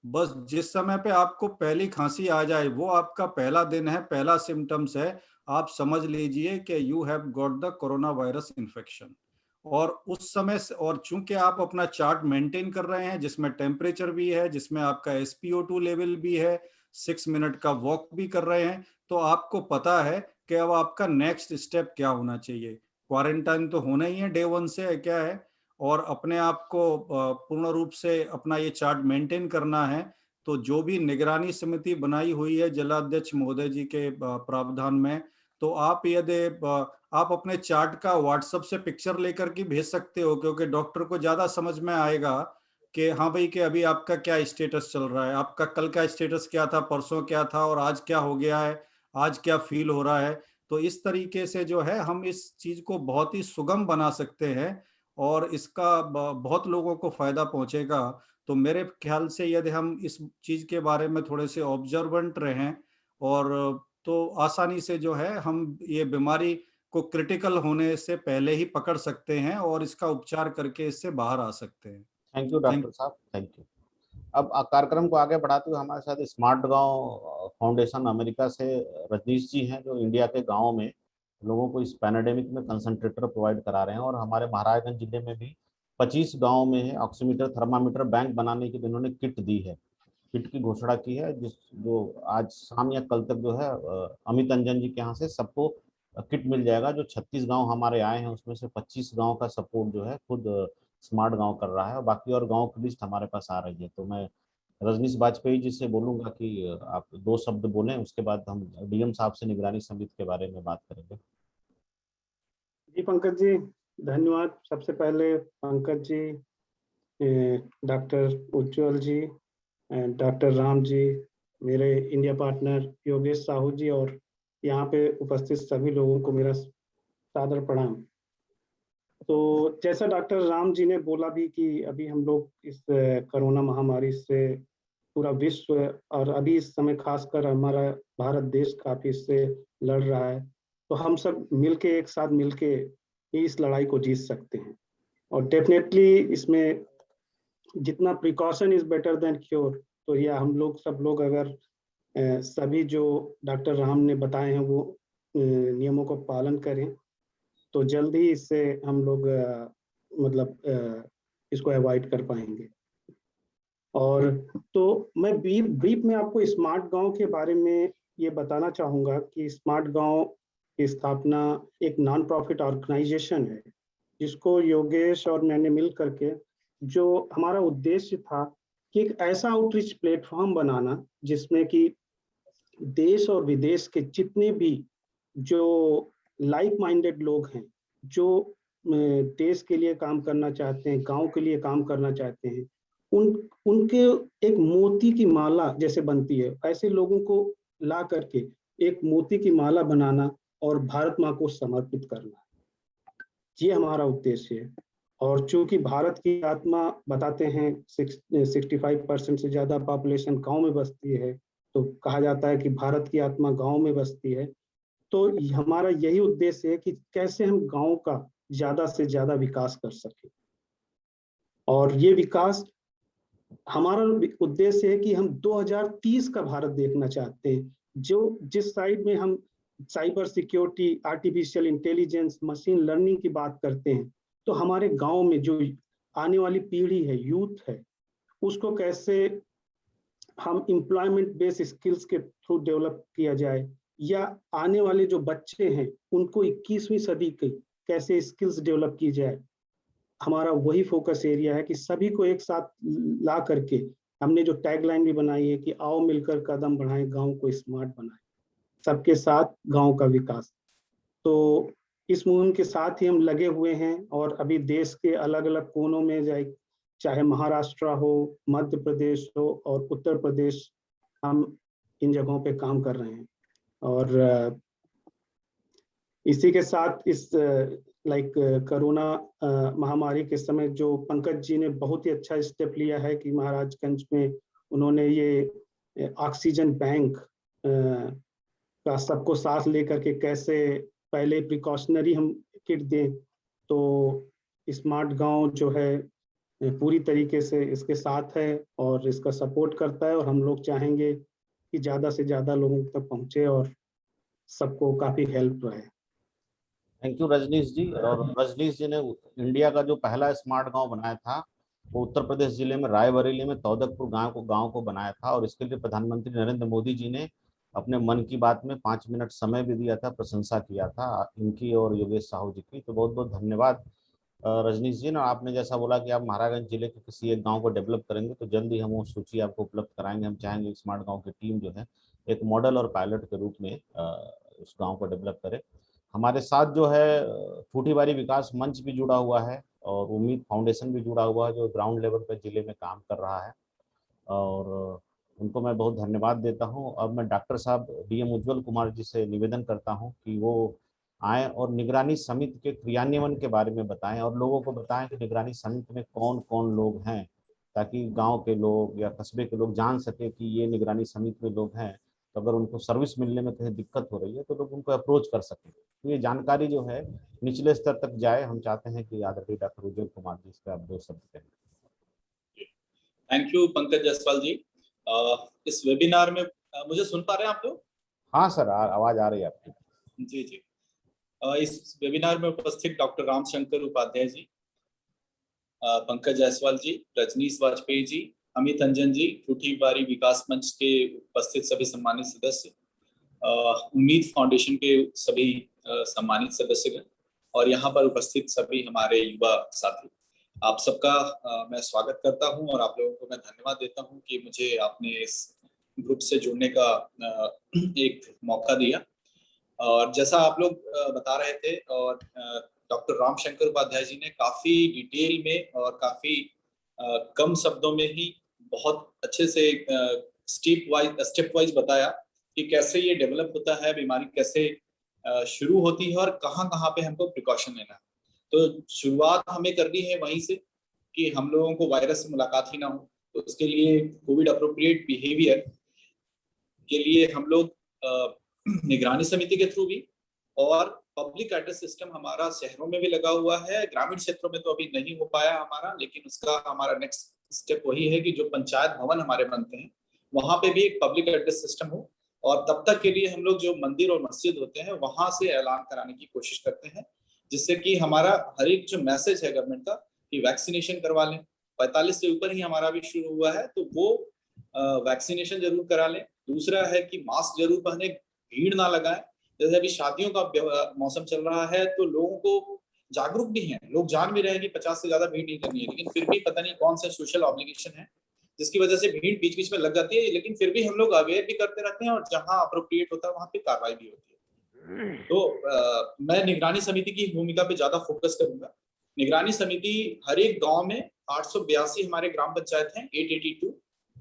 बस जिस समय पे आपको पहली खांसी आ जाए वो आपका पहला दिन है, पहला सिम्टम्स है, आप समझ लीजिए कि you have got the corona virus infection. और उस समय से, और चूंकि आप अपना चार्ट मेंटेन कर रहे हैं जिसमें टेम्परेचर भी है, जिसमें आपका SpO2 लेवल भी है, 6 मिनट का वॉक भी कर रहे हैं, तो आपको पता है कि अब आपका नेक्स्ट स्टेप क्या होना चाहिए। क्वारंटाइन तो होना ही है डे 1 से, क्या है, और अपने आप को पूर्ण रूप से अपना ये चार्ट मेंटेन करना है। तो जो भी निगरानी समिति बनाई हुई है जिलाध्यक्ष महोदय जी के प्रावधान में, तो आप यदि आप अपने चार्ट का व्हाट्सएप से पिक्चर लेकर के भेज सकते हो, क्योंकि डॉक्टर को ज्यादा समझ में आएगा कि हाँ भाई कि अभी आपका क्या स्टेटस चल रहा है, आपका कल का स्टेटस क्या था, परसों क्या था और आज क्या हो गया है, आज क्या फील हो रहा है। तो इस तरीके से जो है हम इस चीज को बहुत ही सुगम बना सकते हैं और इसका बहुत लोगों को फायदा पहुंचेगा। तो मेरे ख्याल से यदि हम इस चीज के बारे में थोड़े से ऑब्जर्वेंट रहें और तो आसानी से जो है हम ये बीमारी को क्रिटिकल होने से पहले ही पकड़ सकते हैं और इसका उपचार करके इससे बाहर आ सकते हैं। थैंक यू थैंक डॉक्टर साहब, थैंक यू। अब कार्यक्रम को आगे बढ़ाते हुए हमारे साथ स्मार्ट गांव फाउंडेशन अमेरिका से रजनीश जी हैं, जो इंडिया के गांवों में लोगों को इस पैंडेमिक में कंसंट्रेटर प्रोवाइड करा रहे हैं। और हमारे महाराजगंज जिले में भी 25 गांव में है ऑक्सीमीटर थर्मामीटर बैंक बनाने की इन्होंने किट दी है, किट की घोषणा की है, जिस जो आज शाम या कल तक जो है अमित अंजन जी के यहाँ से सबको किट मिल जाएगा। जो 36 गांव हमारे आए हैं उसमें से 25 गांव का सपोर्ट जो है खुद स्मार्ट गांव कर रहा है, और बाकी और गांव की लिस्ट हमारे पास आ रही है। तो मैं रजनीश बाजपेयी जी से बोलूंगा कि आप 2 शब्द बोलें, उसके बाद हम DM साहब से निगरानी समिति के बारे में बात करेंगे। जी पंकज जी, धन्यवाद। सबसे पहले पंकज जी, डॉक्टर उज्जवल जी, डॉक्टर राम जी, मेरे इंडिया पार्टनर योगेश साहू जी और यहाँ पे उपस्थित सभी लोगों को मेरा सादर प्रणाम। तो जैसा डॉक्टर राम जी ने बोला भी कि अभी हम लोग इस कोरोना महामारी से पूरा विश्व और अभी इस समय खासकर हमारा भारत देश काफी इससे लड़ रहा है, तो हम सब मिलके एक साथ मिलके ही इस लड़ाई को जीत सकते हैं। और डेफिनेटली इसमें जितना precaution is better than cure, तो यह हम लोग सब लोग अगर सभी जो डॉक्टर राम ने बताए हैं वो नियमों को पालन करें तो जल्द ही इससे हम लोग मतलब इसको अवॉइड कर पाएंगे। और तो मैं ब्रीफ में आपको स्मार्ट गांव के बारे में ये बताना चाहूँगा कि स्मार्ट गांव की स्थापना एक नॉन प्रॉफिट ऑर्गेनाइजेशन है, जिसको योगेश और मैंने मिल करके, जो हमारा उद्देश्य था कि एक ऐसा आउटरीच प्लेटफॉर्म बनाना जिसमें कि देश और विदेश के जितने भी जो लाइक माइंडेड लोग हैं, जो देश के लिए काम करना चाहते हैं, गांव के लिए काम करना चाहते हैं, उनके एक मोती की माला जैसे बनती है, ऐसे लोगों को ला करके एक मोती की माला बनाना और भारत माँ को समर्पित करना, ये हमारा उद्देश्य है। और चूंकि भारत की आत्मा बताते हैं 65% से ज्यादा पॉपुलेशन गांव में बसती है, तो कहा जाता है कि भारत की आत्मा गांव में बसती है। तो हमारा यही उद्देश्य है कि कैसे हम गांव का ज्यादा से ज्यादा विकास कर सकें। और ये विकास हमारा उद्देश्य है कि हम 2030 का भारत देखना चाहते हैं, जो जिस साइड में हम cyber security, artificial intelligence, machine learning की बात करते हैं, तो हमारे गांव में जो आने वाली पीढ़ी है, यूथ है, उसको कैसे हम एम्प्लॉयमेंट बेस्ड स्किल्स के थ्रू डेवलप किया जाए, या आने वाले जो बच्चे हैं उनको 21वीं सदी के कैसे स्किल्स डेवलप की जाए। हमारा वही फोकस एरिया है कि सभी को एक साथ ला करके हमने जो टैगलाइन भी बनाई है कि आओ मिलकर कदम बढ़ाएं, गांव को स्मार्ट बनाएं, सबके साथ गांव का विकास। तो इस मुहिम के साथ ही हम लगे हुए हैं और अभी देश के अलग अलग कोनों में चाहे महाराष्ट्र हो, मध्य प्रदेश हो और उत्तर प्रदेश, हम इन जगहों पे काम कर रहे हैं। और इसी के साथ इस कोरोना महामारी के समय जो पंकज जी ने बहुत ही अच्छा स्टेप लिया है कि महाराजगंज में उन्होंने ये ऑक्सीजन बैंक का सबको साथ लेकर के कैसे पहले प्रिकॉशनरी हम किट दें, तो स्मार्ट गांव जो है पूरी तरीके से इसके साथ है और इसका सपोर्ट करता है, और हम लोग चाहेंगे कि ज़्यादा से ज़्यादा लोगों तक पहुँचे और सबको काफ़ी हेल्प रहे। थैंक यू रजनीश जी। और रजनीश जी ने इंडिया का जो पहला स्मार्ट गांव बनाया था वो उत्तर प्रदेश जिले में रायबरेली में तौदकपुर गांव को बनाया था, और इसके लिए प्रधानमंत्री नरेंद्र मोदी जी ने अपने मन की बात में 5 मिनट समय भी दिया था, प्रशंसा किया था इनकी और योगेश साहू जी की। तो बहुत बहुत धन्यवाद रजनीश जी ने। आपने जैसा बोला कि आप महाराजगंज जिले के किसी एक गाँव को डेवलप करेंगे तो जल्दी हम वो सूची आपको उपलब्ध कराएंगे। हम चाहेंगे स्मार्ट गाँव की टीम जो है एक मॉडल और पायलट के रूप में उस गाँव को डेवलप करे। हमारे साथ जो है फूटीबारी विकास मंच भी जुड़ा हुआ है और उम्मीद फाउंडेशन भी जुड़ा हुआ है, जो ग्राउंड लेवल पर जिले में काम कर रहा है, और उनको मैं बहुत धन्यवाद देता हूं। अब मैं डॉक्टर साहब डीएम उज्जवल कुमार जी से निवेदन करता हूं कि वो आए और निगरानी समिति के क्रियान्वयन के बारे में बताएं और लोगों को बताएं कि निगरानी समिति में कौन कौन लोग हैं, ताकि गांव के लोग या कस्बे के लोग जान सके कि ये निगरानी समिति में लोग हैं, तो अगर उनको सर्विस मिलने में कहीं दिक्कत हो रही है तो लोग उनको अप्रोच कर सकें। तो ये जानकारी जो है निचले स्तर तक जाए। हम चाहते हैं कि आदरणीय डॉक्टर उज्जवल कुमार जी इस पर आप 2 शब्द कहें। थैंक यू पंकज जायसवाल जी। इस वेबिनार में मुझे सुन पा रहे हैं आप लोग? हाँ सर, आवाज आ रही है आपकी। जी जी। इस वेबिनार में उपस्थित डॉक्टर रामशंकर उपाध्याय जी, पंकज जायसवाल जी, रजनीश वाजपेयी जी, अमित अंजन जी, फूटीबारी विकास मंच के उपस्थित सभी सम्मानित सदस्य, उम्मीद फाउंडेशन के सभी सम्मानित सदस्यगण और यहाँ पर उपस्थित सभी हमारे युवा साथी, आप सबका मैं स्वागत करता हूँ और आप लोगों को मैं धन्यवाद देता हूँ कि मुझे आपने इस ग्रुप से जुड़ने का एक मौका दिया। और जैसा आप लोग बता रहे थे, और डॉक्टर रामशंकर उपाध्याय जी ने काफी डिटेल में और काफी कम शब्दों में ही बहुत अच्छे से स्टेप वाइज बताया कि कैसे ये डेवलप होता है, बीमारी कैसे शुरू होती है और कहाँ पे हमको प्रिकॉशन लेना है। तो शुरुआत हमें करनी है वहीं से कि हम लोगों को वायरस से मुलाकात ही ना हो। तो उसके लिए कोविड अप्रोप्रिएट बिहेवियर के लिए हम लोग निगरानी समिति के थ्रू भी, और पब्लिक एड्रेस सिस्टम हमारा शहरों में भी लगा हुआ है, ग्रामीण क्षेत्रों में तो अभी नहीं हो पाया हमारा, लेकिन उसका हमारा नेक्स्ट स्टेप वही है कि जो पंचायत भवन हमारे बनते हैं वहां पे भी एक पब्लिक एड्रेस सिस्टम हो। और तब तक के लिए हम लोग जो मंदिर और मस्जिद होते हैं वहां से ऐलान कराने की कोशिश करते हैं, जिससे कि हमारा हर एक जो मैसेज है गवर्नमेंट का कि वैक्सीनेशन करवा लें, 45 से ऊपर ही हमारा भी शुरू हुआ है तो वो वैक्सीनेशन जरूर करा लें। दूसरा है कि मास्क जरूर पहने, भीड़ ना लगाएं। जैसे अभी शादियों का मौसम चल रहा है तो लोगों को जागरूक भी हैं, लोग जान भी रहे हैं कि 50 से ज्यादा भीड़ नहीं करनी है, लेकिन फिर भी पता नहीं कौन सा सोशल ऑब्लिगेशन है जिसकी वजह से भीड़ बीच बीच में लग जाती है, लेकिन फिर भी हम लोग अवेयर भी करते रहते हैं और जहां अप्रोप्रिएट होता है वहां पे कार्रवाई भी होती है। तो मैं निगरानी समिति की भूमिका पे ज्यादा फोकस करूंगा। निगरानी समिति हर एक गांव में 882 हमारे ग्राम पंचायत हैं, 882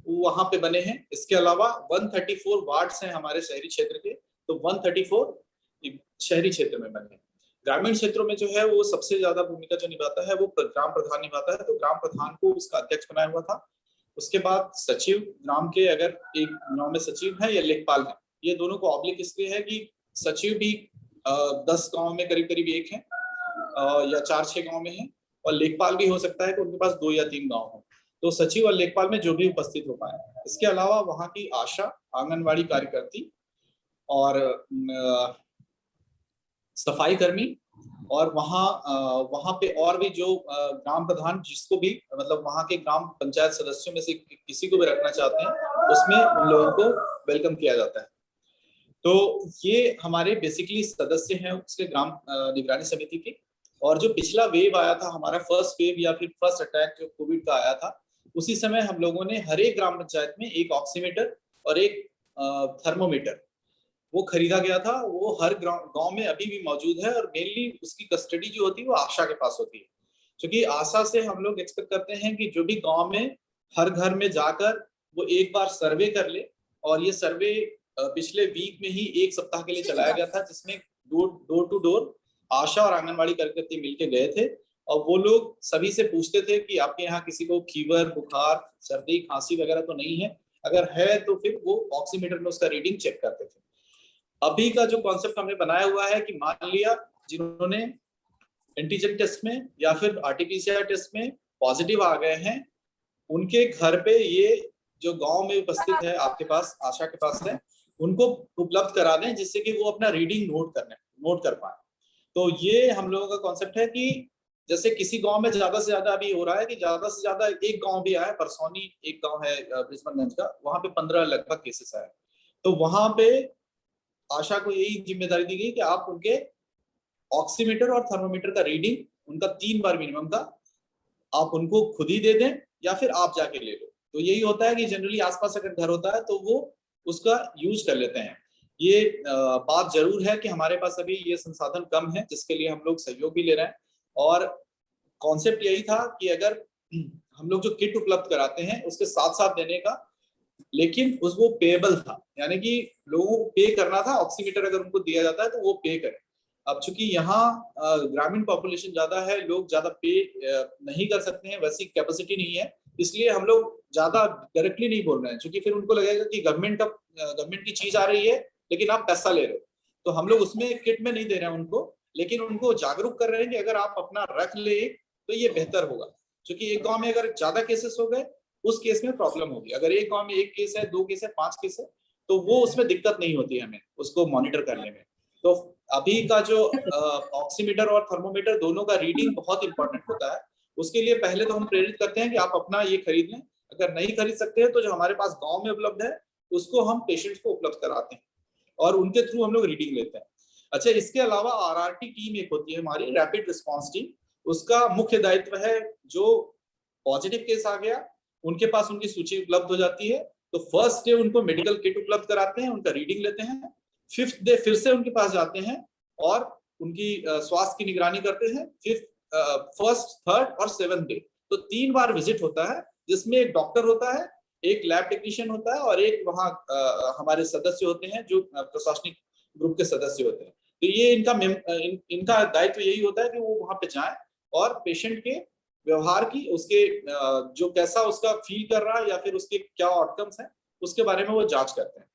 वहां पे बने हैं। इसके अलावा 134 वार्ड्स हैं हमारे शहरी क्षेत्र के, तो 134 शहरी क्षेत्र में बने हैं। ग्रामीण क्षेत्रों में जो है वो सबसे ज्यादा भूमिका जो निभाता है वो ग्राम प्रधान निभाता है, तो ग्राम प्रधान को उसका अध्यक्ष बनाया हुआ था। उसके बाद सचिव ग्राम के, अगर एक गांव में सचिव है या लेखपाल है, ये दोनों को ऑब्लिक इसलिए है कि सचिव भी 10 गांव में करीब करीब एक है या 4-6 गांव में है, और लेखपाल भी हो सकता है कि उनके पास 2 या 3 गांव हो, तो सचिव और लेखपाल में जो भी उपस्थित हो पाए। इसके अलावा वहां की आशा, आंगनवाड़ी कार्यकर्ती और सफाई कर्मी, और वहां पे और भी जो ग्राम प्रधान जिसको भी मतलब वहां के ग्राम पंचायत सदस्यों में से किसी को भी रखना चाहते हैं उसमें उन लोगों को वेलकम किया जाता है। तो ये हमारे बेसिकली सदस्य हैं उसके ग्राम निगरानी समिति के। और जो पिछला वेव आया था हमारा, फर्स्ट वेव या फिर फर्स्ट अटैक जो कोविड का आया था, उसी समय हम लोगों ने हर एक ग्राम पंचायत में एक ऑक्सीमीटर और एक थर्मोमीटर वो खरीदा गया था। वो हर गांव में अभी भी मौजूद है, और मेनली उसकी कस्टडी जो होती है वो आशा के पास होती है, क्योंकि आशा से हम लोग एक्सपेक्ट करते हैं कि जो भी गांव में हर घर में जाकर वो एक बार सर्वे कर ले। और ये सर्वे पिछले वीक में ही 1 सप्ताह के लिए चलाया गया था, जिसमें डोर टू डोर आशा और आंगनबाड़ी कार्यकर्ता मिलके गए थे, और वो लोग सभी से पूछते थे कि आपके यहाँ किसी को फीवर, बुखार, सर्दी, खांसी वगैरह तो नहीं है, अगर है तो फिर वो ऑक्सीमीटर में उसका रीडिंग चेक करते थे। अभी का जो कॉन्सेप्ट हमने बनाया हुआ है कि मान लिया जिन्होंने एंटीजन टेस्ट में या फिर आरटीपीसीआर टेस्ट में पॉजिटिव आ गए हैं, उनके घर पे ये जो गांव में उपस्थित है आपके पास, आशा के पास है, उनको उपलब्ध करा दें, जिससे कि वो अपना रीडिंग नोट कर पाए। तो ये हम लोगों का कॉन्सेप्ट है कि जैसे किसी गांव में ज्यादा से ज्यादा अभी हो रहा है कि ज्यादा से ज्यादा एक गांव भी आया, परसौनी एक गांव है ब्रिजबनगंज का, वहां पे 15 लगभग केसेस आए। तो वहां पे आशा को यही जिम्मेदारी दी गई कि आप उनके ऑक्सीमीटर और थर्मोमीटर का रीडिंग उनका 3 बार मिनिमम का आप उनको खुद ही दे दें या फिर आप जाके ले लो। तो यही होता है कि जनरली आसपास अगर घर होता है तो वो उसका यूज कर लेते हैं। ये बात जरूर है कि हमारे पास अभी ये संसाधन कम है, जिसके लिए हम लोग सहयोग भी ले रहे हैं। और कॉन्सेप्ट यही था कि अगर हम लोग जो किट उपलब्ध कराते हैं उसके साथ साथ देने का, लेकिन वो पेएबल था, यानी कि लोगों को पे करना था। ऑक्सीमीटर अगर उनको दिया जाता है तो वो पे करें। अब चूंकि यहाँ ग्रामीण पॉपुलेशन ज्यादा है, लोग ज्यादा पे नहीं कर सकते हैं, वैसी कैपेसिटी नहीं है, इसलिए हम लोग ज्यादा डायरेक्टली नहीं बोल रहे हैं, क्योंकि फिर उनको लगेगा कि गवर्नमेंट की चीज आ रही है लेकिन आप पैसा ले रहे हो। तो हम लोग उसमें किट में नहीं दे रहे हैं उनको, लेकिन उनको जागरूक कर रहे हैं कि अगर आप अपना रख ले तो ये बेहतर होगा। क्योंकि एक गांव में अगर ज्यादा केसेस हो गए उस केस में प्रॉब्लम होगी। अगर एक गांव में 1 केस है, 2 केस है, 5 केस है, तो वो उसमें दिक्कत नहीं होती है हमें उसको मॉनिटर करने में। तो अभी का जो ऑक्सीमीटर और थर्मोमीटर दोनों का रीडिंग बहुत इंपॉर्टेंट होता है। उसके लिए पहले तो हम प्रेरित करते हैं कि आप अपना ये खरीद लें। अगर नहीं खरीद सकते हैं तो जो हमारे पास गांव में उपलब्ध है उसको हम पेशेंट्स को उपलब्ध कराते हैं और उनके थ्रू हम लोग रीडिंग लेते हैं। अच्छा, इसके अलावा आरआरटी टीम एक होती है हमारी, रैपिड रिस्पॉन्स टीम। उसका मुख्य दायित्व है जो पॉजिटिव केस आ गया उनके पास उनकी सूची उपलब्ध हो जाती है, तो फर्स्ट डे उनको मेडिकल किट उपलब्ध कराते हैं, उनका रीडिंग लेते हैं। 5th डे फिर से उनके पास जाते हैं और उनकी स्वास्थ्य की निगरानी करते हैं। 1st, 3rd और 7th डे, तो 3 बार विजिट होता है, जिसमें एक डॉक्टर होता है, एक लैब टेक्नीशियन होता है और एक वहाँ हमारे सदस्य होते हैं जो प्रशासनिक ग्रुप के सदस्य होते हैं। तो ये इनका दायित्व यही होता है कि वो वहां पे जाएं और पेशेंट के व्यवहार की, उसके जो कैसा उसका फील कर रहा है या फिर उसके क्या आउटकम्स हैं उसके बारे में वो जांच करते हैं।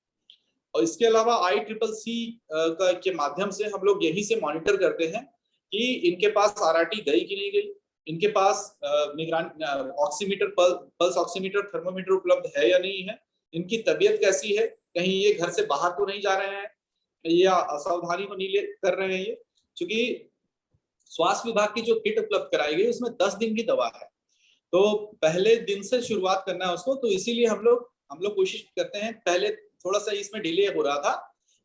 और इसके अलावा ICCC के माध्यम से हम लोग यही से मॉनिटर करते हैं कि इनके पास RRT गई कि नहीं गई, इनके पास निगरानी ऑक्सीमीटर, पल्स ऑक्सीमीटर, थर्मोमीटर उपलब्ध है या नहीं है, इनकी तबीयत कैसी है, कहीं ये घर से बाहर तो नहीं जा रहे हैं या असावधानी तो नहीं कर रहे हैं ये। क्योंकि स्वास्थ्य विभाग की जो किट उपलब्ध कराई गई उसमें 10 दिन की दवा है, तो पहले दिन से शुरुआत करना है उसको। तो इसीलिए हम लोग कोशिश करते हैं। पहले थोड़ा सा इसमें डिले हो रहा था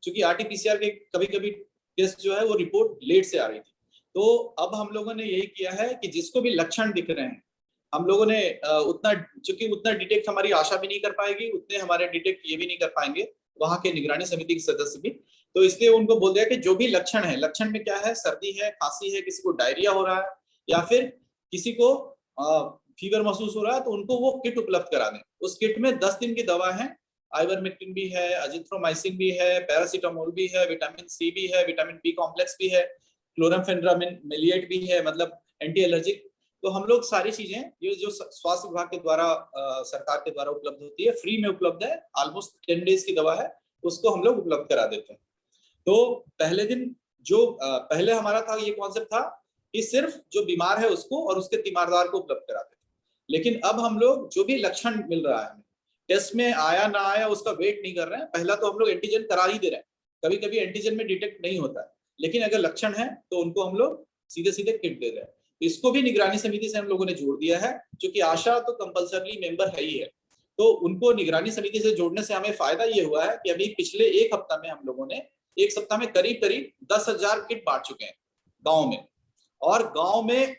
क्योंकि RT-PCR के कभी-कभी टेस्ट जो है वो रिपोर्ट लेट से आ रही थी। तो अब हम लोगों ने यही किया है कि जिसको भी लक्षण दिख रहे हैं, हम लोगों ने उतना डिटेक्ट हमारी आशा भी नहीं कर पाएगी, उतने हमारे डिटेक्ट ये भी नहीं कर पाएंगे वहां के निगरानी समिति के सदस्य भी। तो इसलिए उनको बोल दिया कि जो भी लक्षण है, लक्षण में क्या है, सर्दी है, खांसी है, किसी को डायरिया हो रहा है या फिर किसी को फीवर महसूस हो रहा है, तो उनको वो किट उपलब्ध करा दें। उस किट में 10 दिन की दवा है, आइवरमेक्टिन भी है, अजिथ्रोमाइसिन भी है, पैरासीटामोल भी है, विटामिन सी भी है, विटामिन बी कॉम्प्लेक्स भी है, क्लोरामफेनिरामिन मेलिएट भी है, मतलब एंटी एलर्जिक। तो हम लोग सारी चीजें ये जो स्वास्थ्य विभाग के द्वारा सरकार के द्वारा उपलब्ध होती है, फ्री में उपलब्ध है, ऑलमोस्ट 10 डेज की दवा है, उसको हम लोग उपलब्ध करा देते हैं। तो पहले दिन जो पहले हमारा था ये कॉन्सेप्ट था कि सिर्फ जो बीमार है उसको और उसके तीमारदार को उपलब्ध कराते थे, लेकिन अब हम लोग जो भी लक्षण मिल रहा है, टेस्ट में आया ना आया उसका वेट नहीं कर रहे हैं। पहला तो हम लोग एंटीजन करा ही दे रहे हैं, कभी कभी एंटीजन में डिटेक्ट नहीं होता है, लेकिन अगर लक्षण है तो उनको हम लोग सीधे सीधे किट दे रहे हैं। इसको भी निगरानी समिति से हम लोगों ने जोड़ दिया है, क्योंकि आशा तो कंपल्सरली मेंबर है ही है, तो उनको निगरानी समिति से जोड़ने से हमें फायदा ये हुआ है कि अभी पिछले एक हफ्ता में हम लोगों ने एक सप्ताह में करीब 10,000 किट बांट चुके हैं गांव में। और गांव में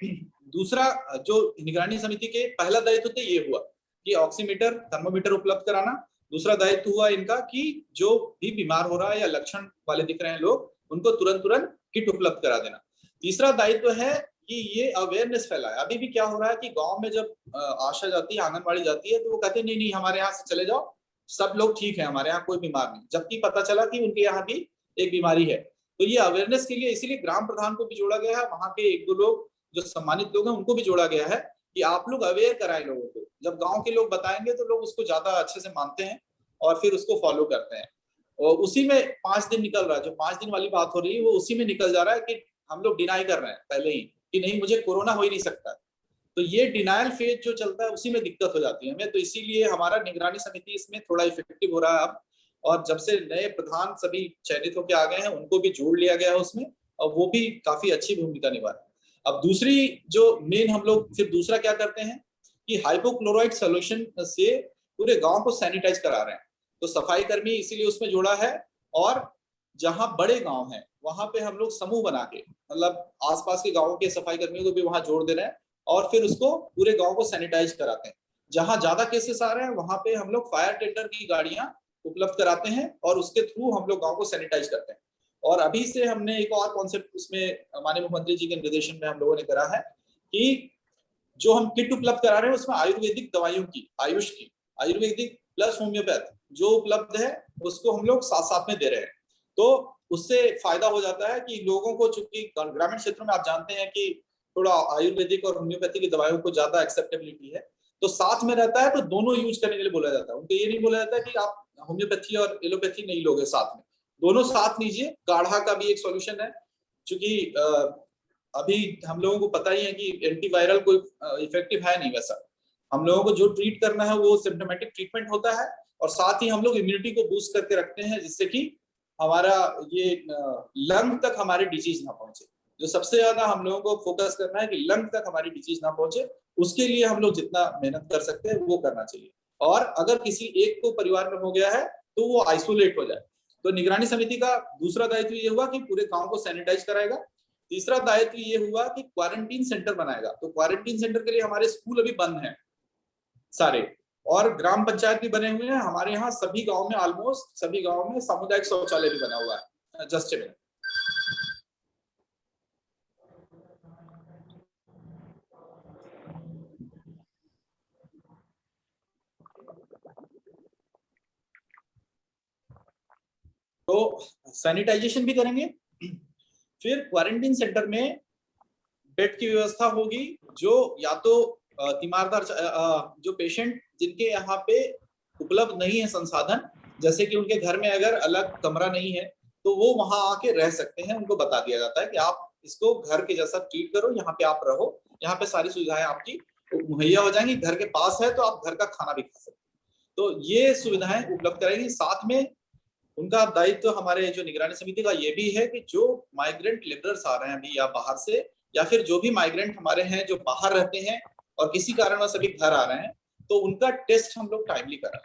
दूसरा जो निगरानी समिति के पहला दायित्व तो ये हुआ कि ऑक्सीमीटर, थर्मोमीटर उपलब्ध कराना। दूसरा दायित्व हुआ इनका कि जो भी बीमार हो रहा है या लक्षण वाले दिख रहे हैं लोग, उनको तुरंत किट उपलब्ध करा देना। तीसरा दायित्व है कि ये अवेयरनेस फैलाए। अभी भी क्या हो रहा है कि गांव में जब आशा जाती है, आंगनबाड़ी जाती है, तो वो कहते हैं नहीं हमारे यहाँ से चले जाओ, सब लोग ठीक है, हमारे यहाँ कोई बीमार नहीं, जबकि पता चला कि उनके यहाँ भी एक बीमारी है। तो ये अवेयरनेस के लिए इसीलिए ग्राम प्रधान को भी जोड़ा गया है, वहां के 1-2 लोग जो सम्मानित लोग हैं उनको भी जोड़ा गया है कि आप लोग अवेयर कराएं लोगों को। जब गांव के लोग बताएंगे तो लोग उसको ज्यादा अच्छे से मानते हैं और फिर उसको फॉलो करते हैं। और उसी में 5 दिन निकल रहा है, जो 5 दिन वाली बात हो रही है वो उसी में निकल जा रहा है कि हम लोग डिनाई कर रहे हैं पहले ही कि नहीं मुझे कोरोना हो ही नहीं सकता। तो ये डिनायल फेज जो चलता है उसी में दिक्कत हो जाती है हमें। तो इसीलिए हमारा निगरानी समिति इसमें थोड़ा इफेक्टिव हो रहा है अब, और जब से नए प्रधान सभी चयनित होकर आ गए हैं उनको भी जोड़ लिया गया है उसमें, और वो भी काफी अच्छी भूमिका निभा रहे हैं। अब दूसरी जो मेन हम लोग फिर दूसरा क्या करते हैं कि हाइपोक्लोराइड सोल्यूशन से पूरे गांव को सैनिटाइज करा रहे हैं। तो सफाई कर्मी इसीलिए उसमें जोड़ा है, और जहां बड़े गांव हैं वहां पे हम लोग समूह बना के, मतलब आसपास के गांवों के सफाई कर्मियों को भी वहां जोड़ दे रहे हैं और फिर उसको पूरे गांव को सैनिटाइज कराते हैं। जहां ज्यादा केसेस आ रहे हैं वहां पे हम लोग फायर टेंडर की गाड़ियां उपलब्ध कराते हैं और उसके थ्रू हम लोग गांव को सैनिटाइज करते हैं। और अभी से हमने एक और कॉन्सेप्ट उसमें माननीय मुख्यमंत्री जी के निर्देशन में हम लोगों ने करा है कि जो हम किट उपलब्ध करा रहे हैं उसमें आयुर्वेदिक दवाइयों की, आयुष की, आयुर्वेदिक प्लस होम्योपैथ जो उपलब्ध है उसको हम लोग साथ साथ में दे रहे हैं। तो उससे फायदा हो जाता है कि लोगों को, चूंकि ग्रामीण क्षेत्रों में आप जानते हैं कि थोड़ा आयुर्वेदिक और होम्योपैथी की दवाइयों को ज्यादा एक्सेप्टेबिलिटी है, तो साथ में रहता है तो दोनों यूज करने के लिए बोला जाता है। उनको ये नहीं बोला जाता कि आप होम्योपैथी और एलोपैथी नहीं लोगे, साथ में दोनों साथ लीजिए। काढ़ा का भी एक सॉल्यूशन है, क्योंकि अभी हम लोगों को पता ही है कि एंटीवायरल कोई इफेक्टिव है नहीं वैसा। हम लोगों को जो ट्रीट करना है वो सिम्टोमेटिक ट्रीटमेंट होता है, और साथ ही हम लोग इम्यूनिटी को बूस्ट करके रखते हैं जिससे कि हमारा ये लंग तक हमारे डिजीज ना पहुंचे। जो सबसे ज्यादा हम लोगों को फोकस करना है कि लंग तक हमारी डिजीज ना पहुंचे, उसके लिए हम लोग जितना मेहनत कर सकते हैं वो करना चाहिए। और अगर किसी एक को परिवार में हो गया है तो वो आइसोलेट हो जाए। तो निगरानी समिति का दूसरा दायित्व ये हुआ कि पूरे गांव को सैनिटाइज कराएगा। तीसरा दायित्व ये हुआ कि क्वारंटीन सेंटर बनाएगा। तो क्वारंटीन सेंटर के लिए हमारे स्कूल अभी बंद हैं सारे, और ग्राम पंचायत भी बने हुए हैं हमारे यहाँ सभी गांव में, ऑलमोस्ट सभी गांव में सामुदायिक शौचालय भी बना हुआ है। Just a minute. तो सैनिटाइजेशन भी करेंगे फिर क्वारंटीन सेंटर में बेड की व्यवस्था होगी, जो या तो तीमारदार जो पेशेंट जिनके यहाँ पे उपलब्ध नहीं है संसाधन, जैसे कि उनके घर में अगर अलग कमरा नहीं है तो वो वहां आके रह सकते हैं। उनको बता दिया जाता है कि आप इसको घर के जैसा ट्रीट करो, यहाँ पे आप रहो, यहाँ पे सारी सुविधाएं आपकी मुहैया हो जाएंगी, घर के पास है तो आप घर का खाना भी खा सकते हैं। तो ये सुविधाएं उपलब्ध कराएंगे। साथ में उनका दायित्व हमारे जो निगरानी समिति का ये भी है कि जो माइग्रेंट लेबरर्स आ रहे हैं अभी या बाहर से, या फिर जो भी माइग्रेंट हमारे हैं जो बाहर रहते हैं और किसी कारणवश अभी घर आ रहे हैं, तो उनका टेस्ट हम लोग टाइमली कराएं,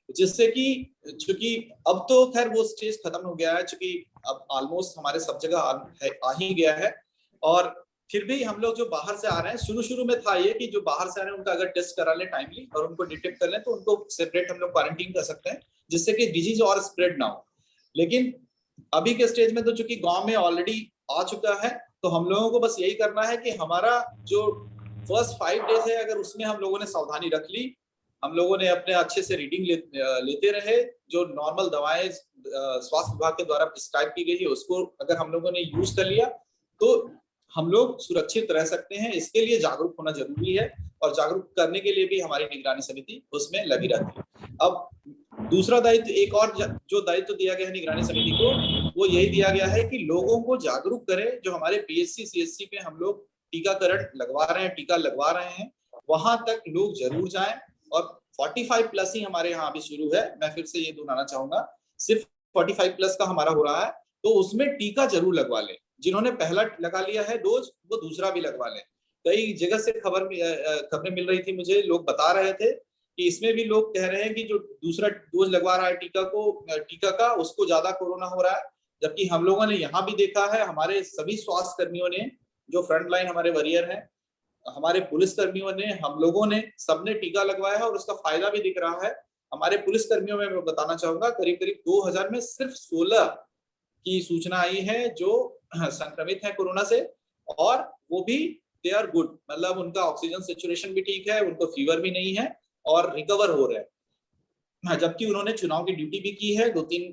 जिससे कि चूंकि अब तो खैर वो स्टेज खत्म हो गया है, चूंकि अब ऑलमोस्ट हमारे सब जगह आ ही गया है। और फिर भी हम लोग जो बाहर से आ रहे हैं, शुरू में था ये कि जो बाहर से आ रहे हैं उनका अगर टेस्ट करा लें टाइमली और उनको डिटेक्ट कर लें तो उनको सेपरेट हम लोग क्वारंटीन कर सकते हैं, जिससे कि डिजीज और स्प्रेड ना हो। लेकिन अभी के स्टेज में तो चूंकि गांव में ऑलरेडी आ चुका है, तो हम लोगों को बस यही करना है कि हमारा जो फर्स्ट 5 डेज है अगर उसमें हम लोगों ने सावधानी रख ली, हम लोगों ने अपने अच्छे से रीडिंग लेते रहे, जो नॉर्मल दवाएं स्वास्थ्य विभाग के द्वारा प्रिस्क्राइब की गई है उसको अगर हम लोगों ने यूज कर लिया तो हम लोग सुरक्षित रह सकते हैं। इसके लिए जागरूक होना जरूरी है और जागरूक करने के लिए भी हमारी निगरानी समिति उसमें लगी रहती है। अब दूसरा दायित्व, एक और जो दायित्व दिया गया है निगरानी समिति को, वो यही दिया गया है कि लोगों को जागरूक करें। जो हमारे पीएचसी सीएचसी पे हम लोग टीकाकरण लगवा रहे हैं, टीका लगवा रहे हैं, वहां तक लोग जरूर जाएं। और 45 प्लस ही हमारे यहाँ अभी शुरू है, मैं फिर से ये दोहराना चाहूंगा, सिर्फ 45 प्लस का हमारा हो रहा है, तो उसमें टीका जरूर लगवा लें। जिन्होंने पहला लगा लिया है डोज, वो दूसरा भी लगवा लें। कई जगह से खबरें मिल रही थी मुझे, लोग बता रहे थे कि इसमें भी लोग कह रहे हैं कि जो दूसरा डोज लगवा रहा है टीका का, उसको ज्यादा कोरोना हो रहा है। जबकि हम लोगों ने यहाँ भी देखा है, हमारे सभी स्वास्थ्य कर्मियों ने, जो फ्रंट लाइन हमारे वॉरियर हैं, हमारे पुलिस कर्मियों ने, हम लोगों ने, सबने टीका लगवाया है और उसका फायदा भी दिख रहा है। हमारे पुलिस कर्मियों में मैं बताना चाहूंगा, करीब करीब 2000 में सिर्फ 16 की सूचना आई है जो संक्रमित है कोरोना से, और वो भी दे आर गुड, मतलब उनका ऑक्सीजन सेचुरेशन भी ठीक है, उनको फीवर भी नहीं है और रिकवर हो रहे हैं। जबकि उन्होंने चुनाव की ड्यूटी भी की है, 2-3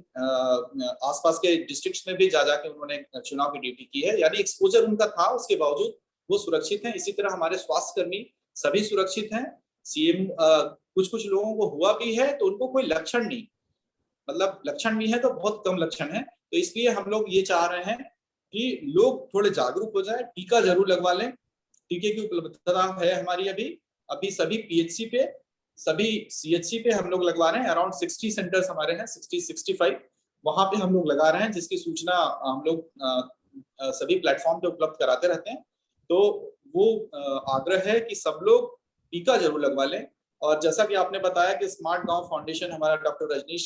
आसपास के डिस्ट्रिक्ट्स में भी जा के उन्होंने चुनाव की ड्यूटी की है, यानी एक्सपोजर उनका था, उसके बावजूद वो सुरक्षित हैं। इसी तरह हमारे स्वास्थ्य कर्मी सभी सुरक्षित हैं। सीएम कुछ लोगों को हुआ भी है तो उनको कोई लक्षण नहीं, मतलब लक्षण भी है तो बहुत कम लक्षण है। तो इसलिए हम लोग ये चाह रहे हैं कि लोग थोड़े जागरूक हो जाए, टीका जरूर लगवा लें। टीके की उपलब्धता है हमारी अभी सभी पीएचसी पे, सभी सीएचसी पे हम लोग लगवा रहे हैं। अराउंड 60 सेंटर्स हमारे हैं, 60-65, वहां पे हम लोग लगा रहे हैं, जिसकी सूचना हम लोग सभी प्लेटफॉर्म पे उपलब्ध कराते रहते हैं। तो वो आग्रह है कि सब लोग टीका जरूर लगवा लें। और जैसा कि आपने बताया कि स्मार्ट गांव फाउंडेशन हमारा डॉक्टर रजनीश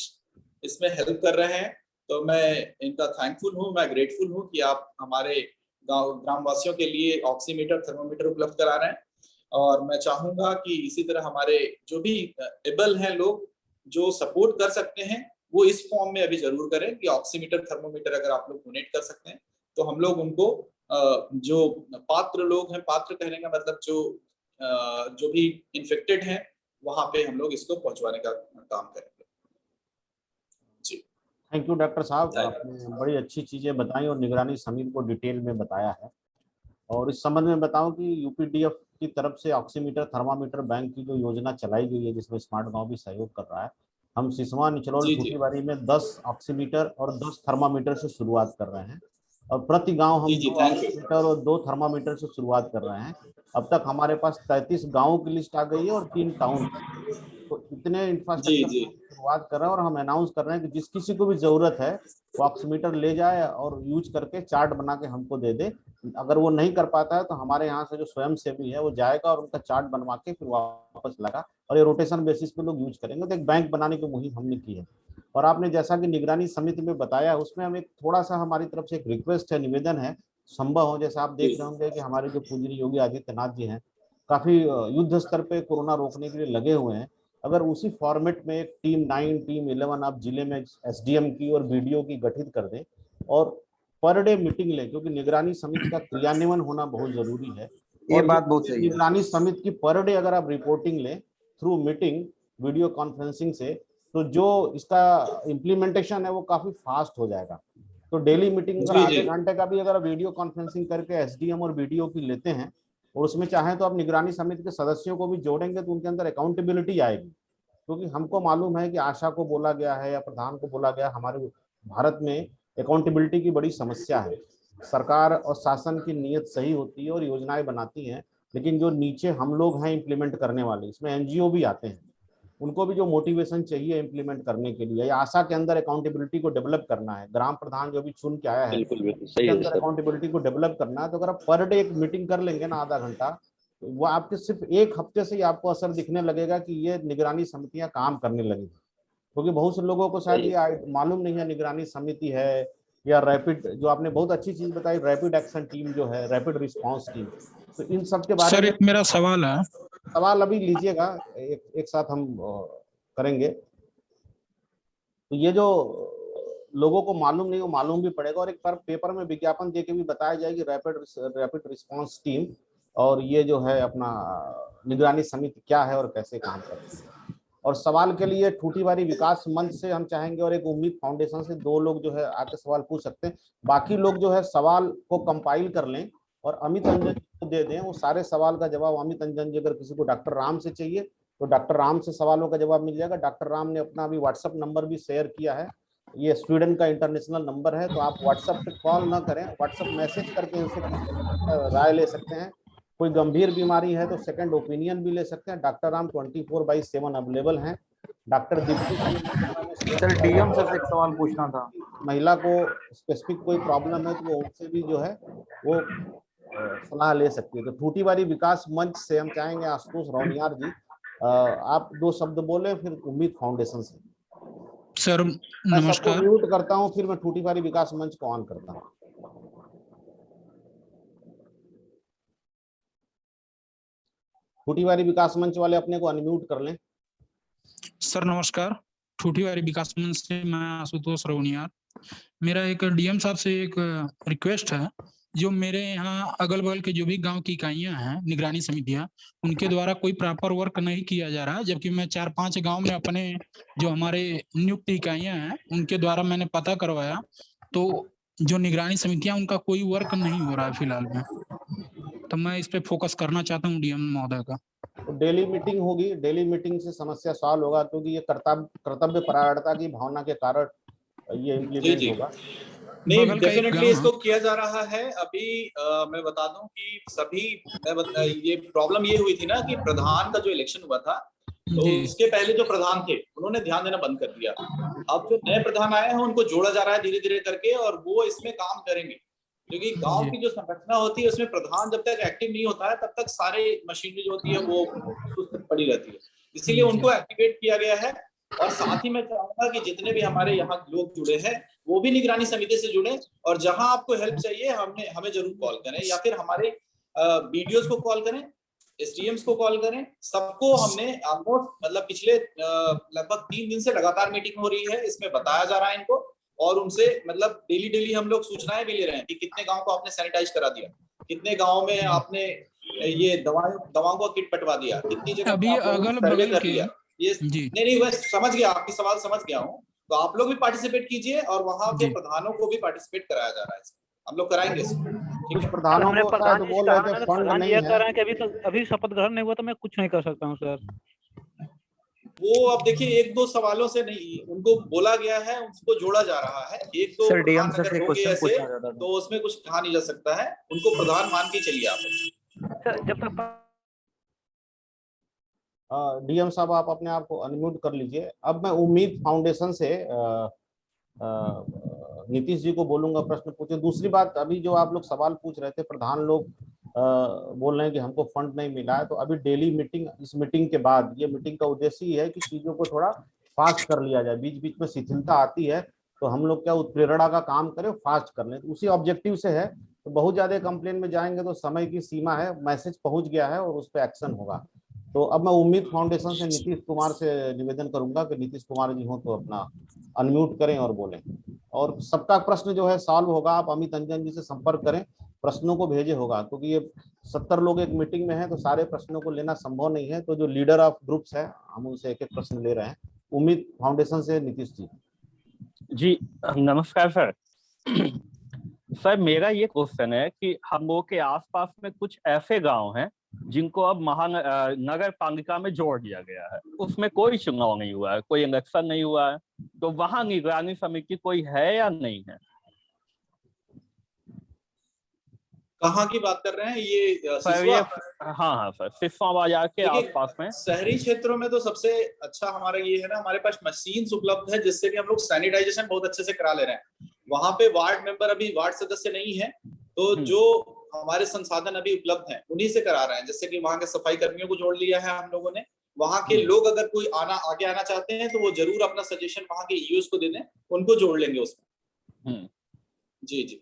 इसमें हेल्प कर रहे हैं, तो मैं इनका थैंकफुल हूँ, मैं ग्रेटफुल हूँ कि आप हमारे ग्रामवासियों के लिए ऑक्सीमीटर, थर्मोमीटर उपलब्ध करा रहे हैं। और मैं चाहूंगा कि इसी तरह हमारे जो भी एबल हैं लोग जो सपोर्ट कर सकते हैं, वो इस फॉर्म में अभी जरूर करें कि ऑक्सीमीटर, थर्मोमीटर अगर आप लोग डोनेट कर सकते हैं तो हम लोग उनको जो पात्र लोग हैं, पात्र कहने का मतलब जो भी इन्फेक्टेड हैं, वहां पे हम लोग इसको पहुंचवाने का काम करेंगे। जी, थैंक यू डॉक्टर साहब, आपने बड़ी अच्छी चीजें बताई और निगरानी समिति को डिटेल में बताया है। और इस संबंध में बताऊं कि यूपीडीएफ की तरफ से ऑक्सीमीटर, थर्मामीटर बैंक की जो योजना चलाई गई है, जिसमें स्मार्ट गांव भी सहयोग कर रहा है, हम सिसवा, निचलौल, टूटीवारी में 10 ऑक्सीमीटर और 10 थर्मामीटर से शुरुआत कर रहे हैं और प्रति गांव हम 2 ऑक्सीमीटर और 2 थर्मामीटर से शुरुआत कर रहे हैं। अब तक हमारे पास 33 गाँवों की लिस्ट आ गई है और 3 टाउन। तो इतने इंफ्रास्ट्रक्चर शुरुआत कर रहे हैं और हम अनाउंस कर रहे हैं कि जिस किसी को भी जरूरत है वो ऑक्सीमीटर ले जाए और यूज करके चार्ट बना के हमको दे दे। अगर वो नहीं कर पाता है तो हमारे यहाँ से जो स्वयं सेवी है वो जाएगा और उनका चार्ट बनवा के फिर वापस लगा, और ये रोटेशन बेसिस पे लोग यूज करेंगे। तो एक बैंक बनाने की मुहिम हमने की है। और आपने जैसा कि निगरानी समिति में बताया, उसमें हम एक थोड़ा सा हमारी तरफ से एक रिक्वेस्ट है, निवेदन है, संभव हो, जैसे आप देख रहे होंगे कि हमारे जो पूज्य योगी आदित्यनाथ जी हैं काफी युद्ध स्तर पे कोरोना रोकने के लिए लगे हुए हैं। अगर उसी फॉर्मेट में एक टीम 9, टीम 11 आप जिले में एसडीएम की और बीडीओ की गठित कर दें और पर डे मीटिंग लें, क्योंकि निगरानी समिति का क्रियान्वयन होना बहुत जरूरी है। ये बात बहुत सही है। निगरानी समिति की पर डे अगर आप रिपोर्टिंग लें थ्रू मीटिंग, वीडियो कॉन्फ्रेंसिंग से, तो जो इसका इम्प्लीमेंटेशन है वो काफी फास्ट हो जाएगा। तो डेली मीटिंग अगर जी, आधे जी। घंटे का भी अगर वीडियो कॉन्फ्रेंसिंग करके एसडीएम और बीडीओ की लेते हैं और उसमें चाहें तो आप निगरानी समिति के सदस्यों को भी जोड़ेंगे तो उनके अंदर अकाउंटेबिलिटी आएगी। क्योंकि हमको मालूम है कि आशा को बोला गया है या प्रधान को बोला गया, हमारे भारत में अकाउंटेबिलिटी की बड़ी समस्या है। सरकार और शासन की नीयत सही होती है और योजनाएं बनाती हैं, लेकिन जो नीचे हम लोग हैं इम्प्लीमेंट करने वाले, इसमें एनजीओ भी आते हैं, उनको भी जो मोटिवेशन चाहिए इम्प्लीमेंट करने के लिए, या आशा के अंदर अकाउंटेबिलिटी को डेवलप करना है, ग्राम प्रधान जो भी चुन के आया है बिल्कुल बिल्कुल उसके सही है अंदर सर। अकाउंटेबिलिटी को डेवलप करना है, तो अगर आप पर डे एक मीटिंग कर लेंगे ना आधा घंटा, तो वो आपके सिर्फ एक हफ्ते से ही आपको असर दिखने लगेगा कि ये निगरानी समितियां काम करने लगी। क्योंकि बहुत से लोगों को शायद ये मालूम नहीं है निगरानी समिति है या रैपिड, जो आपने बहुत अच्छी चीज बताई, रैपिड एक्शन टीम जो है, रैपिड रिस्पांस टीम, तो इन सब के बारे सर में एक मेरा सवाल है। सवाल अभी लीजिएगा, एक साथ हम करेंगे। तो ये जो लोगों को मालूम नहीं, वो मालूम भी पड़ेगा, और एक बार पेपर में विज्ञापन देके भी बताया जाएगी रैपिड रिस्पांस टीम और ये जो है अपना निगरानी समिति क्या है और कैसे काम करती है। और सवाल के लिए ठूठीवारी विकास मंच से हम चाहेंगे और एक उम्मीद फाउंडेशन से 2 लोग जो है आके सवाल पूछ सकते हैं। बाकी लोग जो है सवाल को कंपाइल कर लें और अमित अंजन जी को दे दें, वो सारे सवाल का जवाब अमित अंजन जी, अगर किसी को डॉक्टर राम से चाहिए तो डॉक्टर राम से सवालों का जवाब मिल जाएगा। डॉक्टर राम ने अपना अभी व्हाट्सएप नंबर भी शेयर किया है, ये स्वीडन का इंटरनेशनल नंबर है, तो आप व्हाट्सएप पे कॉल ना करें, व्हाट्सएप मैसेज करके उनसे राय ले सकते हैं। कोई गंभीर बीमारी है तो सेकंड ओपिनियन भी ले सकते हैं। डॉक्टर राम 24/7 अवेलेबल हैं। Doctor Deepti sir DM sir से एक सवाल पूछना था। महिला को स्पेसिफिक कोई प्रॉब्लम है तो वो उनसे भी जो है वो सलाह ले सकती है। तो ठूठीवारी विकास मंच से हम चाहेंगे आशुतोष रौनियार जी, आप 2 शब्द बोले, फिर उम्मीद फाउंडेशन से। सर मैं सबको नमस्कार। म्यूट करता हूं, फिर मैं ठूठीवारी विकास मंच को ऑन करता हूं। ठूठीवारी विकास मंच वाले अपने को अनम्यूट कर लें। सर नमस्कार, ठूठीवारी विकास मंच से मैं आशुतोष रौनियार। मेरा एक डीएम साहब से एक रिक्वेस्ट है, जो मेरे यहाँ अगल बगल के जो भी गांव की इकाइयां हैं, निगरानी समितियां, उनके द्वारा कोई प्रॉपर वर्क नहीं किया जा रहा है। जबकि मैं 4-5 गांव में अपने जो हमारे नियुक्त इकाइयां हैं उनके द्वारा मैंने पता करवाया, तो जो निगरानी समितियां उनका कोई वर्क नहीं हो रहा है फिलहाल में। तो मैं इस पे फोकस करना चाहता हूँ डीएम महोदय का। तो डेली मीटिंग होगी, डेली मीटिंग से समस्या सॉल्व होगा, क्योंकि ये कर्तव्य परायणता की भावना के कारण ये इम्प्लीमेंट होगा। नहीं, बगल का एक डेफिनेटली गांव इसको किया जा रहा है। अभी मैं बता दूं कि सभी ये प्रॉब्लम ये हुई थी ना कि प्रधान का जो इलेक्शन हुआ था, तो जी उसके पहले जो प्रधान थे उन्होंने ध्यान देना बंद कर दिया। अब जो नए प्रधान आए हैं उनको जोड़ा जा रहा है धीरे धीरे करके, और वो इसमें काम करेंगे। क्योंकि गांव जी की जो संरचना होती है उसमें प्रधान जब तक एक्टिव नहीं होता है तब तक सारे मशीनरी जो होती है वो सुस्त पड़ी रहती है, इसीलिए उनको एक्टिवेट किया गया है। और साथ ही मैं चाहूंगा कि जितने भी हमारे यहाँ लोग जुड़े हैं वो भी निगरानी समिति से जुड़े, और जहां आपको हेल्प चाहिए हमें जरूर कॉल करें, या फिर हमारे बीडीओस को कॉल करें, एसडीएम्स को कॉल करें। सबको हमने ऑलमोस्ट मतलब पिछले लगभग 3 दिन से लगातार मीटिंग हो रही है, इसमें बताया जा रहा है इनको, और उनसे मतलब डेली हम लोग सूचनाएं भी ले रहे हैं कि कितने गांव को आपने सैनिटाइज करा दिया, कितने गांव में आपने ये दवाओं का किट बंटवा दिया, कितनी जगह अभी अगल बगल के ये जी नहीं मैं समझ गया, आपकी सवाल समझ गया हूँ। तो आप लोग भी पार्टिसिपेट कीजिए, और वहां के जी प्रधानों को भी पार्टिसिपेट कराया जा रहा है, हम लोग कराएंगे इसको। कुछ प्रधानों को शायद बोल रहे थे फंड नहीं है। कह रहे हैं कि अभी शपथ ग्रहण नहीं हुआ तो मैं कुछ नहीं कर सकता हूँ सर। वो अब देखिए 1-2 सवालों से नहीं, उनको बोला गया है, उसको जोड़ा जा रहा है। 1-2 सर डीएम प्रधान सर से अगर हो गए क्वेश्चन ऐसे पूछना चाहता था तो उसमें कुछ कहा नहीं जा सकता है, उनको प्रधान मान के चलिए आप। सर। जब तक डीएम साहब आप अपने आप को अनम्यूट कर लीजिए। अब मैं उम्मीद फाउंडेशन से नीतीश जी को बोलूंगा प्रश्न पूछे। दूसरी बात, अभी जो आप लोग सवाल पूछ रहे थे, प्रधान लोग बोल रहे हैं कि हमको फंड नहीं मिला है, तो अभी डेली मीटिंग, इस मीटिंग के बाद, ये मीटिंग का उद्देश्य ही है कि चीजों को थोड़ा फास्ट कर लिया जाए। बीच बीच में शिथिलता आती है तो हम लोग क्या उत्प्रेरणा का काम करें, फास्ट कर लें, तो उसी ऑब्जेक्टिव से है। तो बहुत ज्यादा कंप्लेन में जाएंगे तो समय की सीमा है, मैसेज पहुंच गया है और उस पर एक्शन होगा। तो अब मैं उम्मीद फाउंडेशन से नीतीश कुमार से निवेदन करूंगा कि नीतीश कुमार जी हो तो अपना अनम्यूट करें और बोलें, और सबका प्रश्न जो है सॉल्व होगा। आप अमित अंजन जी से संपर्क करें, प्रश्नों को भेजे होगा, क्योंकि ये 70 लोग एक मीटिंग में हैं तो सारे प्रश्नों को लेना संभव नहीं है। तो जो लीडर ऑफ ग्रुप्स है हम उनसे एक एक प्रश्न ले रहे हैं। उम्मीद फाउंडेशन से नीतीश जी। जी नमस्कार सर। सर मेरा ये क्वेश्चन है कि हम लोग के आसपास में कुछ ऐसे गांव हैं जिनको अब नगर पालिका में जोड़ दिया गया है, उसमें कोई चुनाव नहीं हुआ है, कोई इलेक्शन नहीं हुआ है, तो वहां निगरानी समिति कोई है या नहीं है? कहाँ की बात कर रहे हैं ये सर ये हाँ सर, सिसवा बाजार के आसपास में। शहरी क्षेत्रों में तो सबसे अच्छा हमारा ये है ना, हमारे पास मशीन्स उपलब्ध है जिससे कि हम लोग सैनिटाइजेशन बहुत अच्छे से करा ले रहे हैं। वहां पे वार्ड मेंबर अभी वार्ड सदस्य नहीं है, तो जो हमारे संसाधन अभी उपलब्ध हैं उन्हीं से करा रहे हैं। जैसे कि वहां के सफाई कर्मियों को जोड़ लिया है हम लोगों ने। वहां के लोग अगर कोई आगे आना चाहते हैं तो वो जरूर अपना सजेशन वहां के ईओस को दे दें, उनको जोड़ लेंगे उसमें। जी जी।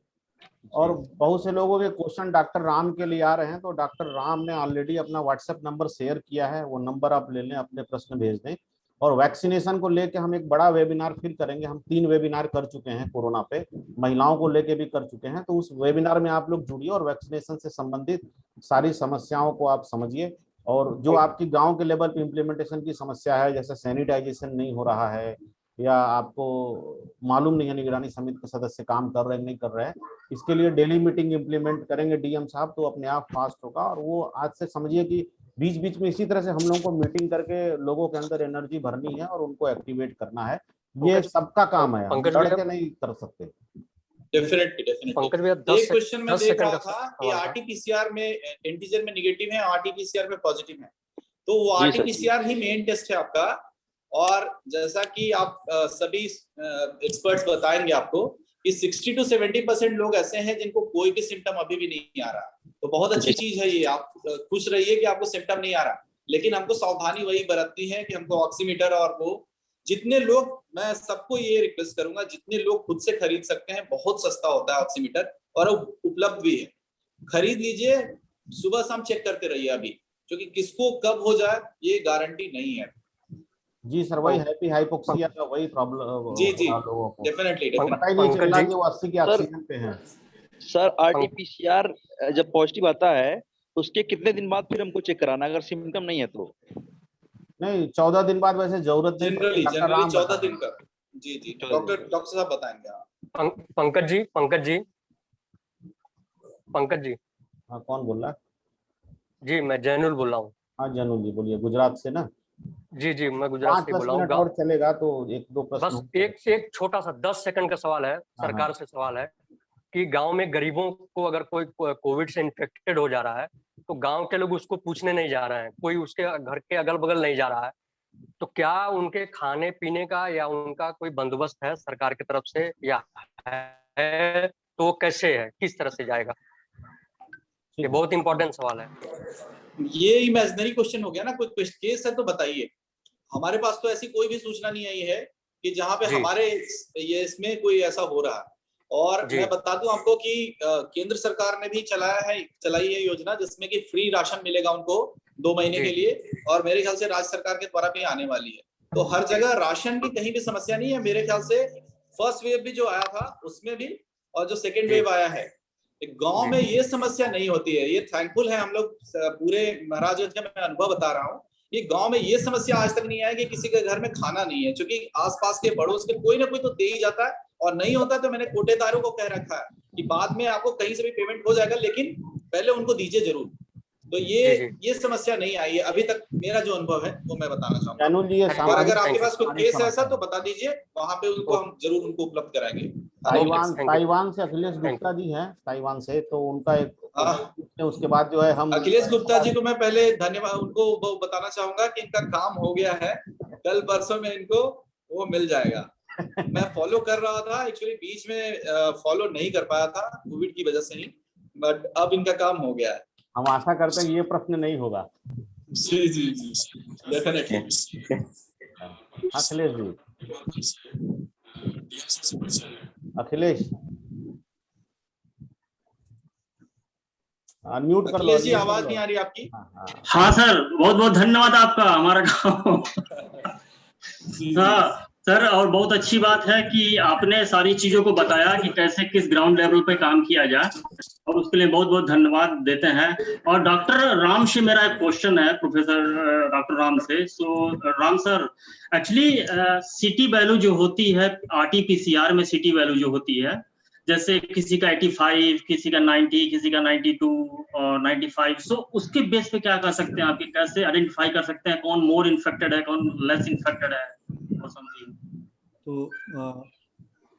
और बहुत से लोगों के क्वेश्चन डॉक्टर राम के लिए आ रहे हैं, तो डॉक्टर राम ने ऑलरेडी अपना व्हाट्सएप नंबर शेयर किया है, वो नंबर आप ले लें, अपने प्रश्न भेज दें। और वैक्सीनेशन को लेके हम एक बड़ा वेबिनार फिर करेंगे। हम 3 वेबिनार कर चुके हैं कोरोना पे, महिलाओं को लेके भी कर चुके हैं, तो उस वेबिनार में आप लोग जुड़िए और वैक्सीनेशन से संबंधित सारी समस्याओं को आप समझिए। और जो आपकी गांव के लेवल पे इम्प्लीमेंटेशन की समस्या है, जैसे सैनिटाइजेशन नहीं हो रहा है या आपको मालूम नहीं है निगरानी समिति के सदस्य काम कर रहे हैं नहीं कर रहे हैं, इसके लिए डेली मीटिंग इम्प्लीमेंट करेंगे डीएम साहब, तो अपने आप फास्ट होगा। और वो आज से समझिए कि बीच बीच में इसी तरह से हम लोगों को मीटिंग करके लोगों के अंदर एनर्जी भरनी है और उनको एक्टिवेट करना है। ये सबका काम है, हम लड़ के नहीं कर सकते। डेफिनेटली एक क्वेश्चन में देख रहा था कि आरटीपीसीआर में एंटीजन में निगेटिव है, आरटीपीसीआर में पॉजिटिव है, तो वो आरटीपीसीआर ही मेन टेस्ट है आपका। और जैसा कि आप सभी एक्सपर्ट्स बताएंगे आपको कि 60 to 70% लोग ऐसे हैं जिनको कोई भी सिम्टम अभी भी नहीं आ रहा, तो बहुत अच्छी चीज है ये। आप खुश रहिए कि आपको सिम्टम नहीं आ रहा, लेकिन हमको सावधानी वही बरतनी है कि हमको ऑक्सीमीटर और वो जितने लोग, मैं सबको ये रिक्वेस्ट करूंगा, जितने लोग खुद से खरीद सकते हैं, बहुत सस्ता होता है ऑक्सीमीटर और उपलब्ध भी है, खरीद लीजिए। सुबह शाम चेक करते रहिए अभी, क्योंकि किसको कब हो जाए ये गारंटी नहीं है। जी सर, वही हैप्पी हाइपोक्सिया का वही प्रॉब्लम जी जी डेफिनेटली पता ही नहीं चला कि वो 80 के ऑक्सीजन पे हैं। सर आरटीपीसीआर जब पॉजिटिव आता है उसके कितने दिन बाद फिर हमको चेक कराना, अगर सिम्टम नहीं है तो? नहीं, 14 दिन बाद वैसे जरूरत नहीं, जनरली 14 दिन का। जी जी डॉक्टर साहब बताएंगे। पंकज जी हाँ, कौन बोल रहा है? जी मैं जैनुल बोल रहा हूँ। हाँ जैनुल जी बोलिए, गुजरात से ना? जी मैं गुजरात से बोल रहा हूँ। और चलेगा तो 1-2 प्रश्न, बस एक छोटा सा 10 सेकंड का सवाल है, सरकार से सवाल है कि गांव में गरीबों को अगर कोई कोविड से इन्फेक्टेड हो जा रहा है तो गांव के लोग उसको पूछने नहीं जा रहे हैं, कोई उसके घर के अगल बगल नहीं जा रहा है, तो क्या उनके खाने पीने का या उनका कोई बंदोबस्त है सरकार की तरफ से, या है तो वो कैसे है, किस तरह से जाएगा? ये बहुत इंपॉर्टेंट सवाल है। ये इमेजिनरी क्वेश्चन हो गया ना, कोई केस है तो बताइए। हमारे पास तो ऐसी कोई भी सूचना नहीं आई है कि जहाँ पे हमारे ये इसमें कोई ऐसा हो रहा है। और मैं बता दूं आपको कि केंद्र सरकार ने भी चलाई है योजना जिसमें कि फ्री राशन मिलेगा उनको 2 महीने के लिए, और मेरे ख्याल से राज्य सरकार के द्वारा भी आने वाली है। तो हर जगह राशन की कहीं भी समस्या नहीं है। मेरे ख्याल से फर्स्ट वेव भी जो आया था उसमें भी, और जो सेकेंड वेव आया है, गांव में ये समस्या नहीं होती है। ये थैंकफुल है हम लोग पूरे महाराजगंज का, मैं अनुभव बता रहा हूँ। ये गांव में ये समस्या आज तक नहीं आई कि किसी के घर में खाना नहीं है, क्योंकि आसपास के पड़ोस के कोई ना कोई तो दे ही जाता है, और नहीं होता तो मैंने कोटेदारों को कह रखा है कि बाद में आपको कहीं से भी पेमेंट हो जाएगा, लेकिन पहले उनको दीजिए जरूर। तो ये समस्या नहीं आई है अभी तक, मेरा जो अनुभव है वो मैं बताना चाहूंगा। और अगर आपके पास कोई केस है ऐसा तो बता दीजिए, वहां पे उनको हम जरूर उनको उपलब्ध कराएंगे। ताइवान से अखिलेश गुप्ता जी हैं, ताइवान से, तो उनका एक उसके बाद जो है हम अखिलेश गुप्ता जी को मैं पहले धन्यवाद उनको बताना चाहूंगा कि इनका काम हो गया है, कल परसों में इनको वो मिल जाएगा। मैं फॉलो कर रहा था, एक्चुअली बीच में फॉलो नहीं कर पाया था कोविड की वजह से ही, बट अब इनका काम हो गया है। हम आशा करते हैं ये प्रश्न नहीं होगा। जी जी डेफिनेटली। अखिलेश जी, अखिलेश अनम्यूट कर लो। अखिलेश जी आवाज नहीं आ रही आपकी। हाँ सर, बहुत बहुत धन्यवाद आपका, हमारा गाँव। हाँ सर, और बहुत अच्छी बात है कि आपने सारी चीजों को बताया कि कैसे किस ग्राउंड लेवल पे काम किया जाए, और उसके लिए बहुत बहुत धन्यवाद देते हैं। और डॉक्टर राम से मेरा एक क्वेश्चन है, प्रोफेसर डॉक्टर राम से। So Ram sir, actually city value जो होती है आरटीपीसीआर में, सिटी वैल्यू जो होती है, जैसे किसी का 85, किसी का 90, किसी का 92 और 95, सो उसके बेस पे क्या कर सकते हैं, आपके कैसे आइडेंटिफाई कर सकते हैं कौन मोर इन्फेक्टेड है, कौन लेस इन्फेक्टेड है और समथिंग? तो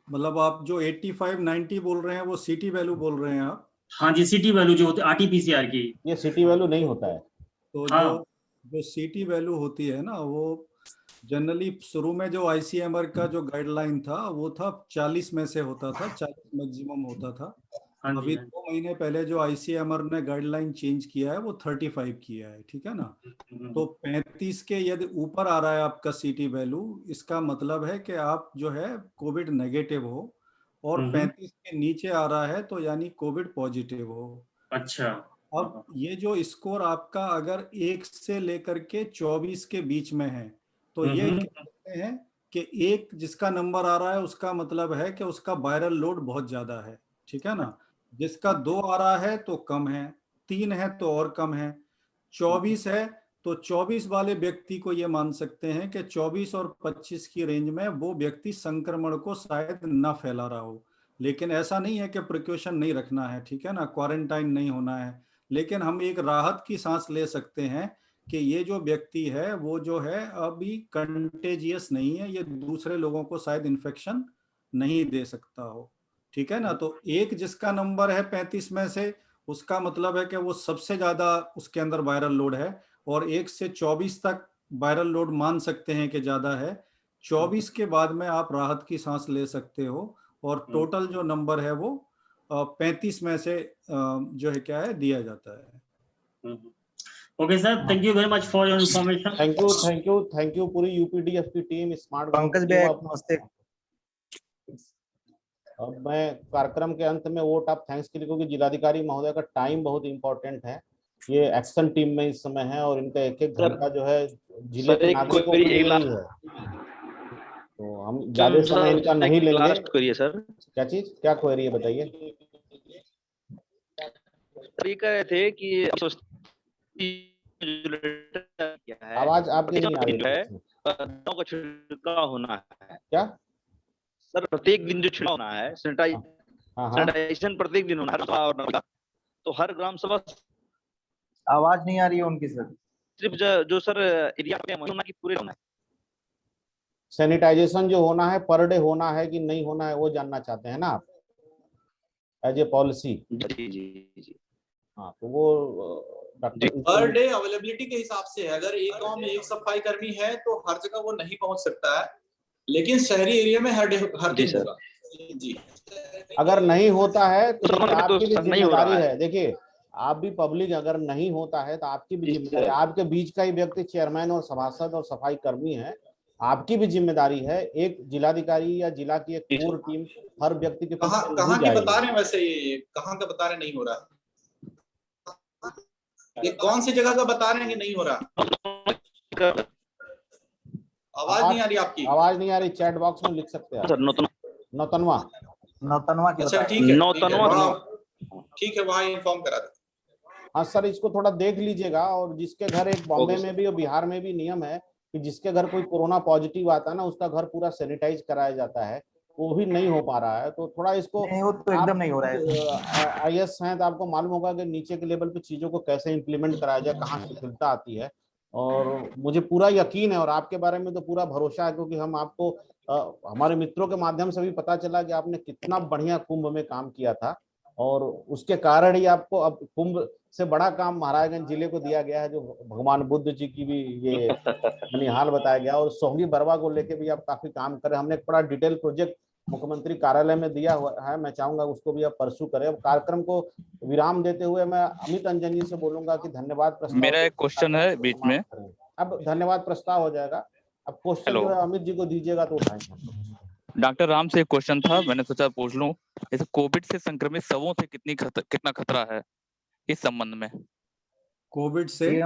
मतलब आप जो 85, 90 बोल रहे हैं वो सिटी वैल्यू बोल रहे हैं आप? हाँ जी, सिटी वैल्यू जो होती है RT-PCR की। ये सिटी वैल्यू नहीं होता है। तो हाँ। जो सिटी वैल्यू होती है ना, वो जनरली शुरू में जो ICMR का जो गाइडलाइन था वो था 40 में से होता था, 40 मैक्सिमम होता था। अभी 2 महीने पहले जो ICMR ने गाइडलाइन चेंज किया है वो 35 किया है, ठीक है ना। तो 35 के यदि ऊपर आ रहा है आपका सिटी वैल्यू, इसका मतलब है कि आप जो है कोविड नेगेटिव हो, और 35 के नीचे आ रहा है तो यानी कोविड पॉजिटिव हो। अच्छा। अब ये जो स्कोर आपका अगर 1 से लेकर के 24 के बीच में है, तो ये कहते हैं कि 1 जिसका नंबर आ रहा है उसका मतलब है कि उसका वायरल लोड बहुत ज्यादा है, ठीक है ना। जिसका 2 आ रहा है तो कम है, 3 है तो और कम है, 24 है तो 24 वाले व्यक्ति को ये मान सकते हैं कि 24 और 25 की रेंज में वो व्यक्ति संक्रमण को शायद न फैला रहा हो। लेकिन ऐसा नहीं है कि प्रिकॉशन नहीं रखना है, ठीक है ना, क्वारंटाइन नहीं होना है, लेकिन हम एक राहत की सांस ले सकते हैं कि ये जो व्यक्ति है वो जो है अभी कंटेजियस नहीं है, ये दूसरे लोगों को शायद इन्फेक्शन नहीं दे सकता हो, ठीक है ना। तो 1 जिसका नंबर है 35 में से, उसका मतलब है कि वो सबसे ज्यादा उसके अंदर वायरल लोड है, और 1 से 24 तक वायरल लोड मान सकते हैं कि ज्यादा है। 24 के बाद में आप राहत की सांस ले सकते हो, और टोटल जो नंबर है वो 35 में से जो है क्या है दिया जाता है। Okay sir, thank you very much for your information. Thank you पूरी यूपीडीएफ की टीम, स्मार्ट पंकज भाई नमस्ते। अब मैं कार्यक्रम के अंत में वोट ऑफ थैंक्स के लिए, क्योंकि जिलाधिकारी महोदय का टाइम बहुत इंपॉर्टेंट है, ये एक्शन टीम में इस समय है, और इनका एक एक घंटा जो है जिले के नागरिकों के लिए ही है, तो हम ज्यादा समय इनका नहीं लेंगे। करिए सर। क्या चीज, क्या क्वेरी है बताइए। ये कह रहे थे कि आवाज आपकी नहीं आ रही है। दवाओं का छिड़काव होना है क्या सर? प्रत्येक दिन जो छिड़काव होना है, सैनिटाइजेशन प्रत्येक दिन होना है, तो हर ग्राम सभा। आवाज नहीं आ रही है उनकी सर। सिर्फ जो सर एरिया की पूरे होना है, सैनिटाइजेशन जो होना है पर डे होना है कि नहीं होना है, वो जानना चाहते हैं ना आप, एज ए पॉलिसी। जी। हाँ, तो वो पर डे अवेलेबिलिटी के हिसाब से है। अगर एक गांव में एक सफाई कर्मी है तो हर जगह वो नहीं पहुंच सकता है, लेकिन शहरी एरिया में हर दिन होगा। जी, अगर नहीं होता है तो आपकी भी जिम्मेदारी है। देखिए, आप भी पब्लिक, अगर नहीं होता है तो आपकी भी जिम्मेदारी, आपके बीच का ही व्यक्ति चेयरमैन और सभासद और सफाई कर्मी है, आपकी भी जिम्मेदारी है। एक जिलाधिकारी या जिला की एक कोर टीम हर व्यक्ति के कहाँ के बता रहे हैं वैसे, ये कहाँ का बता रहे नहीं हो रहा, ये कौन सी जगह का बता रहे हैं कि नहीं हो रहा? आवाज नहीं आ रही आपकी। आवाज नहीं आ रही, चैट बॉक्स में लिख सकते हैं। नौतनवा अच्छा ठीक है, वहाँ इन्फॉर्म करा दे। हाँ सर, इसको थोड़ा देख लीजिएगा। और जिसके घर, एक बॉम्बे में भी और बिहार में भी नियम है कि जिसके घर कोई कोरोना पॉजिटिव आता है ना, उसका घर पूरा सैनिटाइज कराया जाता है, वो भी नहीं हो पा रहा है। तो थोड़ा इसको तो एकदम नहीं हो रहा है। IS हैं तो आपको मालूम होगा कि नीचे के लेवल पे चीजों को कैसे इम्प्लीमेंट कराया जाए, कहाँ शिथिलता आती है। और मुझे पूरा यकीन है और आपके बारे में तो पूरा भरोसा है, क्योंकि हम आपको हमारे मित्रों के माध्यम से भी पता चला कि आपने कितना बढ़िया कुंभ में काम किया था, और उसके कारण ही आपको अब कुंभ से बड़ा काम महाराजगंज जिले को दिया गया है, जो भगवान बुद्ध जी की भी ये निहाल बताया गया। और सोहनी बरवा को लेके भी आप काफी काम करें। हमने एक बड़ा डिटेल प्रोजेक्ट मुख्यमंत्री कार्यालय में दिया हुआ है, मैं चाहूंगा उसको भी आप परसू करें। अब कार्यक्रम को विराम देते हुए मैं अमित अंजन जी से बोलूंगा कि धन्यवाद प्रस्ताव। मेरा एक क्वेश्चन है बीच में। अब धन्यवाद प्रस्ताव हो जाएगा, अब क्वेश्चन जो है अमित जी को दीजिएगा तो उठाएंगे। डॉक्टर राम से एक क्वेश्चन था, मैंने सोचा पूछ लूं। जैसे कोविड से संक्रमित सबों से कितना खतरा है इस संबंध में? कोविड से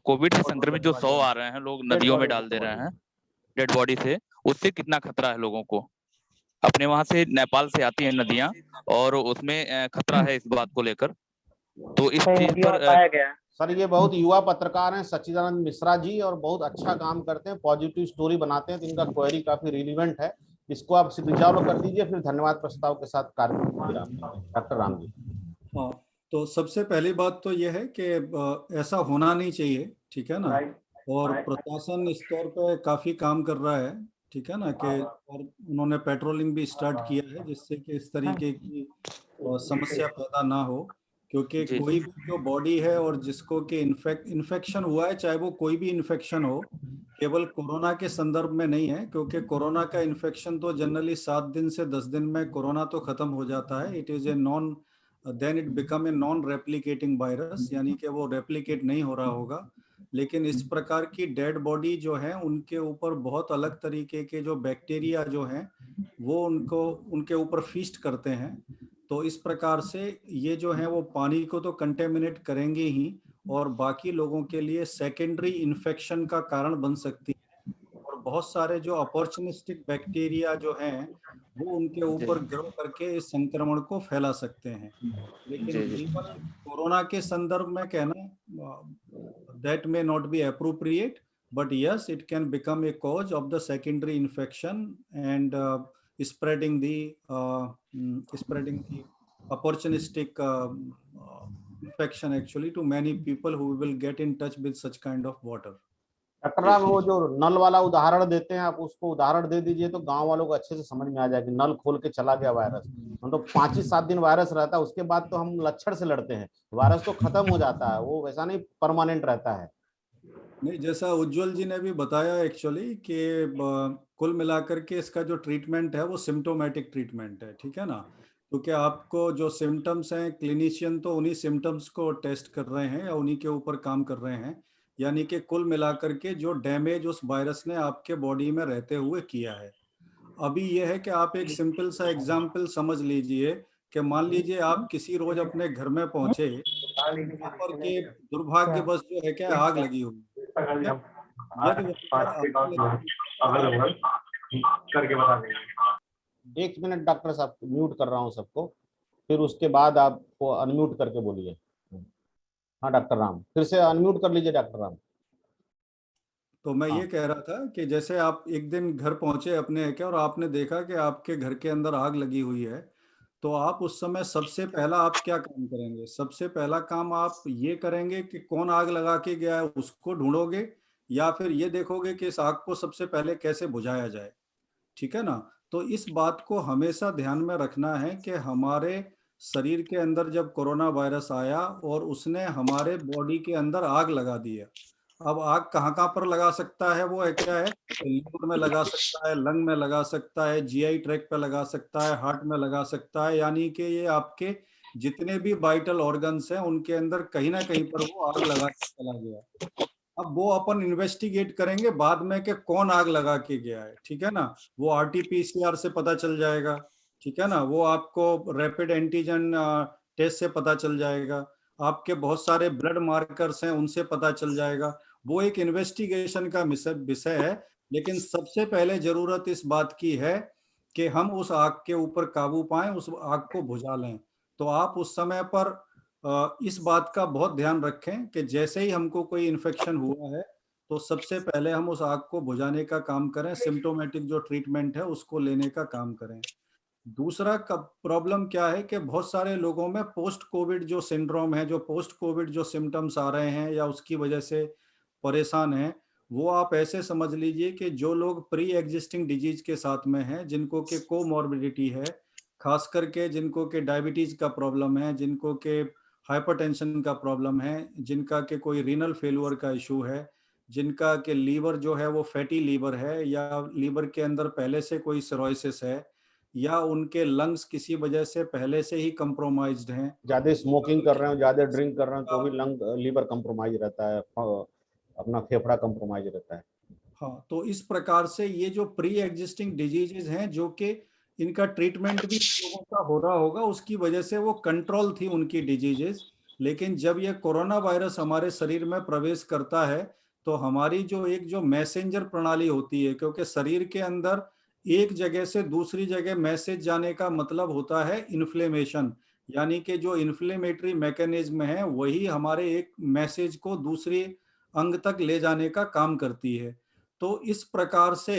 कोविड से संक्रमित जो 100 आ रहे हैं, लोग नदियों में डाल दे रहे हैं डेड बॉडी से, उससे कितना खतरा है लोगों को? अपने वहां से नेपाल से आती है नदियां, और उसमें खतरा है इस बात को लेकर। तो इस चीज पर सर, ये बहुत युवा पत्रकार हैं सच्चिदानंद मिश्रा जी, और बहुत अच्छा काम करते हैं, पॉजिटिव स्टोरी बनाते हैं, तो इनका क्वेरी काफी रिलीवेंट है। इसको आप सिग्नेचर कर दीजिए, फिर धन्यवाद प्रस्ताव के साथ कार्य डॉक्टर राम जी। हाँ, तो सबसे पहली बात तो यह है कि ऐसा होना नहीं चाहिए, ठीक है ना, और प्रशासन इस तौर पे काफी काम कर रहा है, ठीक है ना, कि और उन्होंने पेट्रोलिंग भी स्टार्ट किया है जिससे कि इस तरीके की समस्या पैदा ना हो, क्योंकि कोई भी जो बॉडी है और जिसको कि इन्फेक्शन हुआ है, चाहे वो कोई भी इन्फेक्शन हो, केवल कोरोना के संदर्भ में नहीं है, क्योंकि कोरोना का इन्फेक्शन तो जनरली 7 दिन से 10 दिन में कोरोना तो खत्म हो जाता है। It is a then it become a non replicating virus, यानी कि वो रेप्लिकेट नहीं हो रहा होगा। लेकिन इस प्रकार की डेड बॉडी जो है उनके ऊपर बहुत अलग तरीके के जो बैक्टीरिया जो हैं वो उनके ऊपर फीस्ट करते हैं। तो इस प्रकार से ये जो है वो पानी को तो कंटेमिनेट करेंगे ही, और बाकी लोगों के लिए सेकेंडरी इन्फेक्शन का कारण बन सकती है, और बहुत सारे जो अपॉर्चुनिस्टिक बैक्टीरिया जो हैं वो उनके ऊपर ग्रो करके इस संक्रमण को फैला सकते हैं। लेकिन कोरोना के संदर्भ में कहना that may not be appropriate, but yes, it can become a cause of the secondary infection and spreading the opportunistic infection actually to many people who will get in touch with such kind of water. Doctor Ram, वो जो नल वाला उदाहरण देते हैं, आप उसको उदाहरण दे दीजिए तो गांव वालों को अच्छे से समझ में आ जाए कि नल खोल के चला गया वायरस। हम तो 5 ही 7 दिन वायरस रहता है, उसके बाद तो हम लक्षण से लड़ते हैं, वायरस तो खत्म हो जाता है, वो वैसा नहीं परमानेंट रहता है। नहीं, जैसा उज्जवल जी ने भी बताया एक्चुअली कि कुल मिलाकर के इसका जो ट्रीटमेंट है वो सिम्टोमेटिक ट्रीटमेंट है, ठीक है ना, क्योंकि आपको जो सिम्टम्स हैं क्लिनिशियन तो उन्हीं सिम्टम्स को टेस्ट कर रहे हैं या उन्हीं के ऊपर काम कर रहे हैं, यानी कि कुल मिलाकर के जो डैमेज उस वायरस ने आपके बॉडी में रहते हुए किया है। अभी यह है कि आप एक सिंपल सा एग्जाम्पल समझ लीजिए कि मान लीजिए आप किसी रोज अपने घर में पहुंचे, पर के दुर्भाग्यवश जो है क्या आग लगी हुई, एक मिनट डॉक्टर साहब, म्यूट कर रहा हूँ सबको, फिर उसके बाद आपको अनम्यूट करके बोलिए। हाँ डॉक्टर राम, फिर से अनम्यूट कर लीजिए डॉक्टर राम। तो मैं ये कह रहा था कि जैसे आप एक दिन घर पहुंचे अपने क्या, और आपने देखा कि आपके घर के अंदर आग लगी हुई है, तो आप उस समय सबसे पहला आप क्या काम करेंगे? सबसे पहला काम आप ये करेंगे कि कौन आग लगा के गया है उसको ढूंढोगे, या फिर ये देखोगे कि इस आग को सबसे पहले कैसे बुझाया जाए, ठीक है ना। तो इस बात को हमेशा ध्यान में रखना है कि हमारे शरीर के अंदर जब कोरोना वायरस आया और उसने हमारे बॉडी के अंदर आग लगा दी है, अब आग कहाँ पर लगा सकता है, वो है क्या है, लीवर में लगा सकता है, लंग में लगा सकता है, जीआई ट्रैक्ट पे लगा सकता है, हार्ट में लगा सकता है, यानी कि ये आपके जितने भी वाइटल ऑर्गन्स हैं उनके अंदर कहीं ना कहीं पर वो आग लगा के चला गया। अब वो अपन इन्वेस्टिगेट करेंगे बाद में कि कौन आग लगा के गया है, ठीक है ना, वो RT-PCR से पता चल जाएगा, ठीक है ना, वो आपको रैपिड एंटीजन टेस्ट से पता चल जाएगा, आपके बहुत सारे ब्लड मार्कर्स हैं उनसे पता चल जाएगा। वो एक इन्वेस्टिगेशन का विषय है, लेकिन सबसे पहले जरूरत इस बात की है कि हम उस आग के ऊपर काबू पाएं, उस आग को बुझा लें। तो आप उस समय पर इस बात का बहुत ध्यान रखें कि जैसे ही हमको कोई इन्फेक्शन हुआ है तो सबसे पहले हम उस आग को बुझाने का काम करें, सिम्टोमेटिक जो ट्रीटमेंट है उसको लेने का काम करें। दूसरा प्रॉब्लम क्या है कि बहुत सारे लोगों में पोस्ट कोविड जो सिंड्रोम है, जो पोस्ट कोविड जो सिम्टम्स आ रहे हैं या उसकी वजह से परेशान हैं, वो आप ऐसे समझ लीजिए कि जो लोग प्री एग्जिस्टिंग डिजीज के साथ में हैं, जिनको के कोमॉर्बिडिटी है, खास करके जिनको के डायबिटीज का प्रॉब्लम है, जिनको के हाइपरटेंशन का प्रॉब्लम है, जिनका के कोई रीनल फेल्यूर का इशू है, जिनका के लीवर जो है वो फैटी लीवर है, या लीवर के अंदर पहले से कोई सिरोसिस है, या उनके लंग्स किसी वजह से पहले से ही कंप्रोमाइज्ड हैं, ज्यादा स्मोकिंग कर रहे हो, ज्यादा ड्रिंक कर रहे हो तो भी लंग लीवर कंप्रोमाइज रहता है, अपना फेफड़ा कंप्रोमाइज रहता है। हाँ, तो इस प्रकार से ये जो प्री एग्जिस्टिंग डिजीजेज हैं, जो कि इनका ट्रीटमेंट भी लोगों का हो रहा होगा, उसकी वजह से वो कंट्रोल थी उनकी डिजीजेज, लेकिन जब ये कोरोना वायरस हमारे शरीर में प्रवेश करता है तो हमारी जो मैसेंजर प्रणाली होती है, क्योंकि शरीर के अंदर एक जगह से दूसरी जगह मैसेज जाने का मतलब होता है इन्फ्लेमेशन, यानी कि जो इन्फ्लेमेटरी मैकेनिज्म है वही हमारे एक मैसेज को दूसरे अंग तक ले जाने का काम करती है। तो इस प्रकार से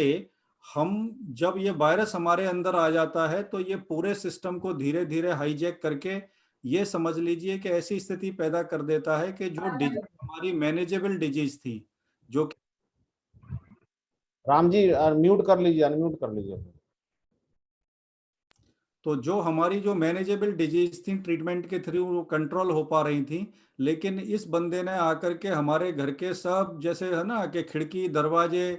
हम जब ये वायरस हमारे अंदर आ जाता है तो ये पूरे सिस्टम को धीरे धीरे हाईजैक करके ये समझ लीजिए कि ऐसी स्थिति पैदा कर देता है कि जो डिजीज हमारी मैनेजेबल डिजीज थी, जो राम जी म्यूट कर लीजिए, अनम्यूट कर लीजिए। तो जो हमारी जो मैनेजेबल डिजीज थी ट्रीटमेंट के थ्रू वो कंट्रोल हो पा रही थी, लेकिन इस बंदे ने आकर के हमारे घर के सब जैसे है ना कि खिड़की दरवाजे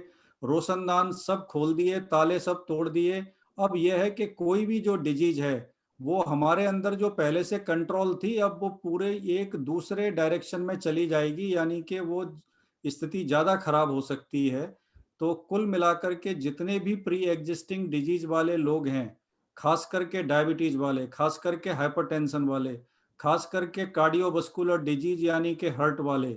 रोशनदान सब खोल दिए, ताले सब तोड़ दिए। अब यह है कि कोई भी जो डिजीज है वो हमारे अंदर जो पहले से कंट्रोल थी अब वो पूरे एक दूसरे डायरेक्शन में चली जाएगी, यानी कि वो स्थिति ज़्यादा खराब हो सकती है। तो कुल मिलाकर के जितने भी प्री एग्जिस्टिंग डिजीज वाले लोग हैं, खास करके डायबिटीज वाले, खास करके हाइपरटेंशन वाले, खास करके कार्डियोवास्कुलर डिजीज यानी कि हार्ट वाले,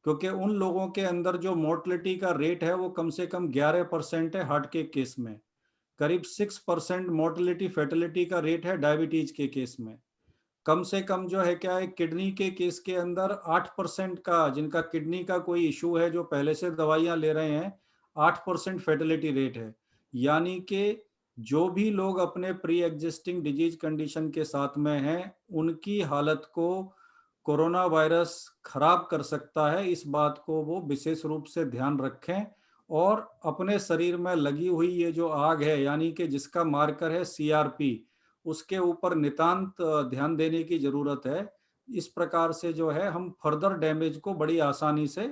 क्योंकि उन लोगों के अंदर जो मोर्टलिटी का रेट है वो कम से कम 11% है हार्ट के केस में, करीब 6% मोर्टलिटी फैटेलिटी का रेट है डायबिटीज के केस में, कम से कम जो है क्या है किडनी के केस के अंदर 8% का, जिनका किडनी का कोई इशू है जो पहले से दवाइयां ले रहे हैं, 8% फैटेलिटी रेट है। यानी कि जो भी लोग अपने प्री एग्जिस्टिंग डिजीज कंडीशन के साथ में हैं उनकी हालत को कोरोना वायरस खराब कर सकता है, इस बात को वो विशेष रूप से ध्यान रखें और अपने शरीर में लगी हुई ये जो आग है यानी कि जिसका मार्कर है CRP, उसके ऊपर नितांत ध्यान देने की जरूरत है। इस प्रकार से जो है हम फर्दर डैमेज को बड़ी आसानी से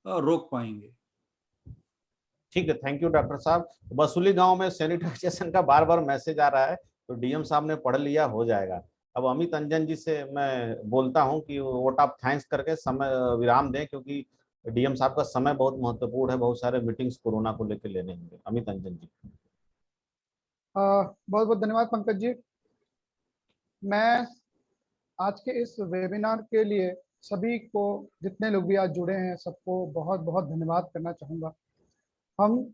रोक पाएंगे। ठीक है, थैंक यू डॉक्टर साहब। बसुली गांव में सैनिटाइजेशन का बार बार मैसेज आ रहा है, तो डीएम साहब ने पढ़ लिया, हो जाएगा। अब अमित अंजन जी से मैं बोलता हूं कि वोट ऑफ थैंक्स करके समय विराम दें, क्योंकि डीएम साहब का समय बहुत महत्वपूर्ण है, बहुत सारे मीटिंग्स कोरोना को लेकर लेने होंगे। अमित अंजन जी। बहुत बहुत धन्यवाद पंकज जी। मैं आज के इस वेबिनार के लिए सभी को, जितने लोग भी आज जुड़े हैं, सबको बहुत बहुत धन्यवाद करना चाहूँगा। हम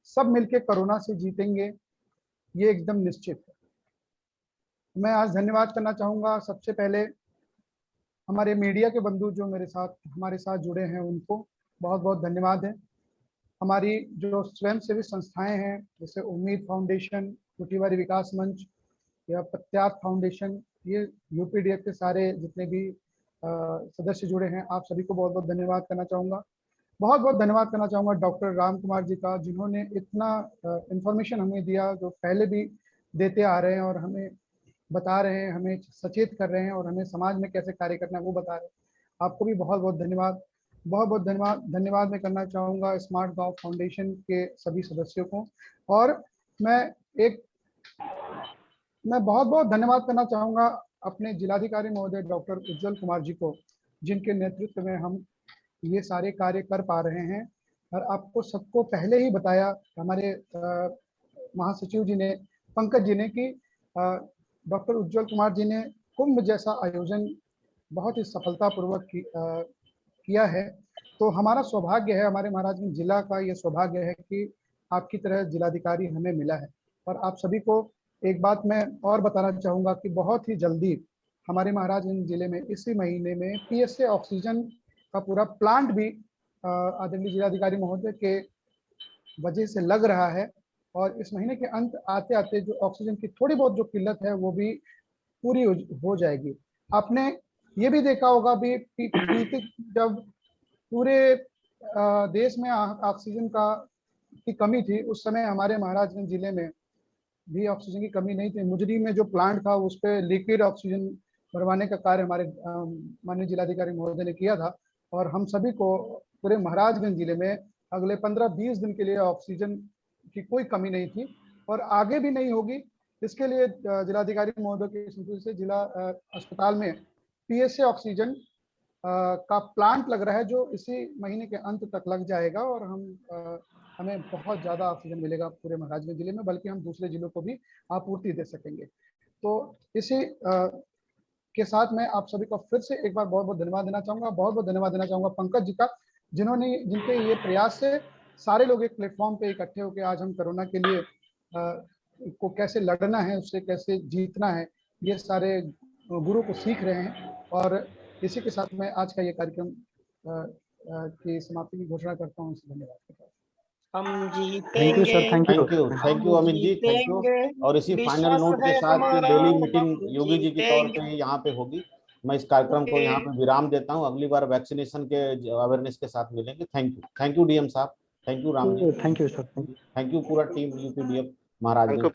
सब मिलके कोरोना से जीतेंगे, ये एकदम निश्चित है। मैं आज धन्यवाद करना चाहूँगा सबसे पहले हमारे मीडिया के बंधु जो हमारे साथ जुड़े हैं, उनको बहुत बहुत धन्यवाद है। हमारी जो स्वयंसेवी संस्थाएं हैं जैसे उम्मीद फाउंडेशन, कुटीवारी विकास मंच या प्रत्यात फाउंडेशन, ये यूपीडीएफ के सारे जितने भी सदस्य जुड़े हैं, आप सभी को बहुत बहुत धन्यवाद करना चाहूँगा। बहुत बहुत धन्यवाद करना चाहूँगा डॉक्टर राम कुमार जी का, जिन्होंने इतना इंफॉर्मेशन हमें दिया, जो पहले भी देते आ रहे हैं और हमें बता रहे हैं, हमें सचेत कर रहे हैं और हमें समाज में कैसे कार्य करना है वो बता रहे हैं। आपको भी बहुत बहुत धन्यवाद। बहुत बहुत धन्यवाद मैं करना चाहूँगा स्मार्ट गांव फाउंडेशन के सभी सदस्यों को। और मैं बहुत बहुत धन्यवाद करना चाहूँगा अपने जिलाधिकारी महोदय डॉक्टर उज्जवल कुमार जी को, जिनके नेतृत्व में हम ये सारे कार्य कर पा रहे हैं। और आपको सबको पहले ही बताया हमारे महासचिव जी ने, पंकज जी ने, कि डॉक्टर उज्जवल कुमार जी ने कुंभ जैसा आयोजन बहुत ही सफलतापूर्वक किया है। तो हमारा सौभाग्य है, हमारे महाराजगंज जिला का ये सौभाग्य है कि आपकी तरह जिलाधिकारी हमें मिला है। और आप सभी को एक बात मैं और बताना चाहूँगा कि बहुत ही जल्दी हमारे महाराजगंज जिले में इसी महीने में PSA ऑक्सीजन का पूरा प्लांट भी आदरणीय जिलाधिकारी महोदय के वजह से लग रहा है। और इस महीने के अंत आते आते जो ऑक्सीजन की थोड़ी बहुत जो किल्लत है वो भी पूरी हो जाएगी। आपने ये भी देखा होगा भी जब पूरे देश में ऑक्सीजन की कमी थी, उस समय हमारे महाराजगंज जिले में भी ऑक्सीजन की कमी नहीं थी। मुजरी में जो प्लांट था उस पर लिक्विड ऑक्सीजन भरवाने का कार्य हमारे माननीय जिलाधिकारी महोदय ने किया था। और हम सभी को पूरे महाराजगंज जिले में अगले 15-20 दिन के लिए ऑक्सीजन की कोई कमी नहीं थी और आगे भी नहीं होगी। इसके लिए जिलाधिकारी महोदय के संतुष्टि से जिला अस्पताल में PSA ऑक्सीजन का प्लांट लग रहा है, जो इसी महीने के अंत तक लग जाएगा और हमें बहुत ज़्यादा ऑक्सीजन मिलेगा पूरे महाराजगंज जिले में, बल्कि हम दूसरे जिलों को भी आपूर्ति दे सकेंगे। तो इसी के साथ मैं आप सभी को फिर से एक बार बहुत बहुत धन्यवाद देना चाहूँगा। बहुत बहुत धन्यवाद देना चाहूँगा पंकज जी का, जिनके ये प्रयास से सारे लोग एक प्लेटफॉर्म पे इकट्ठे होकर आज हम कोरोना के लिए को कैसे लड़ना है, उससे कैसे जीतना है, ये सारे गुरु को सीख रहे हैं। और इसी के साथ मैं आज का ये कार्यक्रम की समाप्ति की घोषणा करता हूँ। धन्यवाद। हम थैंक यू जीतेंगे, sir, thank you. Thank you Amit ji, thank you. और इसी फाइनल नोट के साथ डेली मीटिंग योगी जी के तौर पे यहाँ पे होगी। मैं इस कार्यक्रम को यहाँ पे विराम देता हूँ। अगली बार वैक्सीनेशन के अवेयरनेस के साथ मिलेंगे। थैंक यू डीएम साहब, thank you Ram ji, thank you sir, thank you पूरा टीम यूपीडीएफ महाराजगंज।